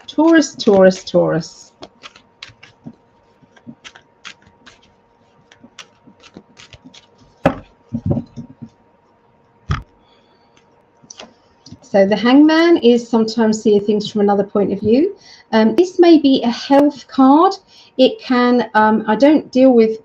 Taurus, Taurus, Taurus. So the Hangman is sometimes seeing things from another point of view. This may be a health card. It can, I don't deal with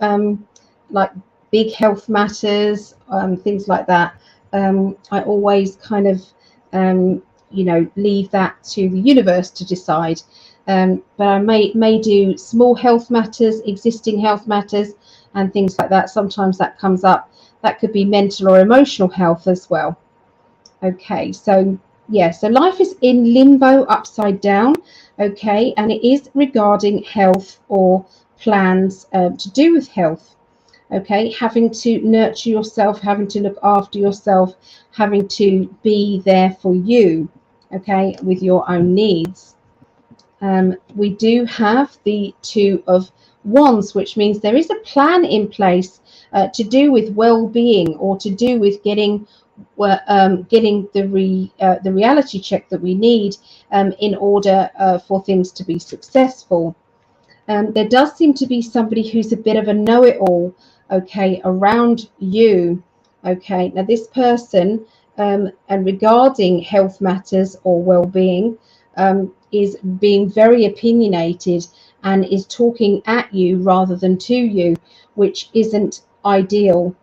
like big health matters, things like that. I always kind of, you know, leave that to the universe to decide. But I may do small health matters, existing health matters, and things like that. Sometimes that comes up. That could be mental or emotional health as well. Okay, so yeah, so life is in limbo, upside down. Okay, and it is regarding health or plans to do with health. Okay, having to nurture yourself, having to look after yourself, having to be there for you, okay, with your own needs. We do have the Two of Wands, which means there is a plan in place to do with well-being, or to do with getting the reality check that we need in order for things to be successful. There does seem to be somebody who's a bit of a know-it-all, okay, around you. Okay, now this person, and regarding health matters or well-being, is being very opinionated and is talking at you rather than to you, which isn't ideal.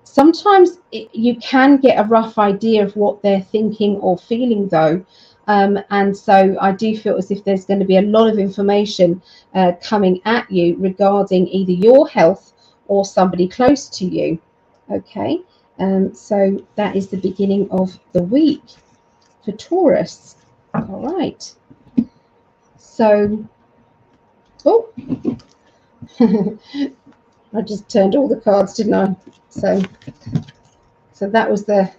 Sometimes you can get a rough idea of what they're thinking or feeling, though. And so I do feel as if there's going to be a lot of information coming at you regarding either your health or somebody close to you. Okay, so that is the beginning of the week for Taurus. All right. So, oh, I just turned all the cards, didn't I? So that was that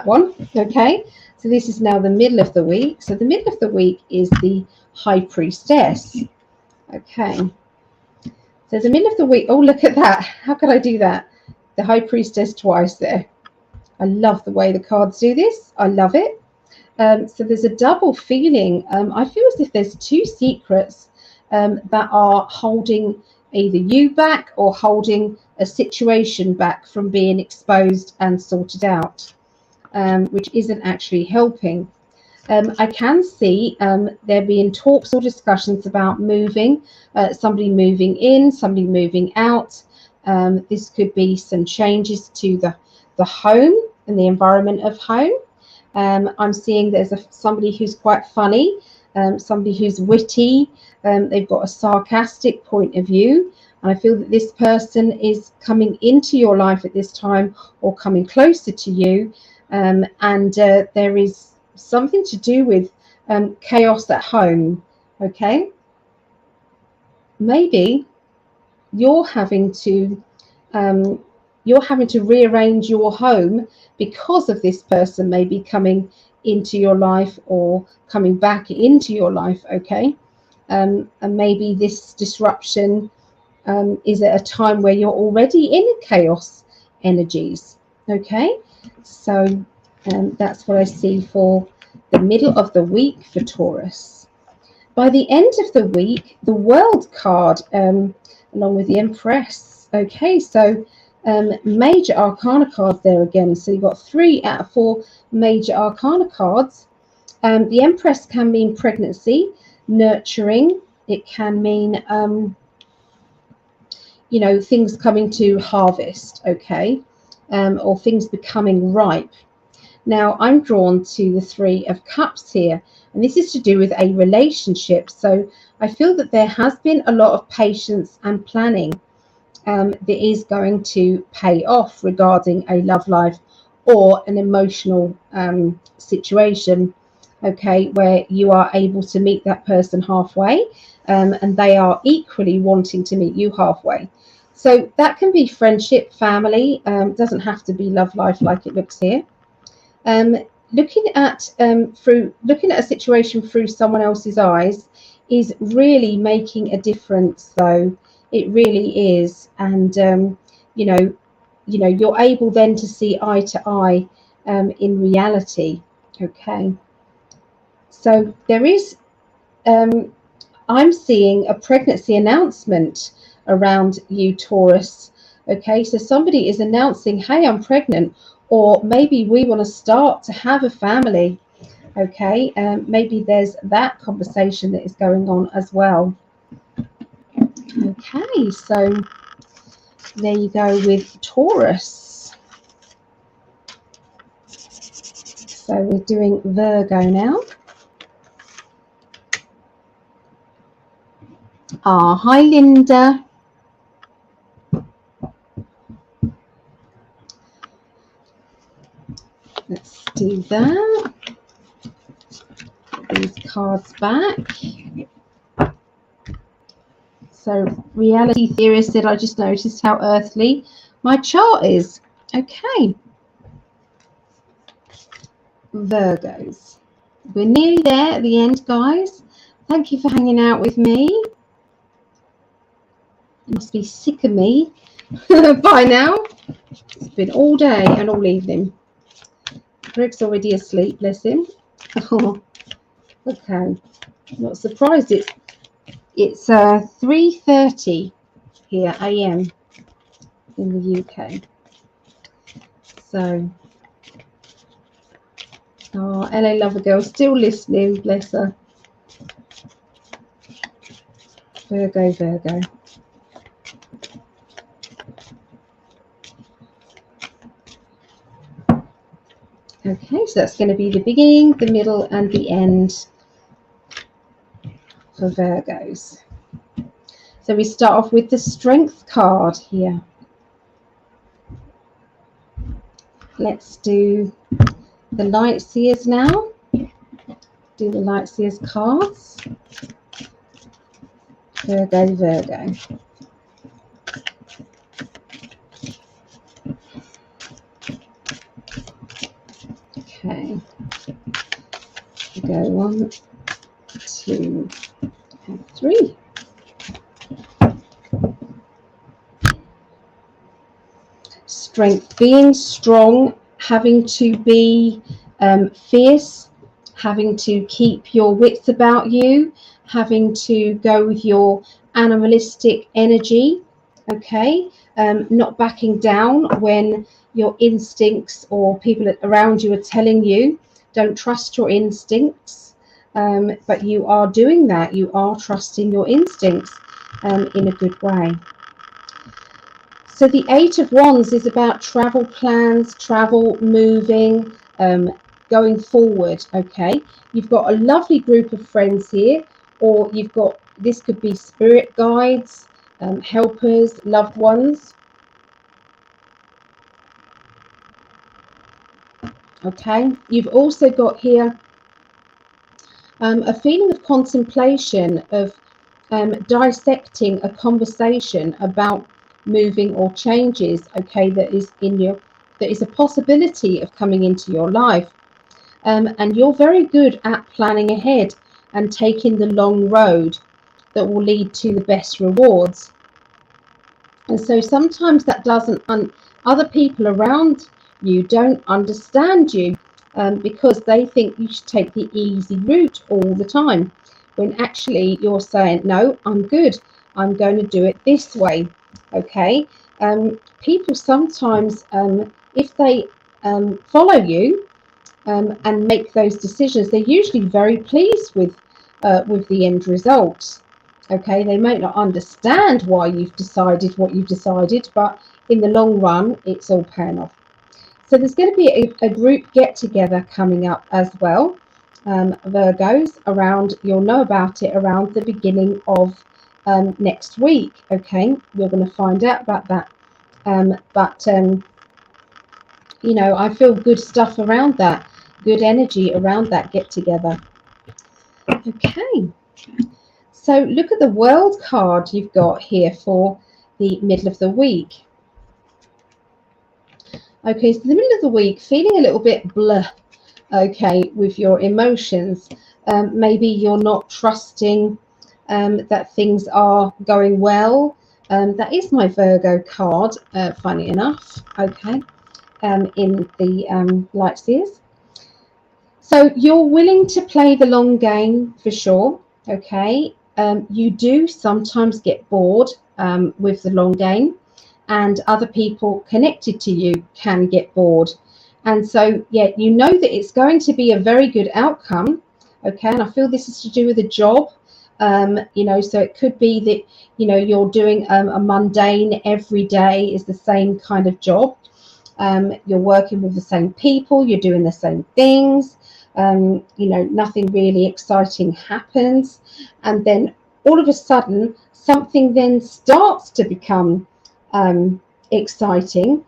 one. Okay, so this is now the middle of the week. So the middle of the week is the High Priestess. Okay, so the middle of the week. Oh, look at that! How could I do that? The High Priestess twice there. I love the way the cards do this. I love it. So there's a double feeling. I feel as if there's two secrets that are holding either you back or holding a situation back from being exposed and sorted out, which isn't actually helping. I can see there being talks or discussions about moving, somebody moving in, somebody moving out. This could be some changes to the home and the environment of home. I'm seeing there's somebody who's quite funny, somebody who's witty. They've got a sarcastic point of view. And I feel that this person is coming into your life at this time, or coming closer to you. And there is something to do with chaos at home. Okay. Maybe you're having to rearrange your home because of this person maybe coming into your life or coming back into your life. Okay. And maybe this disruption is at a time where you're already in chaos energies. Okay, so that's what I see for the middle of the week for Taurus. By the end of the week, the World card, along with the Empress. Okay, so major arcana cards there again. So you've got 3 out of 4 major arcana cards. The Empress can mean pregnancy, nurturing. It can mean, you know, things coming to harvest, okay, or things becoming ripe. Now, I'm drawn to the Three of Cups here, and this is to do with a relationship. So I feel that there has been a lot of patience and planning that is going to pay off regarding a love life or an emotional situation, okay, where you are able to meet that person halfway, and they are equally wanting to meet you halfway. So that can be friendship, family, doesn't have to be love life like it looks here. Looking at a situation through someone else's eyes is really making a difference, though. It really is. And you know, you're able then to see eye to eye in reality. Okay, so there is I'm seeing a pregnancy announcement around you, Taurus. Okay, so somebody is announcing, hey, I'm pregnant, or maybe we want to start to have a family. Okay, maybe there's that conversation that is going on as well. Okay, so there you go with Taurus. So we're doing Virgo now. Ah, hi Linda. Let's do that. Put these cards back. So reality theorist said, I just noticed how earthly my chart is. Okay. Virgos. We're nearly there at the end, guys. Thank you for hanging out with me. You must be sick of me by now. It's been all day and all evening. Greg's already asleep, bless him. Oh, okay. Not surprised. It's 3:30 here AM in the UK. So, oh, LA Lover Girl still listening, bless her. Virgo, Virgo. Okay, so that's going to be the beginning, the middle, and the end for Virgos. So we start off with the Strength card here. Let's do the Light Seers now. Do the Light Seers cards. Virgo, Virgo. Okay. We go 1, 2, and 3. Strength, being strong, having to be fierce, having to keep your wits about you, having to go with your animalistic energy, okay, not backing down when your instincts or people around you are telling you don't trust your instincts, but you are doing that. You are trusting your instincts in a good way. So the Eight of Wands is about travel plans, travel, moving, going forward, okay? You've got a lovely group of friends here, or you've got, this could be spirit guides, helpers, loved ones. Okay, you've also got here a feeling of contemplation, of dissecting a conversation about moving or changes, okay, that is a possibility of coming into your life, and you're very good at planning ahead and taking the long road that will lead to the best rewards. And so sometimes that doesn't, other people around you don't understand you, because they think you should take the easy route all the time, when actually you're saying, no, I'm good, I'm going to do it this way. Okay, people sometimes, if they follow you, and make those decisions. They're usually very pleased with the end result. Okay, they may not understand why you've decided what you've decided, but in the long run, it's all paying off. So there's going to be a group get-together coming up as well, Virgos, around, you'll know about it around the beginning of next week. Okay, we're going to find out about that. You know, I feel good stuff around that, good energy around that get-together. Okay, so look at the World card you've got here for the middle of the week. Okay, so the middle of the week, feeling a little bit blah, okay, with your emotions. Maybe you're not trusting that things are going well. That is my Virgo card, funny enough, okay, in the light seers. So you're willing to play the long game for sure, okay. You do sometimes get bored with the long game, and other people connected to you can get bored. And so, yeah, you know that it's going to be a very good outcome, okay? And I feel this is to do with a job, you know, so it could be that, you know, you're doing a mundane, every day is the same kind of job. You're working with the same people, you're doing the same things, you know, nothing really exciting happens. And then all of a sudden, something then starts to become exciting,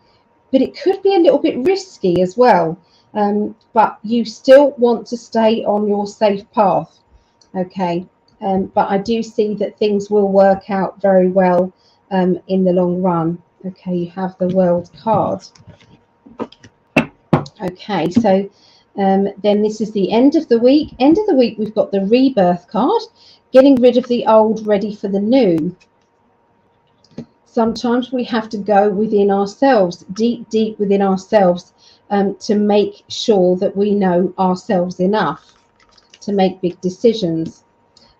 but it could be a little bit risky as well. But you still want to stay on your safe path, okay? But I do see that things will work out very well in the long run. Okay, you have the World card. Okay, so then this is the end of the week. End of the week, we've got the Rebirth card, getting rid of the old, ready for the new. Sometimes we have to go within ourselves, deep within ourselves, to make sure that we know ourselves enough to make big decisions.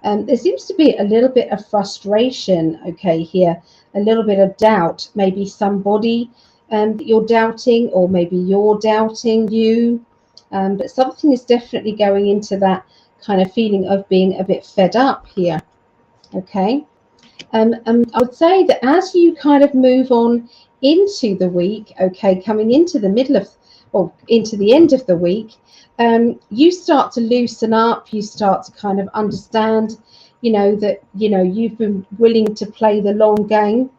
There seems to be a little bit of frustration, okay, here, a little bit of doubt, maybe somebody that you're doubting, or maybe you're doubting you, but something is definitely going into that kind of feeling of being a bit fed up here, okay. I would say that as you kind of move on into the week, okay, coming into the middle of, or into the end of the week, you start to loosen up, you start to kind of understand, you know, that, you know, you've been willing to play the long game,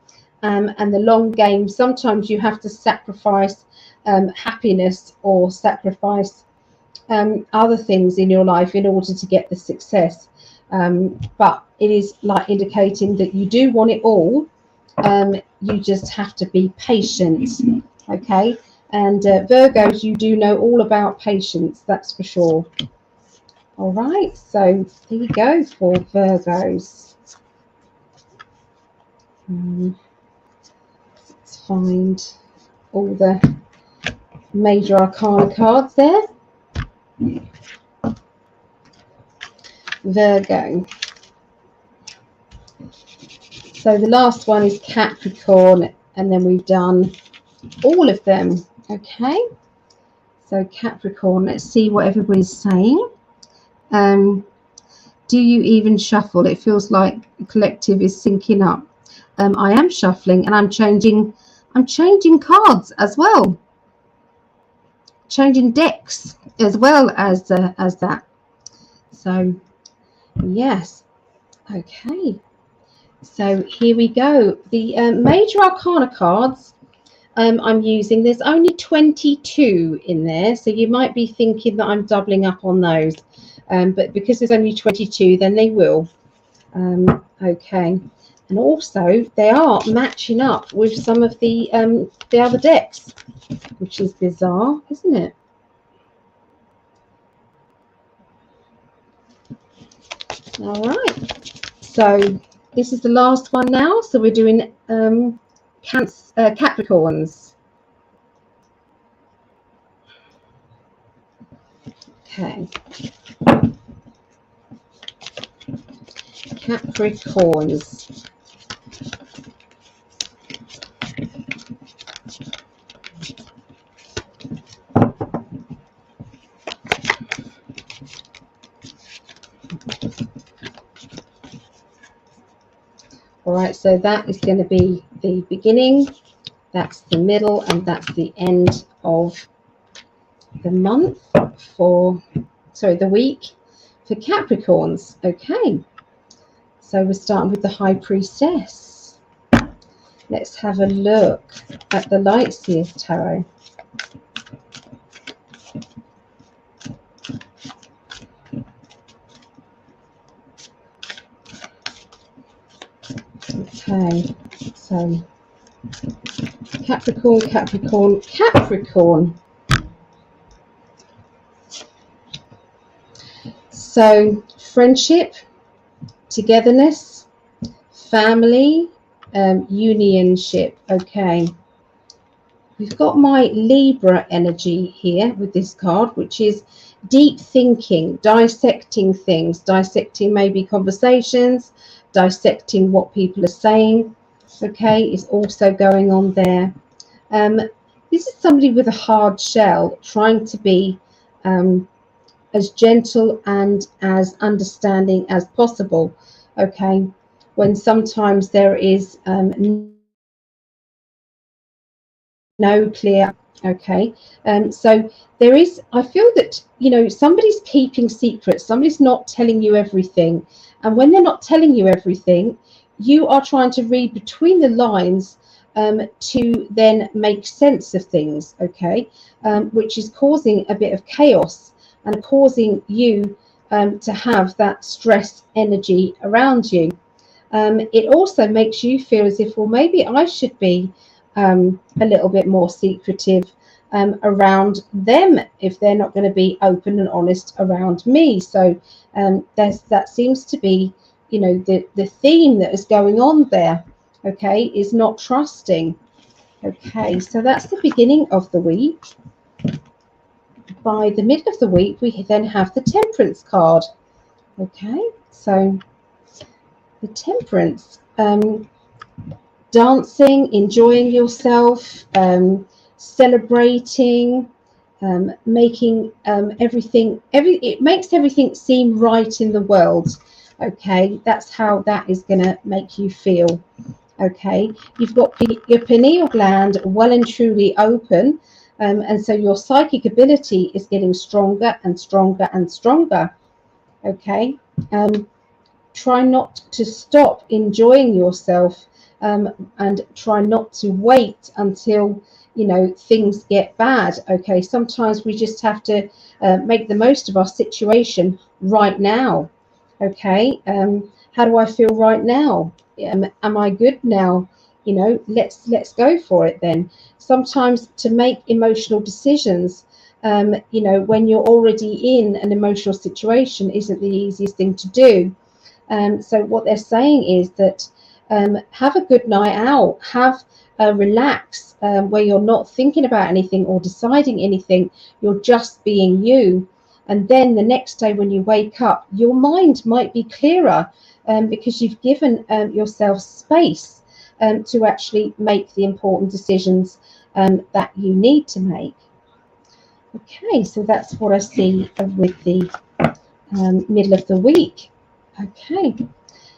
and the long game, sometimes you have to sacrifice happiness, or sacrifice other things in your life in order to get the success. But it is like indicating that you do want it all. You just have to be patient, okay. And Virgos, you do know all about patience, that's for sure. All right, so here you go for Virgos. Let's find all the major arcana cards there. Virgo. So the last one is Capricorn, and then we've done all of them. Okay, so Capricorn, let's see what everybody's saying. Do you even shuffle? It feels like the collective is syncing up. I am shuffling, and I'm changing cards as well, changing decks as well as that. So yes, okay. So here we go. The major arcana cards I'm using, there's only 22 in there, so you might be thinking that I'm doubling up on those, but because there's only 22, then they will. Okay, and also they are matching up with some of the other decks, which is bizarre, isn't it? All right, so this is the last one now, so we're doing Capricorns. Okay. Capricorns. All right, so that is going to be the beginning, that's the middle, and that's the end of the month for, sorry, the week for Capricorns. Okay, so we're starting with the High Priestess. Let's have a look at the Light Seers Tarot. Okay, so Capricorn, Capricorn, Capricorn. So friendship, togetherness, family, unionship. Okay, we've got my Libra energy here with this card, which is deep thinking, dissecting things, dissecting maybe conversations, dissecting what people are saying. Okay, is also going on there. This is somebody with a hard shell, trying to be as gentle and as understanding as possible. Okay, when sometimes there is no clear. Okay, so there is, I feel that, you know, somebody's keeping secrets, somebody's not telling you everything, and when they're not telling you everything, you are trying to read between the lines to then make sense of things. Okay, which is causing a bit of chaos and causing you to have that stress energy around you. It also makes you feel as if, well, maybe I should be a little bit more secretive around them if they're not going to be open and honest around me. So that seems to be, you know, the theme that is going on there. Okay, is not trusting. Okay, so that's the beginning of the week. By the middle of the week, we then have the Temperance card. Okay, so the Temperance, dancing, enjoying yourself, celebrating, making everything, it makes everything seem right in the world. Okay, that's how that is going to make you feel. Okay, you've got your pineal gland well and truly open, and so your psychic ability is getting stronger and stronger and stronger. Okay, try not to stop enjoying yourself, and try not to wait until, you know, things get bad. Okay, sometimes we just have to make the most of our situation right now. Okay, how do I feel right now? Am I good now? You know, let's go for it then. Sometimes to make emotional decisions, you know, when you're already in an emotional situation isn't the easiest thing to do. So what they're saying is that have a good night out, have relax, where you're not thinking about anything or deciding anything, you're just being you. And then the next day when you wake up, your mind might be clearer, because you've given yourself space to actually make the important decisions that you need to make. Okay, so that's what I see with the middle of the week. Okay,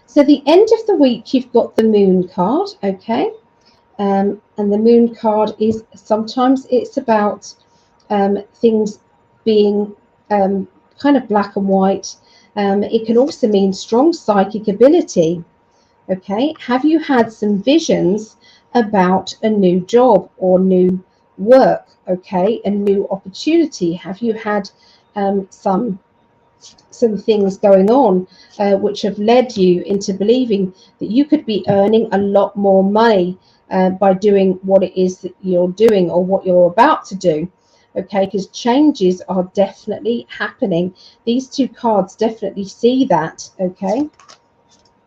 so the end of the week, you've got the Moon card. Okay, and the Moon card is, sometimes it's about things being kind of black and white. It can also mean strong psychic ability. Okay, have you had some visions about a new job or new work? Okay, a new opportunity. Have you had some things going on which have led you into believing that you could be earning a lot more money by doing what it is that you're doing or what you're about to do? Okay, because changes are definitely happening. These two cards definitely see that. Okay,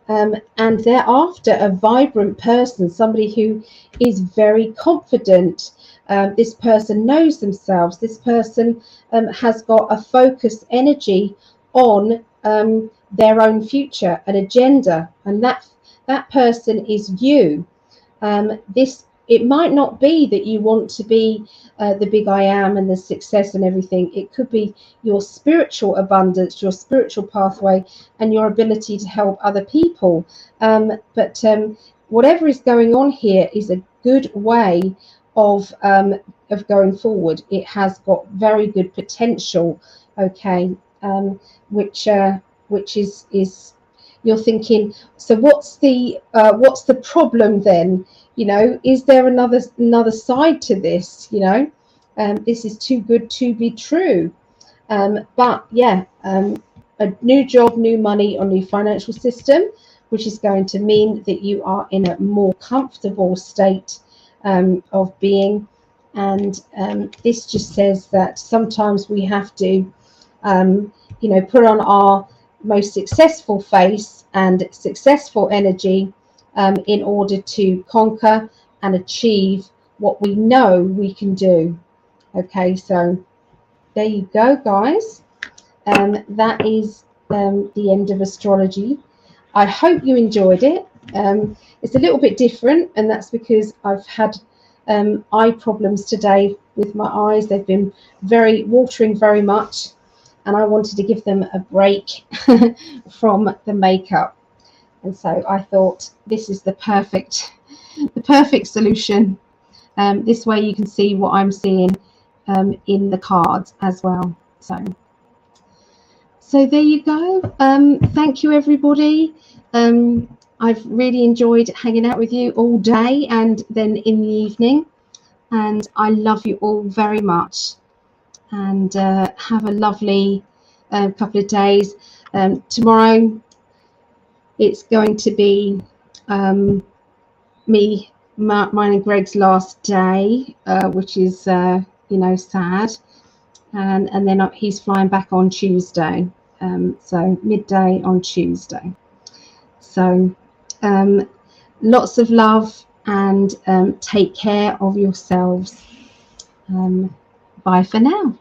and they're after a vibrant person, somebody who is very confident. This person knows themselves. This person has got a focused energy on their own future, an agenda, and that person is you. This it might not be that you want to be the big I am and the success and everything. It could be your spiritual abundance, your spiritual pathway, and your ability to help other people. But whatever is going on here is a good way of going forward. It has got very good potential. Okay, which is you're thinking, so what's the problem then? You know, is there another side to this? You know, this is too good to be true. But yeah, a new job, new money, or new financial system, which is going to mean that you are in a more comfortable state of being. And this just says that sometimes we have to, you know, put on our most successful face and successful energy in order to conquer and achieve what we know we can do. Okay, so there you go, guys. That is the end of astrology. I hope you enjoyed it. It's a little bit different, and that's because I've had eye problems today with my eyes. They've been watering very much, and I wanted to give them a break from the makeup. And so I thought this is the perfect solution. This way you can see what I'm seeing in the cards as well. So there you go. Thank you, everybody. I've really enjoyed hanging out with you all day and then in the evening. And I love you all very much. And have a lovely couple of days. Tomorrow, it's going to be mine and Greg's last day, which is, you know, sad. And then he's flying back on Tuesday. So midday on Tuesday. So lots of love and take care of yourselves. Bye for now.